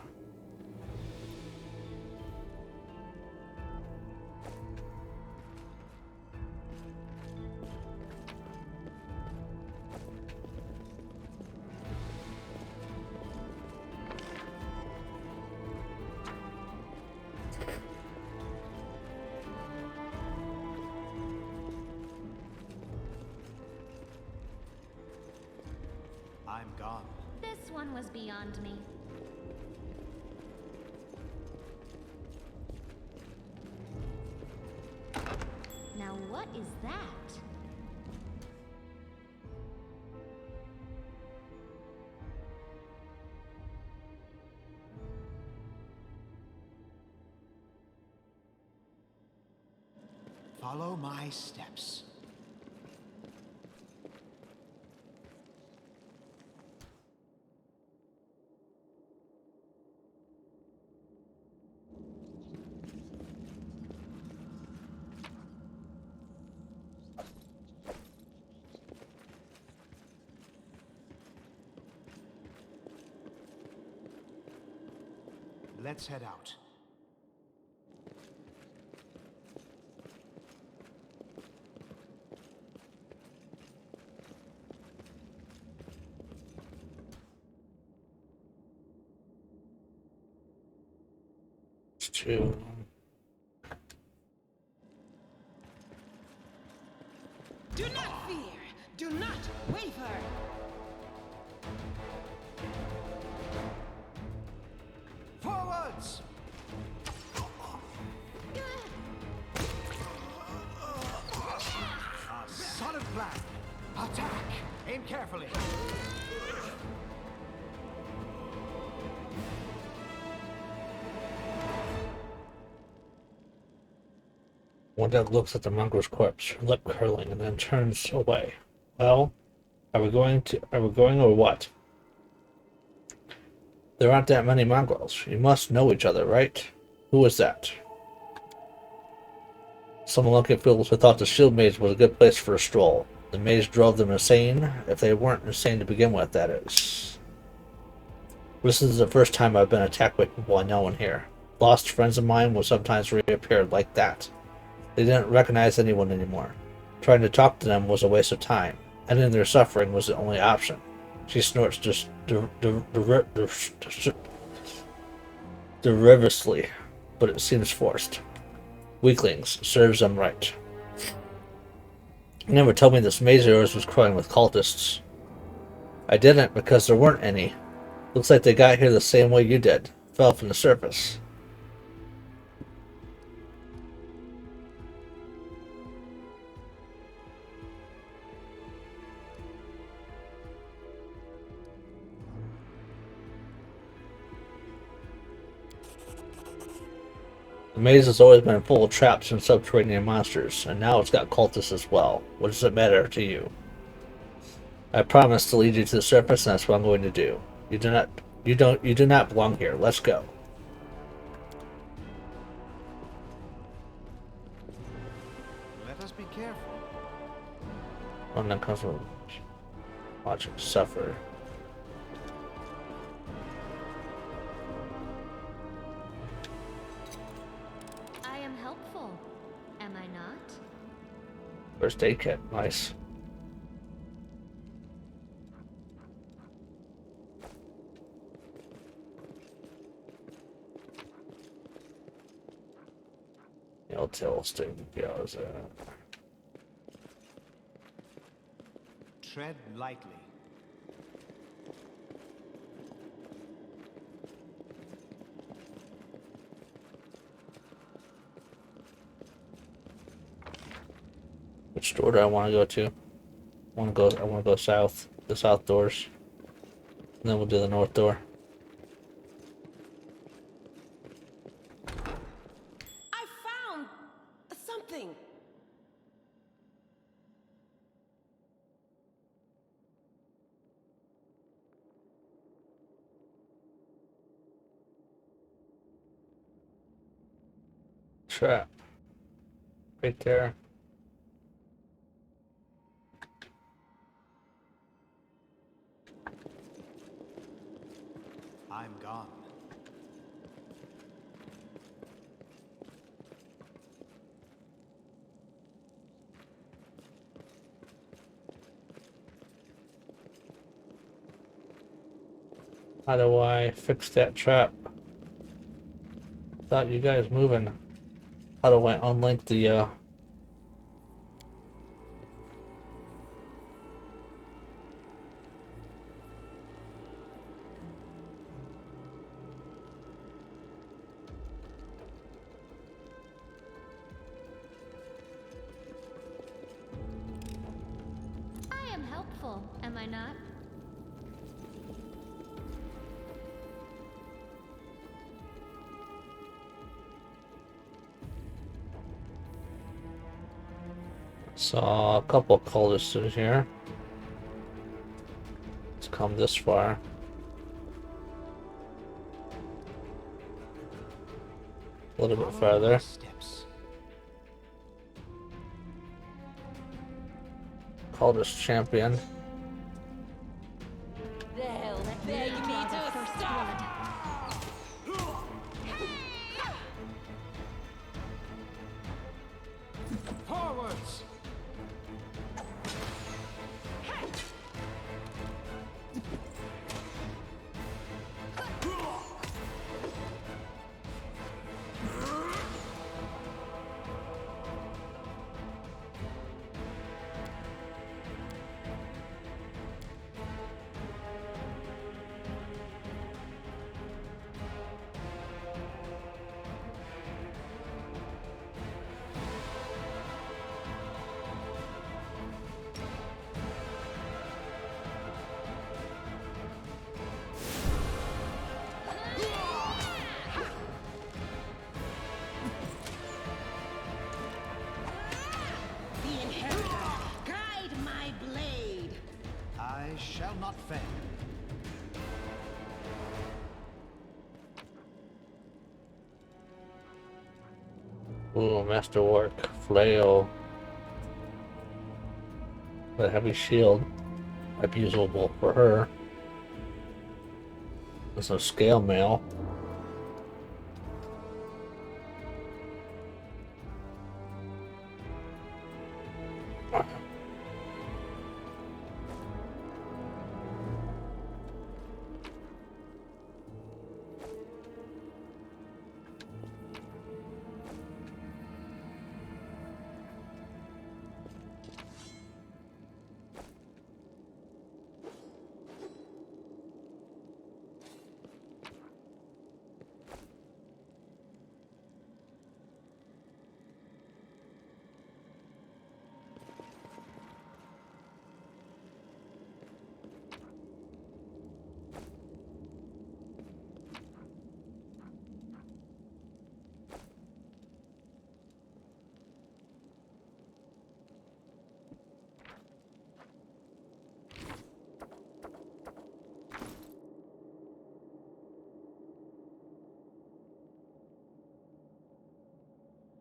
I'm gone. This one was beyond me. Now what is that? Follow my steps. Let's head out. It's 2. Do not fear! Do not waver! Forwards! A solid plan. Attack! Aim carefully. One that looks at the mongrel's corpse, her lip curling, and then turns away. Well, are we going or what? There aren't that many mongrels. You must know each other, right? Who is that? Someone looking at Phillips who thought the shield maze was a good place for a stroll. The maze drove them insane, if they weren't insane to begin with, that is. This is the first time I've been attacked by people I know in here. Lost friends of mine will sometimes reappear like that. They didn't recognize anyone anymore. Trying to talk to them was a waste of time. Ending their suffering was the only option. She snorts derivatively, but it seems forced. Weaklings, serves them right. You never told me this maze of yours was crawling with cultists. I didn't because there weren't any. Looks like they got here the same way you did. Fell from the surface. The maze has always been full of traps and subterranean monsters, and now it's got cultists as well. What does it matter to you? I promise to lead you to the surface, and that's what I'm going to do. You do not belong here. Let's go. Let us be careful. One that comes from watching suffer. I am helpful, am I not? First aid kit, nice. Tread lightly. Which door do I want to go to? I want to go south. The south doors. And then we'll do the north door. I found something. Trap. Right there. I'm gone. How do I fix that trap? Thought you guys moving. How do I unlink the I am helpful, am I not? Saw a couple of cultists in here. Let's come this far. A little bit farther. Steps. Cultist champion. They'll beg me to stop. Forwards! I shall not fail. Ooh, masterwork, flail. The heavy shield might be usable for her. There's no scale mail.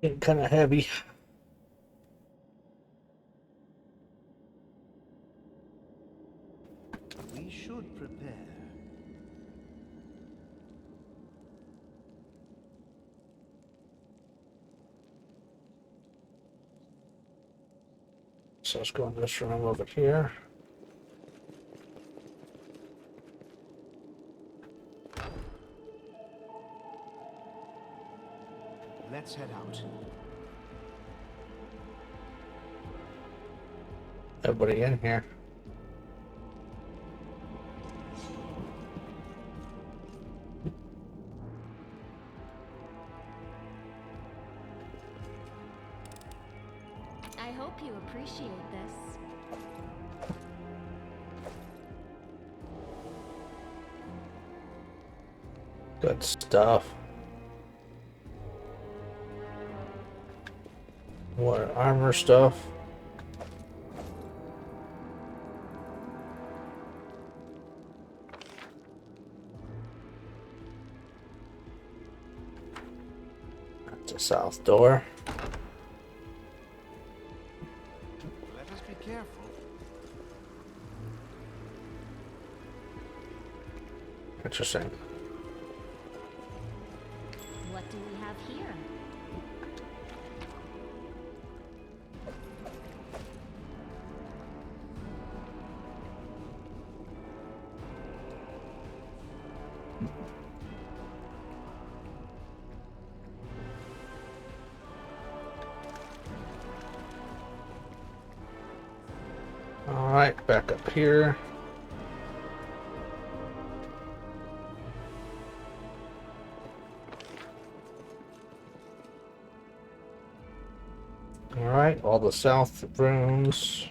Getting kind of heavy. We should prepare. So let's go in this room over here. Let's head out. Everybody in here. I hope you appreciate this. Good stuff. More armor stuff. That's a south door. Let us be careful. Interesting. What do we have here? Alright, back up here. Alright, all the south rooms.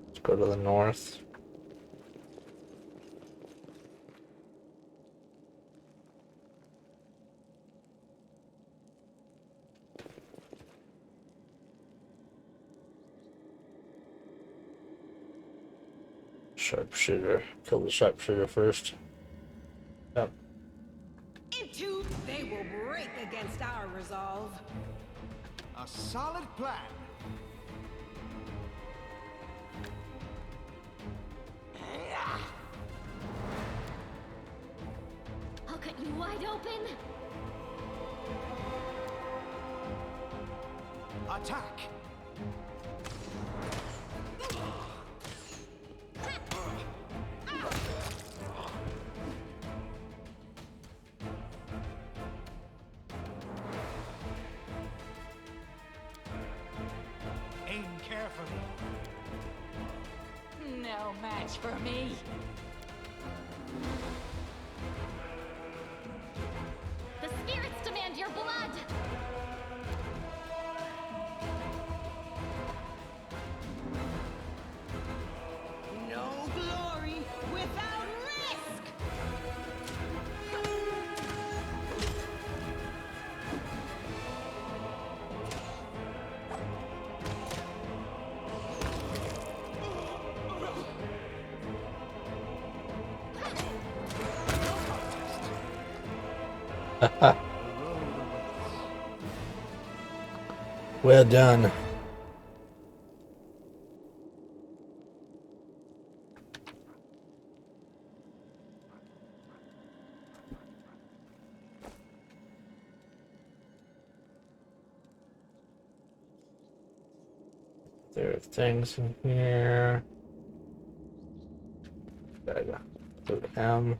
Let's go to the north. Sharpshooter. Kill the sharpshooter first. Yep. Into they will break against our resolve. A solid plan. I'll cut you wide open. Attack. Aim carefully. No match for me. The spirits demand your blood. No glory without risk. Well done. There are things in here. Gotta go through him.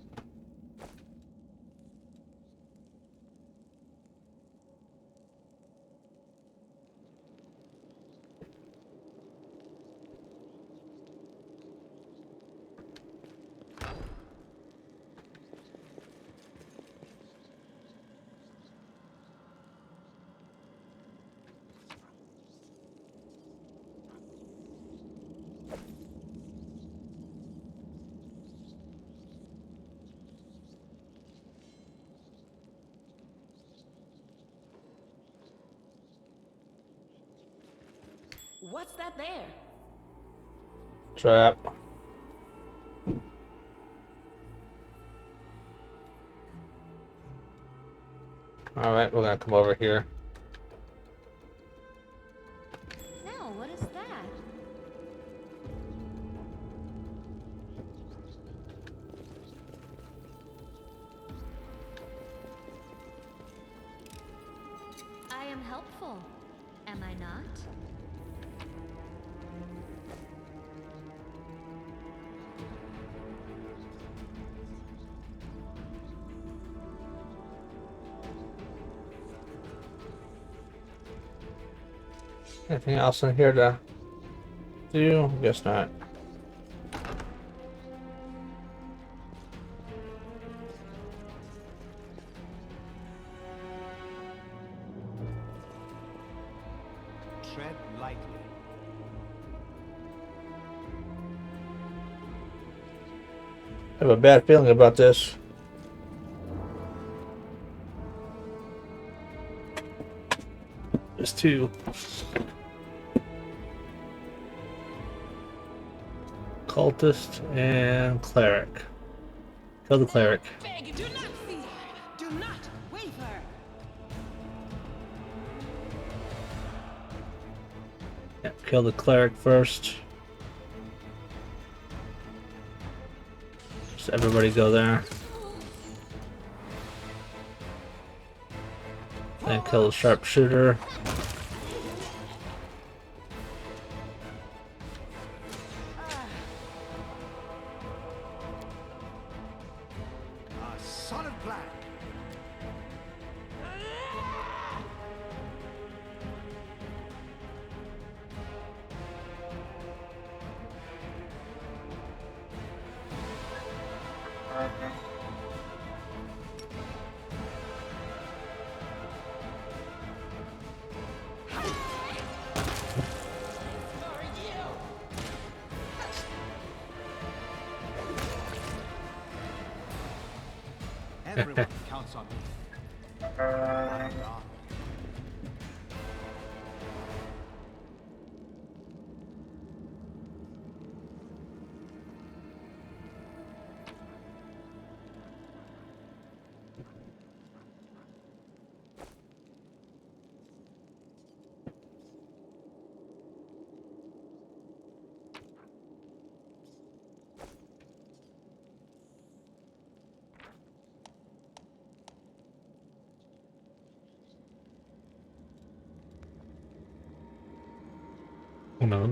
What's that there? Trap. Alright, we're gonna come over here. Now, what is that? I am helpful, am I not? Anything else in here to do? Guess not. Tread lightly. I have a bad feeling about this. There's two. Cultist and cleric. Kill the cleric. Beg, do not fear. Do not waver. Yeah, kill the cleric first. Just everybody go there. Then kill the sharpshooter. A solid plan. Everyone counts on me. I'm gone.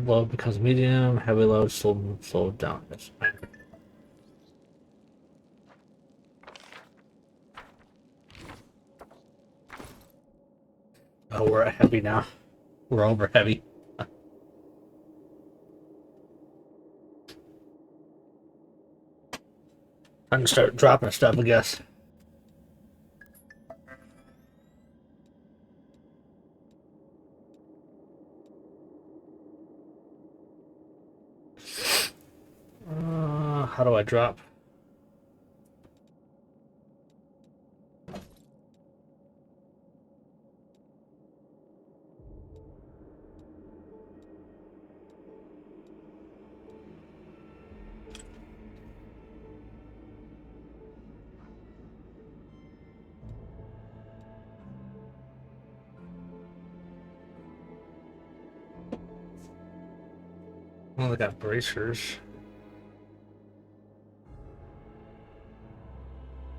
Load becomes medium, heavy load slow down. Yes. Oh, we're at heavy now. We're over heavy. I'm gonna start dropping stuff, I guess. How do I drop? Well, they got bracers.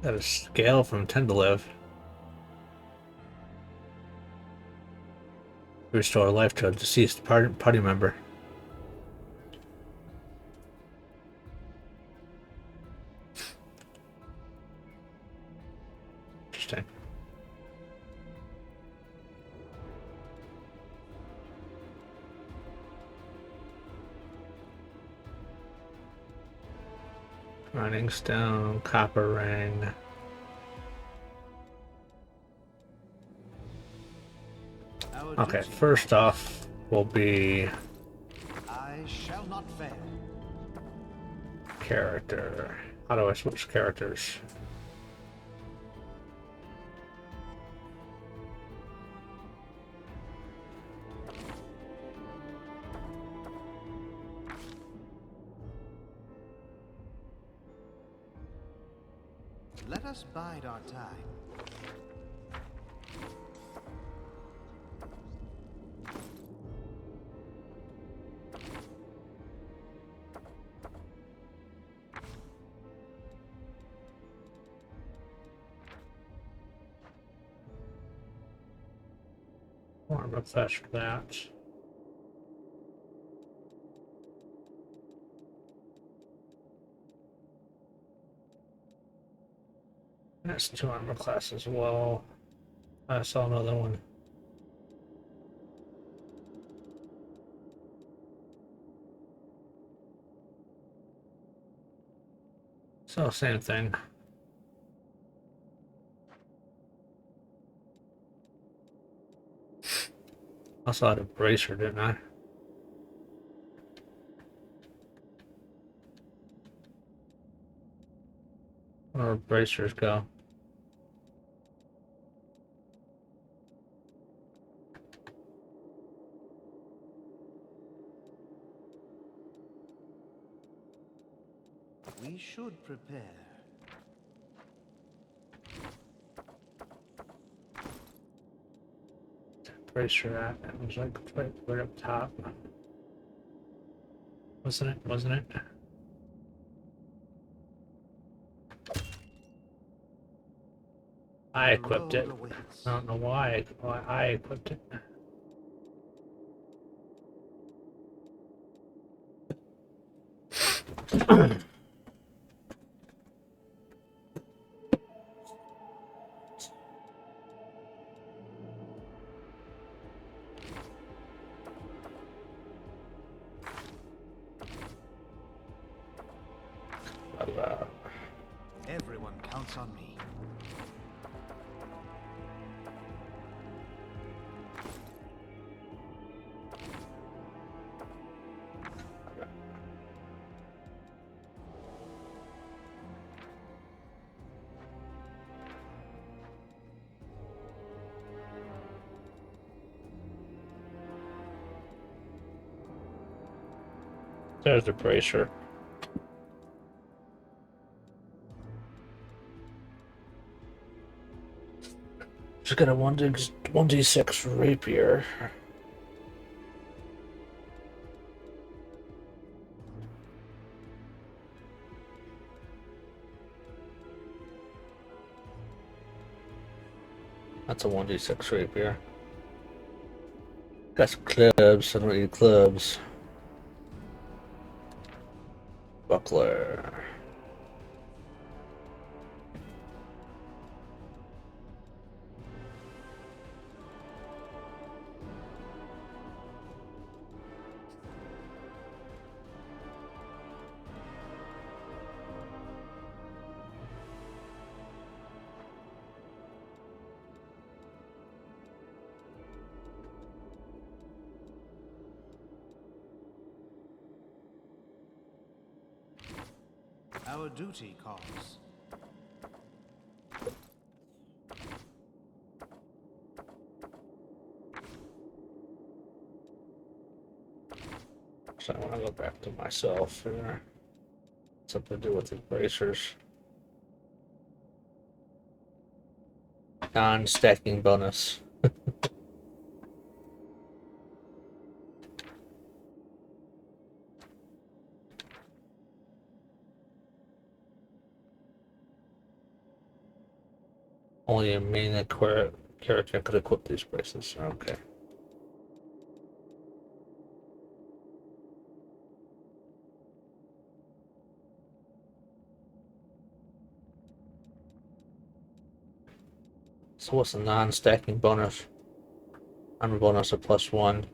Got a scale from 10 to live. Restore life to a deceased party member. Interesting. Running stone, copper ring. Okay, first off will be I shall not fail. character. How do I switch characters? Let us bide our time. Warm up fetch for that. That's 2 armor class as well. I saw another one. So same thing. Also had a bracer, didn't I? Where bracers go? We should prepare. Bracer at? It was like right up top. Wasn't it? Wasn't it? I equipped it. I don't know why I equipped it. Everyone counts on me. There's the bracer. Just got a 1d6 rapier. That's a 1d6 rapier. Got some clubs. I don't need clubs. Buckler. Our duty calls. So I want to go back to myself here. Something to do with the bracers. Non-stacking bonus. Only a main character could equip these braces. Okay. So what's the non-stacking bonus? Armor bonus of +1.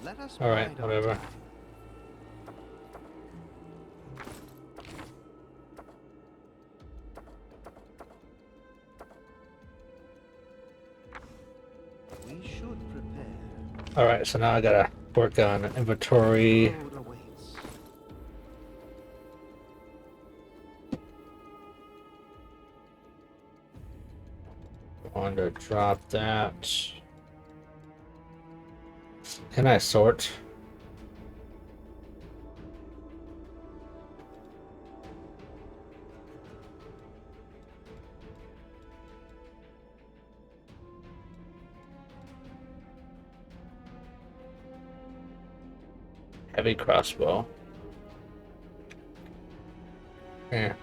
Let us Alright, bide our whatever. time. We should prepare. Alright, so now I gotta work on inventory. Road awaits. I want to drop that. Can I sort? Heavy crossbow. Yeah.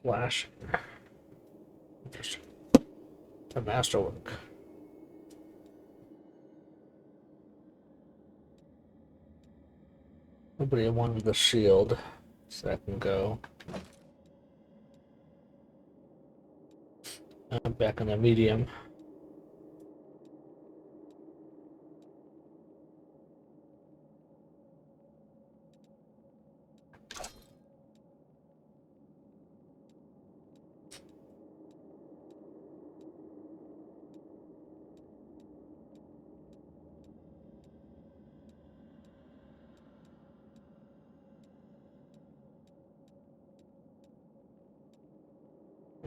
Flash. Interesting. The masterwork. Nobody wanted the shield, so I can go. I'm back in the medium.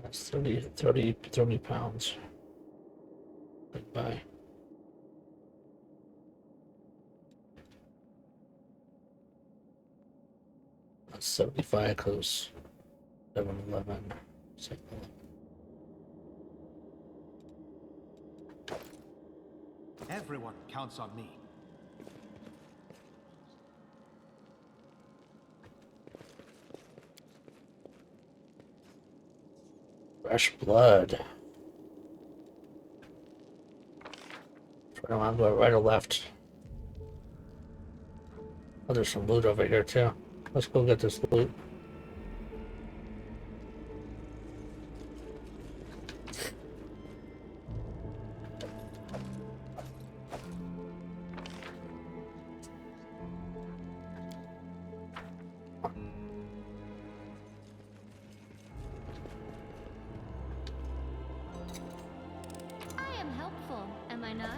That's 30 pounds. Goodbye. That's 75 because 7-Eleven. Everyone counts on me. Fresh blood. I want to go right or left. Oh, there's some loot over here too. Let's go get this loot. I am helpful, am I not?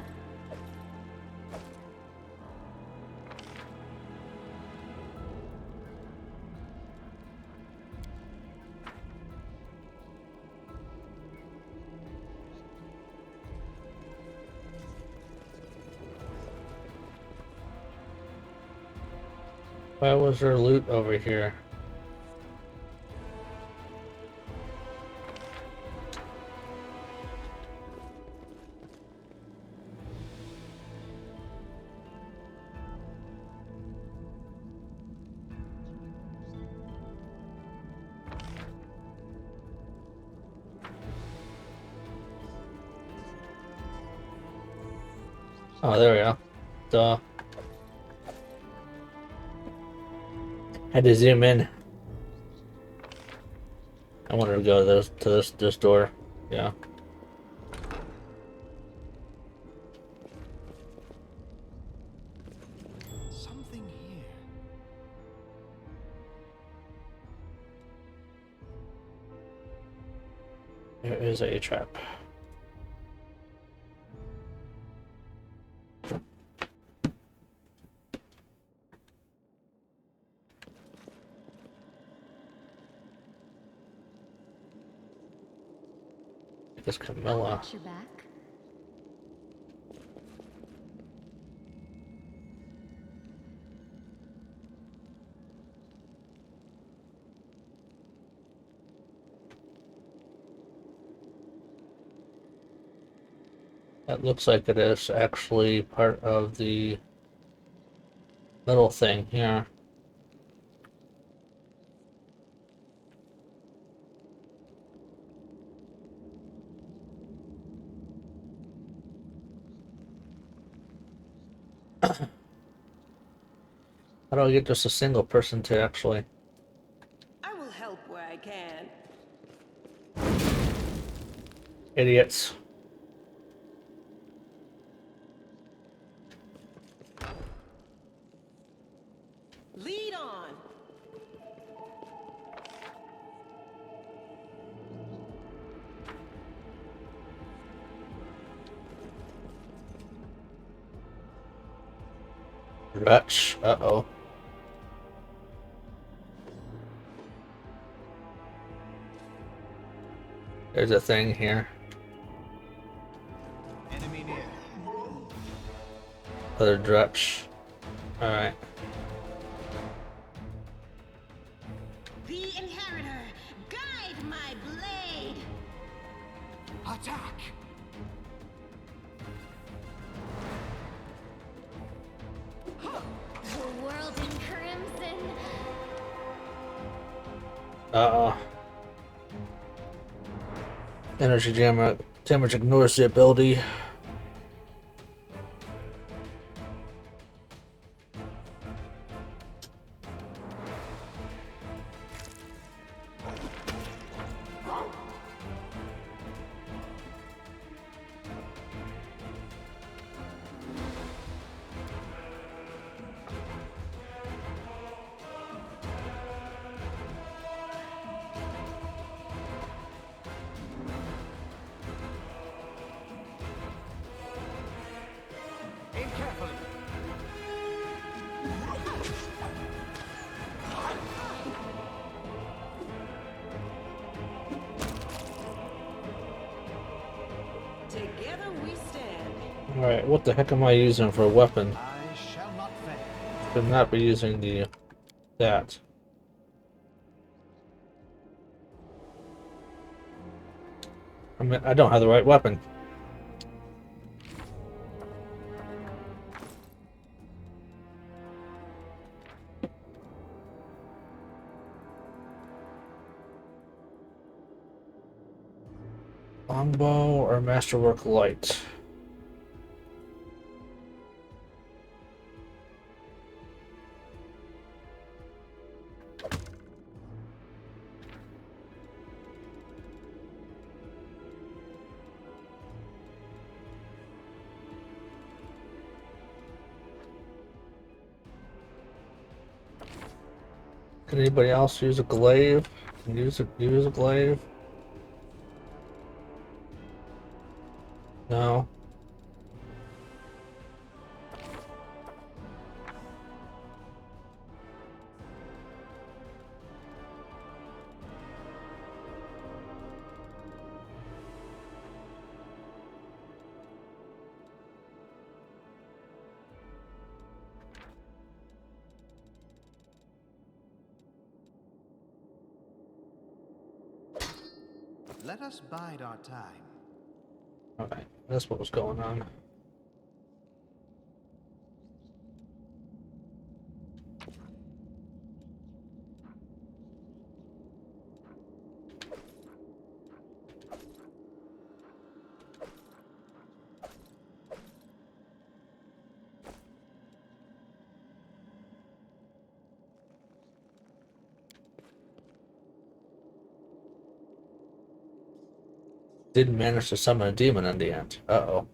Why was there loot over here? Oh, there we go. Duh. Had to zoom in. I wanted to go to this door. Yeah. Something here. There is a trap. This Camilla. Got your back. That looks like it is actually part of the little thing here. How do I get just a single person to actually? I will help where I can. Idiots. Lead on. Wretch. Uh-oh. There's a thing here. Enemy near. Other Dretch. Alright. The Inheritor, guide my blade. Attack! The world in crimson. Uh-oh. Energy damage ignores the ability. Aim carefully. Together we stand. Alright, what the heck am I using for a weapon? I shall not fail. Could not be using that. I mean, I don't have the right weapon. Longbow or Masterwork Light? Can anybody else use a glaive? Can use a glaive? No. Let us bide our time. Alright, that's what was going on. Did manage to summon a demon in the end. Uh-oh.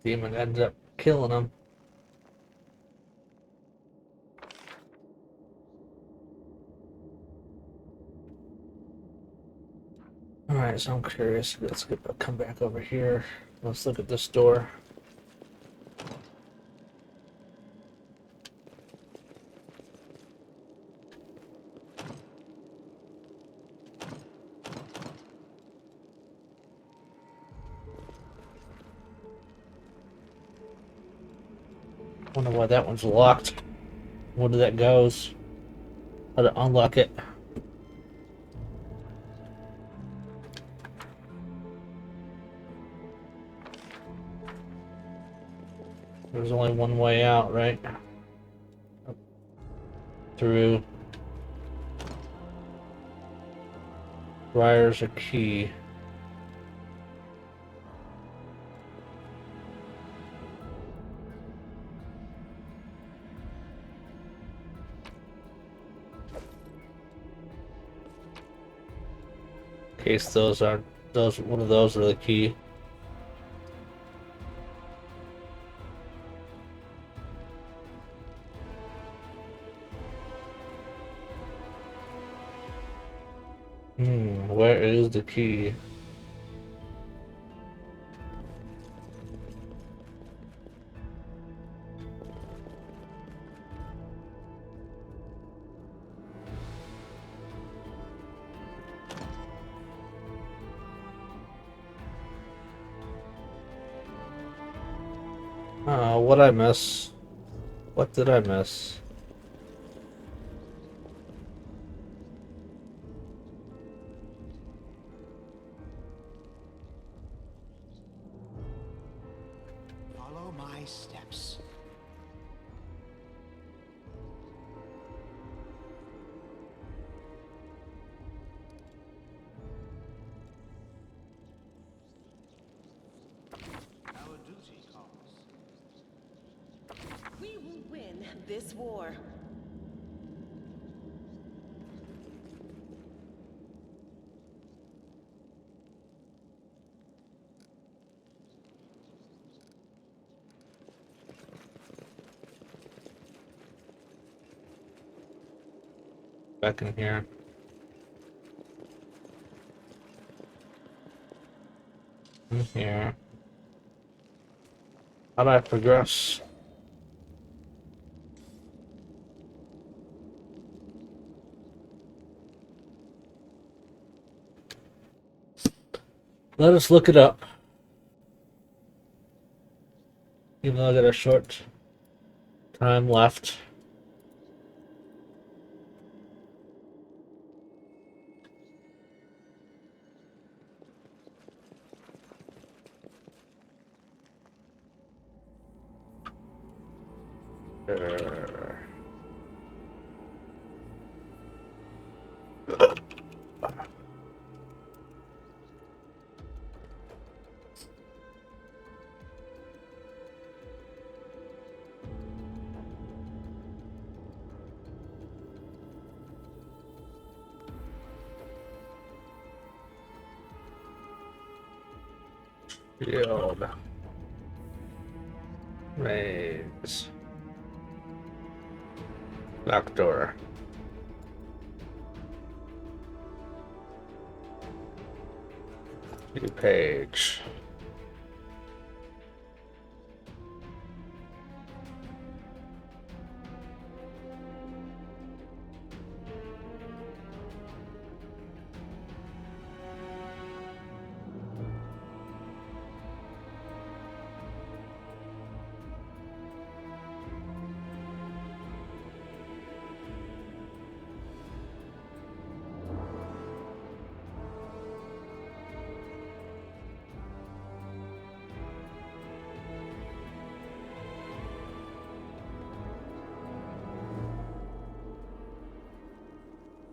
Demon ended up killing him. Alright, so I'm curious. Let's come back over here. Let's look at this door. Wonder why that one's locked. Wonder that goes. How to unlock it. There's only one way out, right? Through. Requires a key. In case one of those are the key. Where is the key? What'd I miss? What did I miss? Follow my steps. Our duty calls. We will win this war. Back in here. In here. How do I progress? Let us look it up. Even though I got a short time left. Shield. Raise. Back door. New page.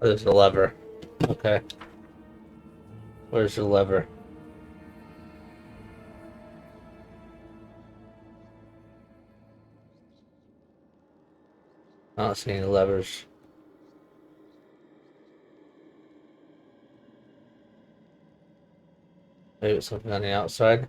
There's the lever. Okay. Where's the lever? I don't see any levers. Maybe it's something on the outside.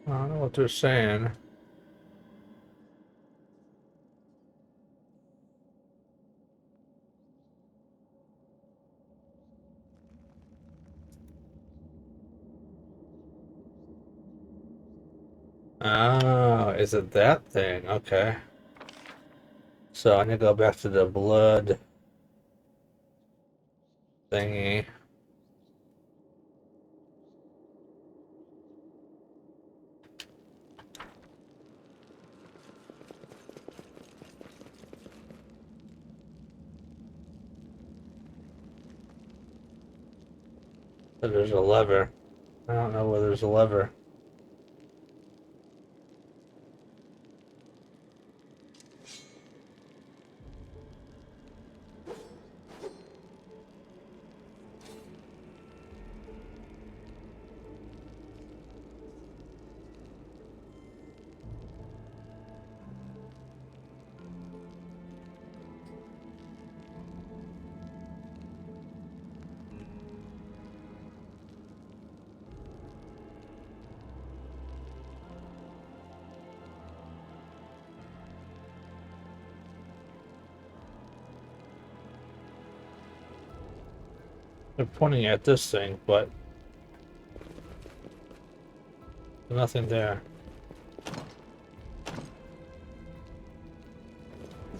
I don't know what they're saying. Oh, is it that thing? Okay. So I need to go back to the blood thingy. So there's a lever. I don't know where there's a lever. They're pointing at this thing, but nothing there.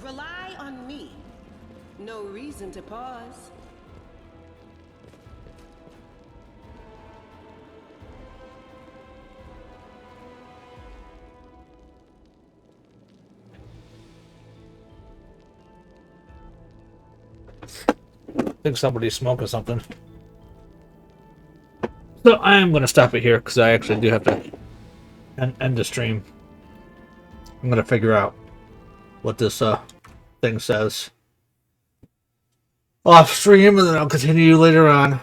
Rely on me. No reason to pause. I think somebody's smoking something. So I am going to stop it here because I actually do have to end the stream. I'm going to figure out what this thing says off stream, and then I'll continue later on.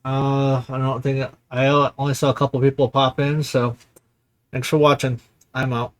I don't think I only saw a couple people pop in, so thanks for watching. I'm out.